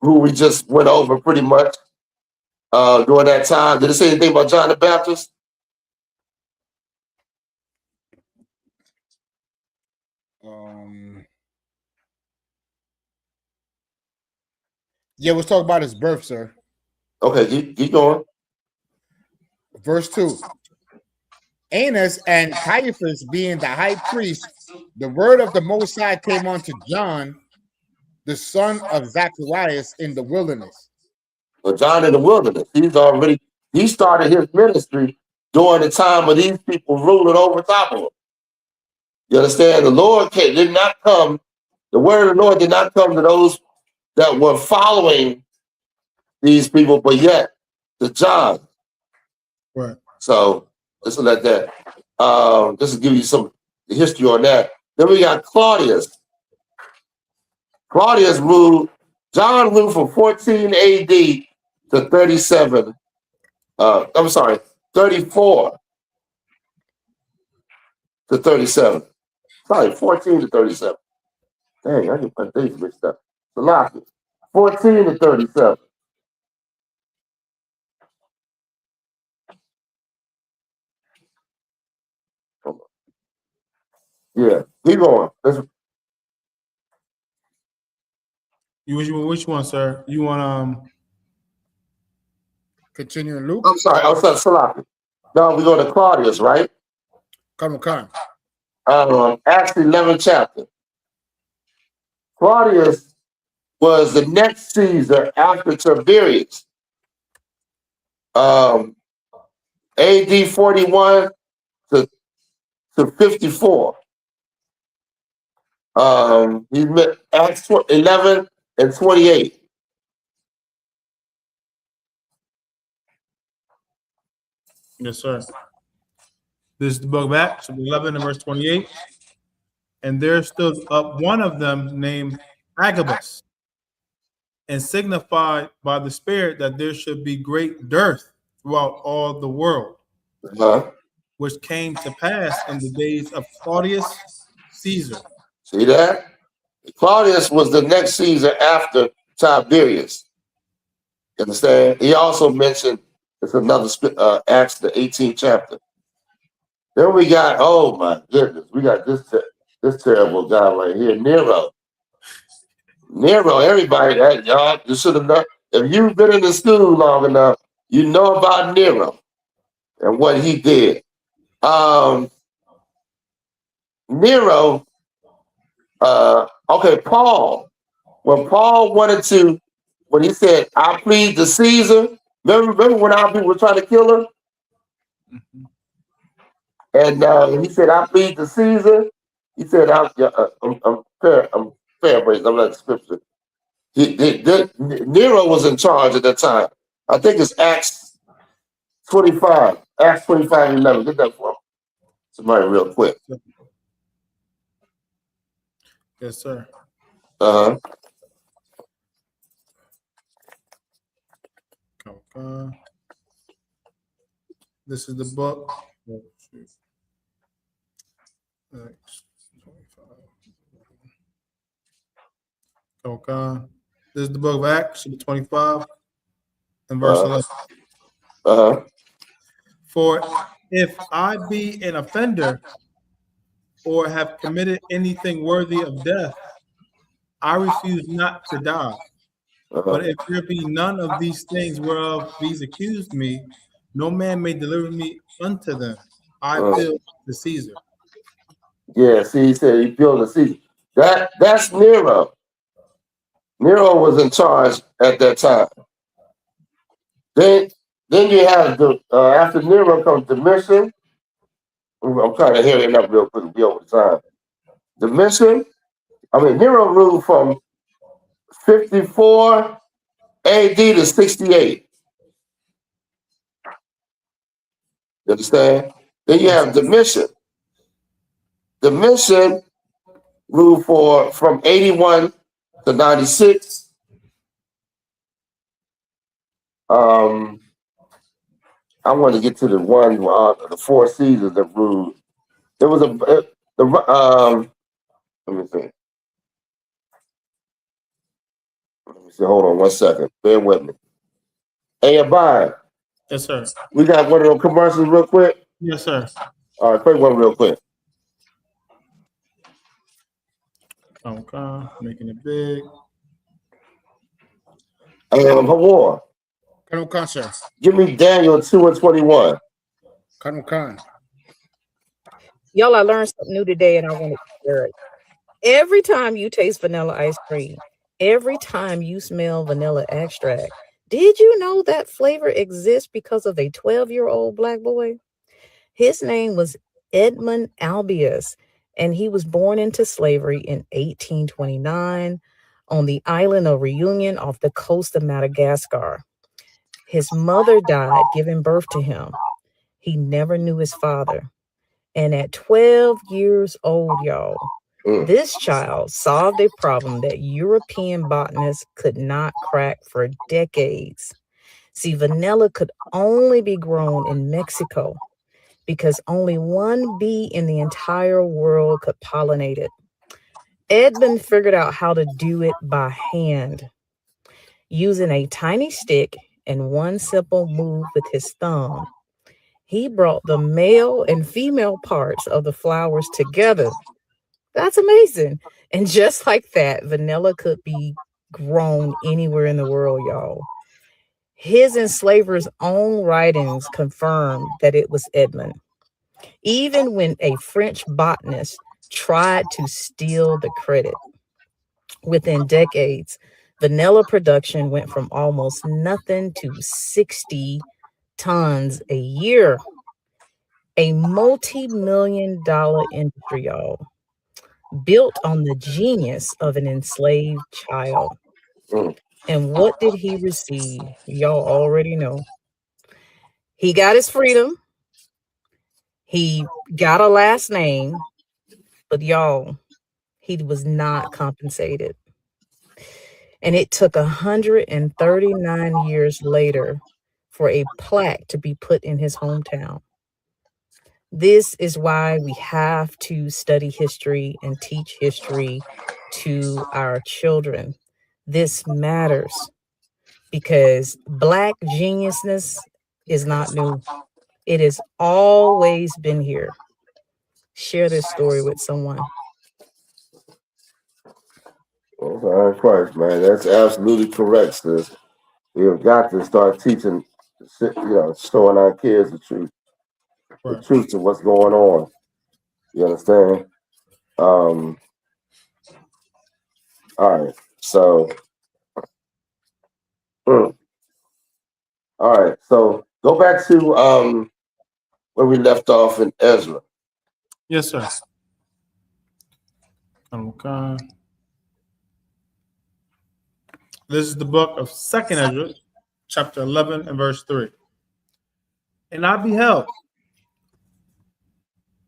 who we just went over pretty much during that time. Did it say anything about John the Baptist? Yeah, let's talk about his birth, sir. Okay, keep going. Verse 2. Annas and Caiaphas being the high priest, the word of the Most High came unto John, the son of Zacharias, in the wilderness. Well, John in the wilderness, he started his ministry during the time of these people ruling over top of him. You understand? The Lord did not come, the word of the Lord did not come to those that were following these people, but yet to John. Right. So just to let that, just to give you some history on that. Then we got Claudius. Claudius ruled, John ruled from 14 AD to 37. 34 to 37. Sorry, 14 to 37. Dang, I can put these mixed up. Salaki. 14 to 37. Yeah, keep going. Which one, sir? You want continue in Luke? I'm sorry, Salaki. No, we go to Claudius, right? Come. Acts 11th chapter. Claudius was the next Caesar after Tiberius. AD 41 to 54. He met Acts 11 and 28. Yes, sir. This is the book of Acts, 11 and verse 28. And there stood up one of them named Agabus, and signified by the Spirit that there should be great dearth throughout all the world, which came to pass in the days of Claudius Caesar. See that? Claudius was the next Caesar after Tiberius. You understand? He also mentioned, it's another Acts, the 18th chapter. Then we got, oh my goodness, we got this terrible guy right here, Nero. Nero, everybody, y'all, you should have known. If you've been in the school long enough, you know about Nero and what he did. Nero, okay, Paul. When Paul when he said, I plead to Caesar, remember when our people were trying to kill him? And he said, I plead to Caesar. He said, I'm paraphrasing, I'm not the scripture. Nero was in charge at that time. I think it's Acts 25, Acts 25:11. Get that for me. Somebody real quick. Yes, sir. This is the book. Okay. This is the book of Acts, chapter 25 and verse 11. For if I be an offender or have committed anything worthy of death, I refuse not to die. But if there be none of these things whereof these accused me, no man may deliver me unto them. I appeal to Caesar. Yeah, see, he said he appealed to Caesar. That's Nero. Nero was in charge at that time. Then you have the after Nero comes Domitian. I'm trying to hear it up real quick. Be over time. Domitian. Nero ruled from 54 AD to 68. You understand? Then you have Domitian. Domitian ruled from 81 to 96. I want to get to the one the 4 Caesars that ruled. There was let me see. Hold on 1 second. Bear with me. Hey, Abide. Yes, sir. We got one of those commercials real quick. Yes, sir. All right, play one real quick. Okay, making it big. Hawar. Colonel Khan, sir. Give me Daniel 2 and 21. Colonel Khan. Y'all, I learned something new today and I want to share it. Every time you taste vanilla ice cream, every time you smell vanilla extract, did you know that flavor exists because of a 12-year-old black boy? His name was Edmund Albius, and he was born into slavery in 1829 on the island of Reunion off the coast of Madagascar. His mother died giving birth to him. He never knew his father. And at 12 years old, y'all, this child solved a problem that European botanists could not crack for decades. See, vanilla could only be grown in Mexico because only one bee in the entire world could pollinate it. Edmund figured out how to do it by hand, using a tiny stick and one simple move with his thumb. He brought the male and female parts of the flowers together. That's amazing. And just like that, vanilla could be grown anywhere in the world, y'all. His enslaver's own writings confirmed that it was Edmund. Even when a French botanist tried to steal the credit. Within decades, vanilla production went from almost nothing to 60 tons a year. A multi-million-dollar industry, y'all, built on the genius of an enslaved child. And what did he receive? Y'all already know. He got his freedom. He got a last name, but y'all, he was not compensated. And it took 139 years later for a plaque to be put in his hometown. This is why we have to study history and teach history to our children. This matters because Black geniusness is not new. It has always been here. Share this story with someone. All right, Christ, man. That's absolutely correct, sis. We have got to start teaching, showing our kids the truth. The truth to what's going on. You understand? All right. So, all right. So go back to where we left off in Ezra. Yes, sir. Okay. This is the book of 2nd Ezra, chapter 11 and verse 3. And I beheld,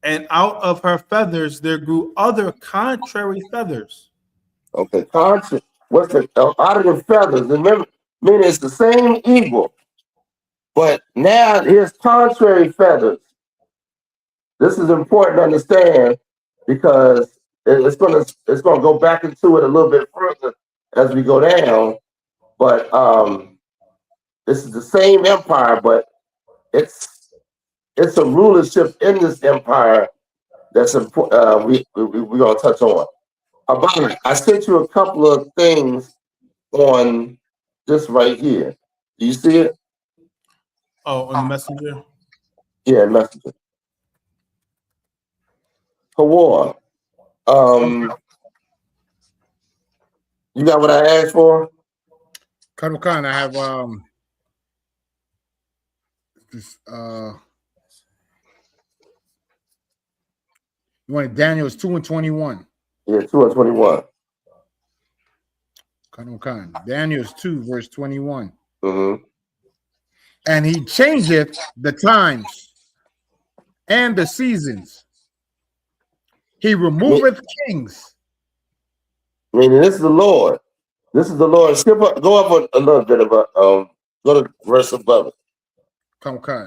and out of her feathers there grew other contrary feathers. Okay, contrary. What's the out of the feathers? Remember, meaning it's the same eagle, but now here's contrary feathers. This is important to understand because it's gonna go back into it a little bit further as we go down. But this is the same empire, but it's a rulership in this empire that's important. We're gonna touch on. About it, I sent you a couple of things on this right here. Do you see it? Oh, on the messenger. Yeah, messenger. Hawar. You got what I asked for? Colonel Khan, I have this you wanted Daniel's 2:21. Yeah, 2:21. Colonel Khan, Daniel's 2 verse 21. Mm-hmm. And he changeth the times and the seasons. He removeth kings. Meaning this is the Lord. This is the Lord. Skip up, go up a little bit about go to verse above it. Come on.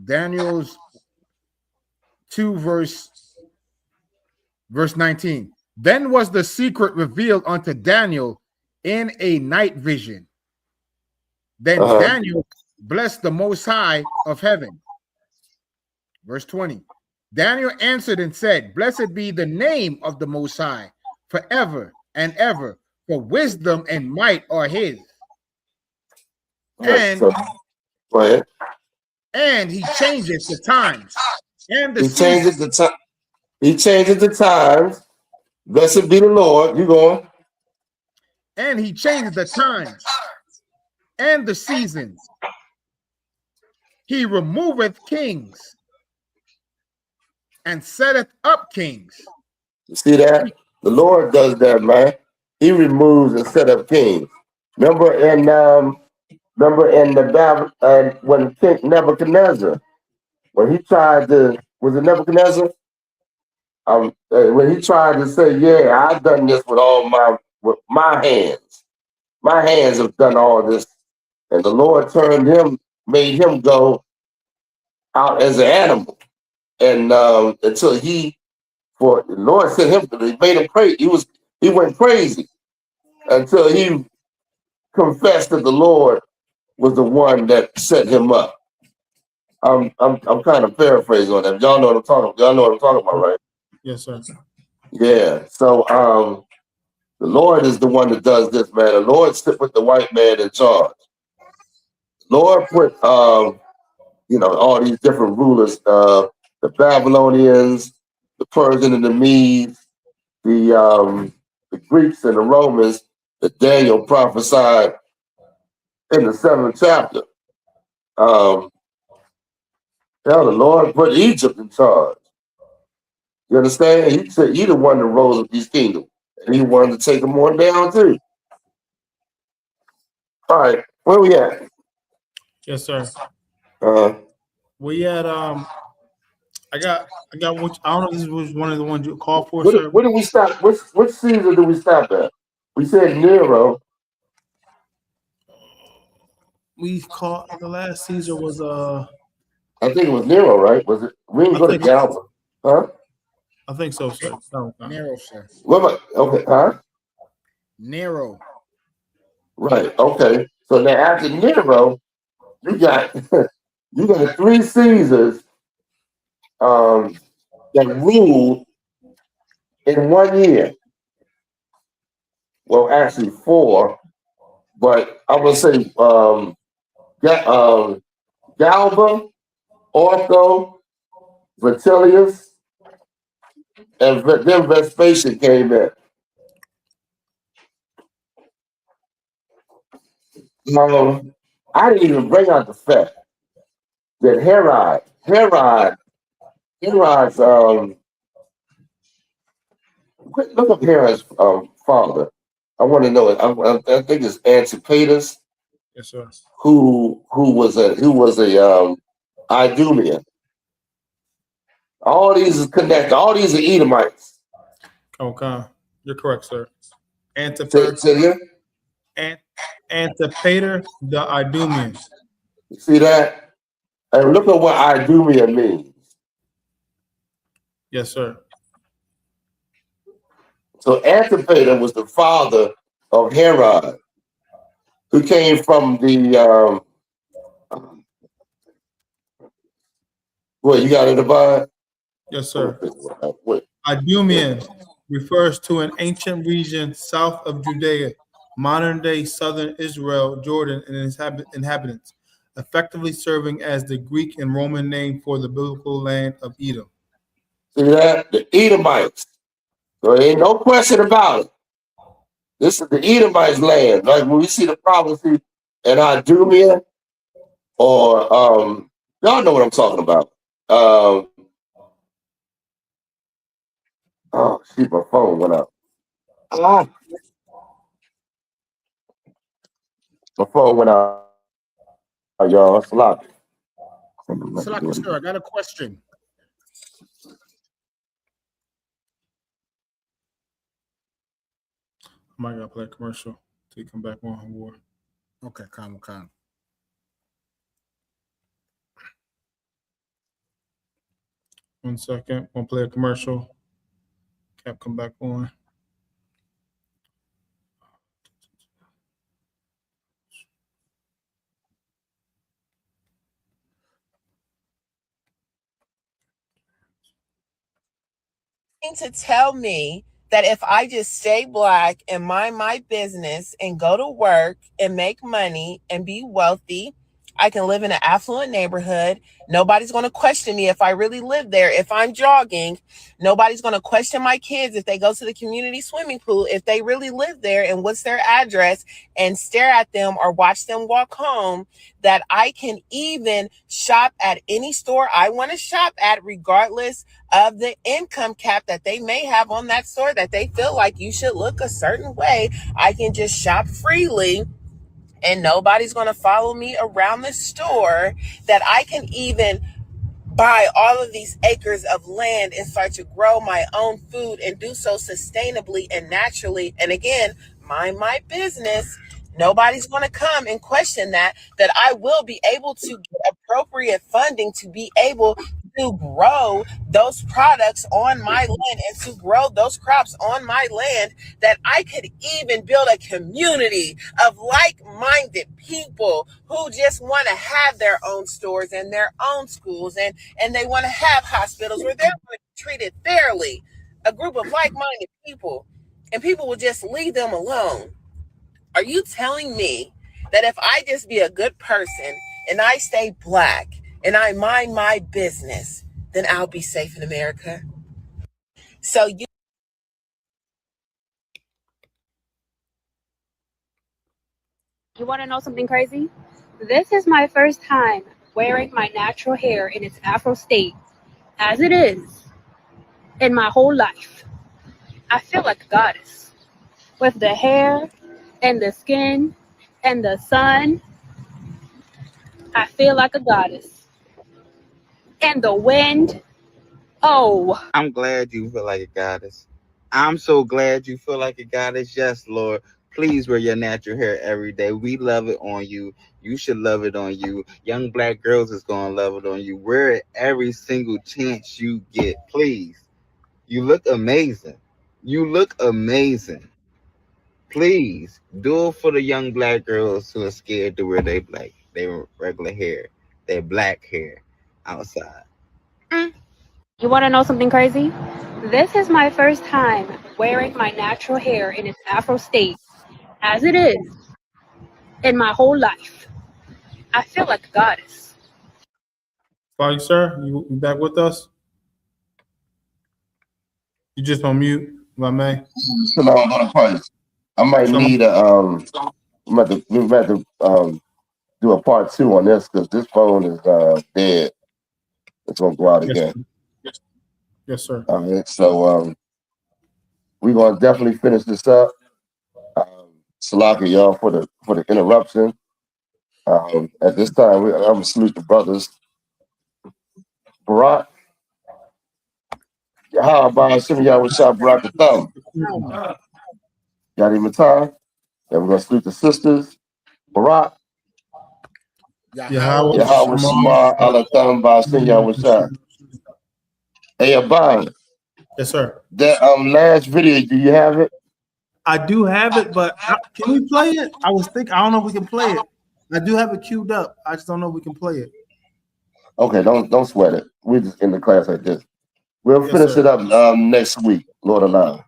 Daniel's 2 verse 19. Then was the secret revealed unto Daniel in a night vision. Then Daniel blessed the Most High of heaven. Verse 20. Daniel answered and said, Blessed be the name of the Most High forever and ever, for wisdom and might are his. And, go ahead. And he changes the times and the seasons. He changes the times. Blessed be the Lord. You going? And he changes the times and the seasons. He removeth kings and setteth up kings. You see that? The Lord does that, man. He removes and set up kings. Remember in the Bible when King Nebuchadnezzar, when he tried to, was it Nebuchadnezzar? When he tried to say, yeah, I've done this with my hands. My hands have done all this. And the Lord made him go out as an animal. And until the Lord sent him, he made him crazy. He went crazy until he confessed that the Lord was the one that set him up. I'm kind of paraphrasing on that. Y'all know what I'm talking about, right? Yes, sir. Yeah. So the Lord is the one that does this, man. The Lord put the white man in charge. The Lord put all these different rulers, the Babylonians, the Persians and the Medes, the Greeks and the Romans that Daniel prophesied in the 7th chapter. The Lord put Egypt in charge. You understand? He said he the one that rose up these kingdoms. And he wanted to take them on down too. All right, where we at? Yes, sir. We at I got which, I don't know if this was one of the ones you called for, sir. Where did we stop? Which Caesar did we stop at? We said Nero. We caught the last Caesar was I think it was Nero, right? Was it? We didn't go to Galba, huh? I think so, sir. Nero, sir. What about? Okay, huh? Nero. Right. Okay. So now after Nero, you got the 3 Caesars that ruled in 1 year. Well, actually 4, but I'm gonna say Galba, Ortho, Vitellius, and then Vespasian came in. I didn't even bring out the fact that Herod's look up Herod's father. I want to know it. I think it's Antipater. Yes, sir. Who was a Idumean. All these is connected. All these are Edomites. Okay, you're correct, sir. Antipater the Idumean. You see that? And look at what Idumean means. Yes, sir. So Antipater was the father of Herod, who came from the what, you got it about? Yes, sir. Idumean refers to an ancient region south of Judea, modern-day southern Israel, Jordan, and its inhabitants, effectively serving as the Greek and Roman name for the biblical land of Edom. See that? The Edomites. So there ain't no question about it. This is the Edomites' land. Like when we see the prophecy in Idumea, or y'all know what I'm talking about. Oh shoot, my phone went out. My phone went out, y'all. It's a lot. Salaki, sir, I got a question. I might gotta play a commercial till you come back on board. Okay, calm. 1 second. We'll play a commercial. Cap, come back on. To tell me that if I just stay black and mind my business and go to work and make money and be wealthy, I can live in an affluent neighborhood. Nobody's going to question me if I really live there. If I'm jogging, nobody's going to question my kids if they go to the community swimming pool, if they really live there and what's their address, and stare at them or watch them walk home. That I can even shop at any store I want to shop at, regardless of the income cap that they may have on that store, that they feel like you should look a certain way. I can just shop freely and nobody's going to follow me around the store. That I can even buy all of these acres of land and start to grow my own food and do so sustainably and naturally. And again, mind my business. Nobody's going to come and question that I will be able to get appropriate funding to be able to grow those products on my land and to grow those crops on my land. That I could even build a community of like-minded people who just want to have their own stores and their own schools, and they want to have hospitals where they're going to be treated fairly. A group of like-minded people, and people will just leave them alone. Are you telling me that if I just be a good person and I stay black and I mind my business, then I'll be safe in America? So You want to know something crazy? This is my first time wearing my natural hair in its Afro state, as it is, in my whole life. I feel like a goddess. With the hair and the skin and the sun, I feel like a goddess. And the wind, oh. I'm glad you feel like a goddess. I'm so glad you feel like a goddess. Yes, Lord. Please wear your natural hair every day. We love it on you. You should love it on you. Young black girls is going to love it on you. Wear it every single chance you get. Please. You look amazing. You look amazing. Please do it for the young black girls who are scared to wear their regular hair, their black hair outside. You want to know something crazy? This is my first time wearing my natural hair in its Afro state, as it is, in my whole life. I feel like a goddess. Sorry, sir. You back with us? You just on mute, if I may. I might need we have to do a part 2 on this because this phone is dead. It's gonna go out again. Yes, sir. All right, so we're gonna definitely finish this up. Salaka, y'all, for the interruption. At this time, I'm gonna salute the brothers. Barak, how about some of y'all with shot Barak the thumb? Y'all even time? Then we're gonna salute the sisters. Barak. Yahweh Shema Allah Thumb by Sin Yahweh Shah. Hey, Abban. Yes, sir. That last video, do you have it? I do have it, but can we play it? I don't know if we can play it. I do have it queued up. I just don't know if we can play it. Okay, don't sweat it. We're just in the class like this. We'll Yes, finish sir. it up next week, Lord allowing.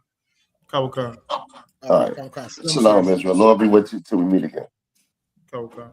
Kawakar. All right. Shalom, Israel. Lord be with you till we meet again. Kawakar.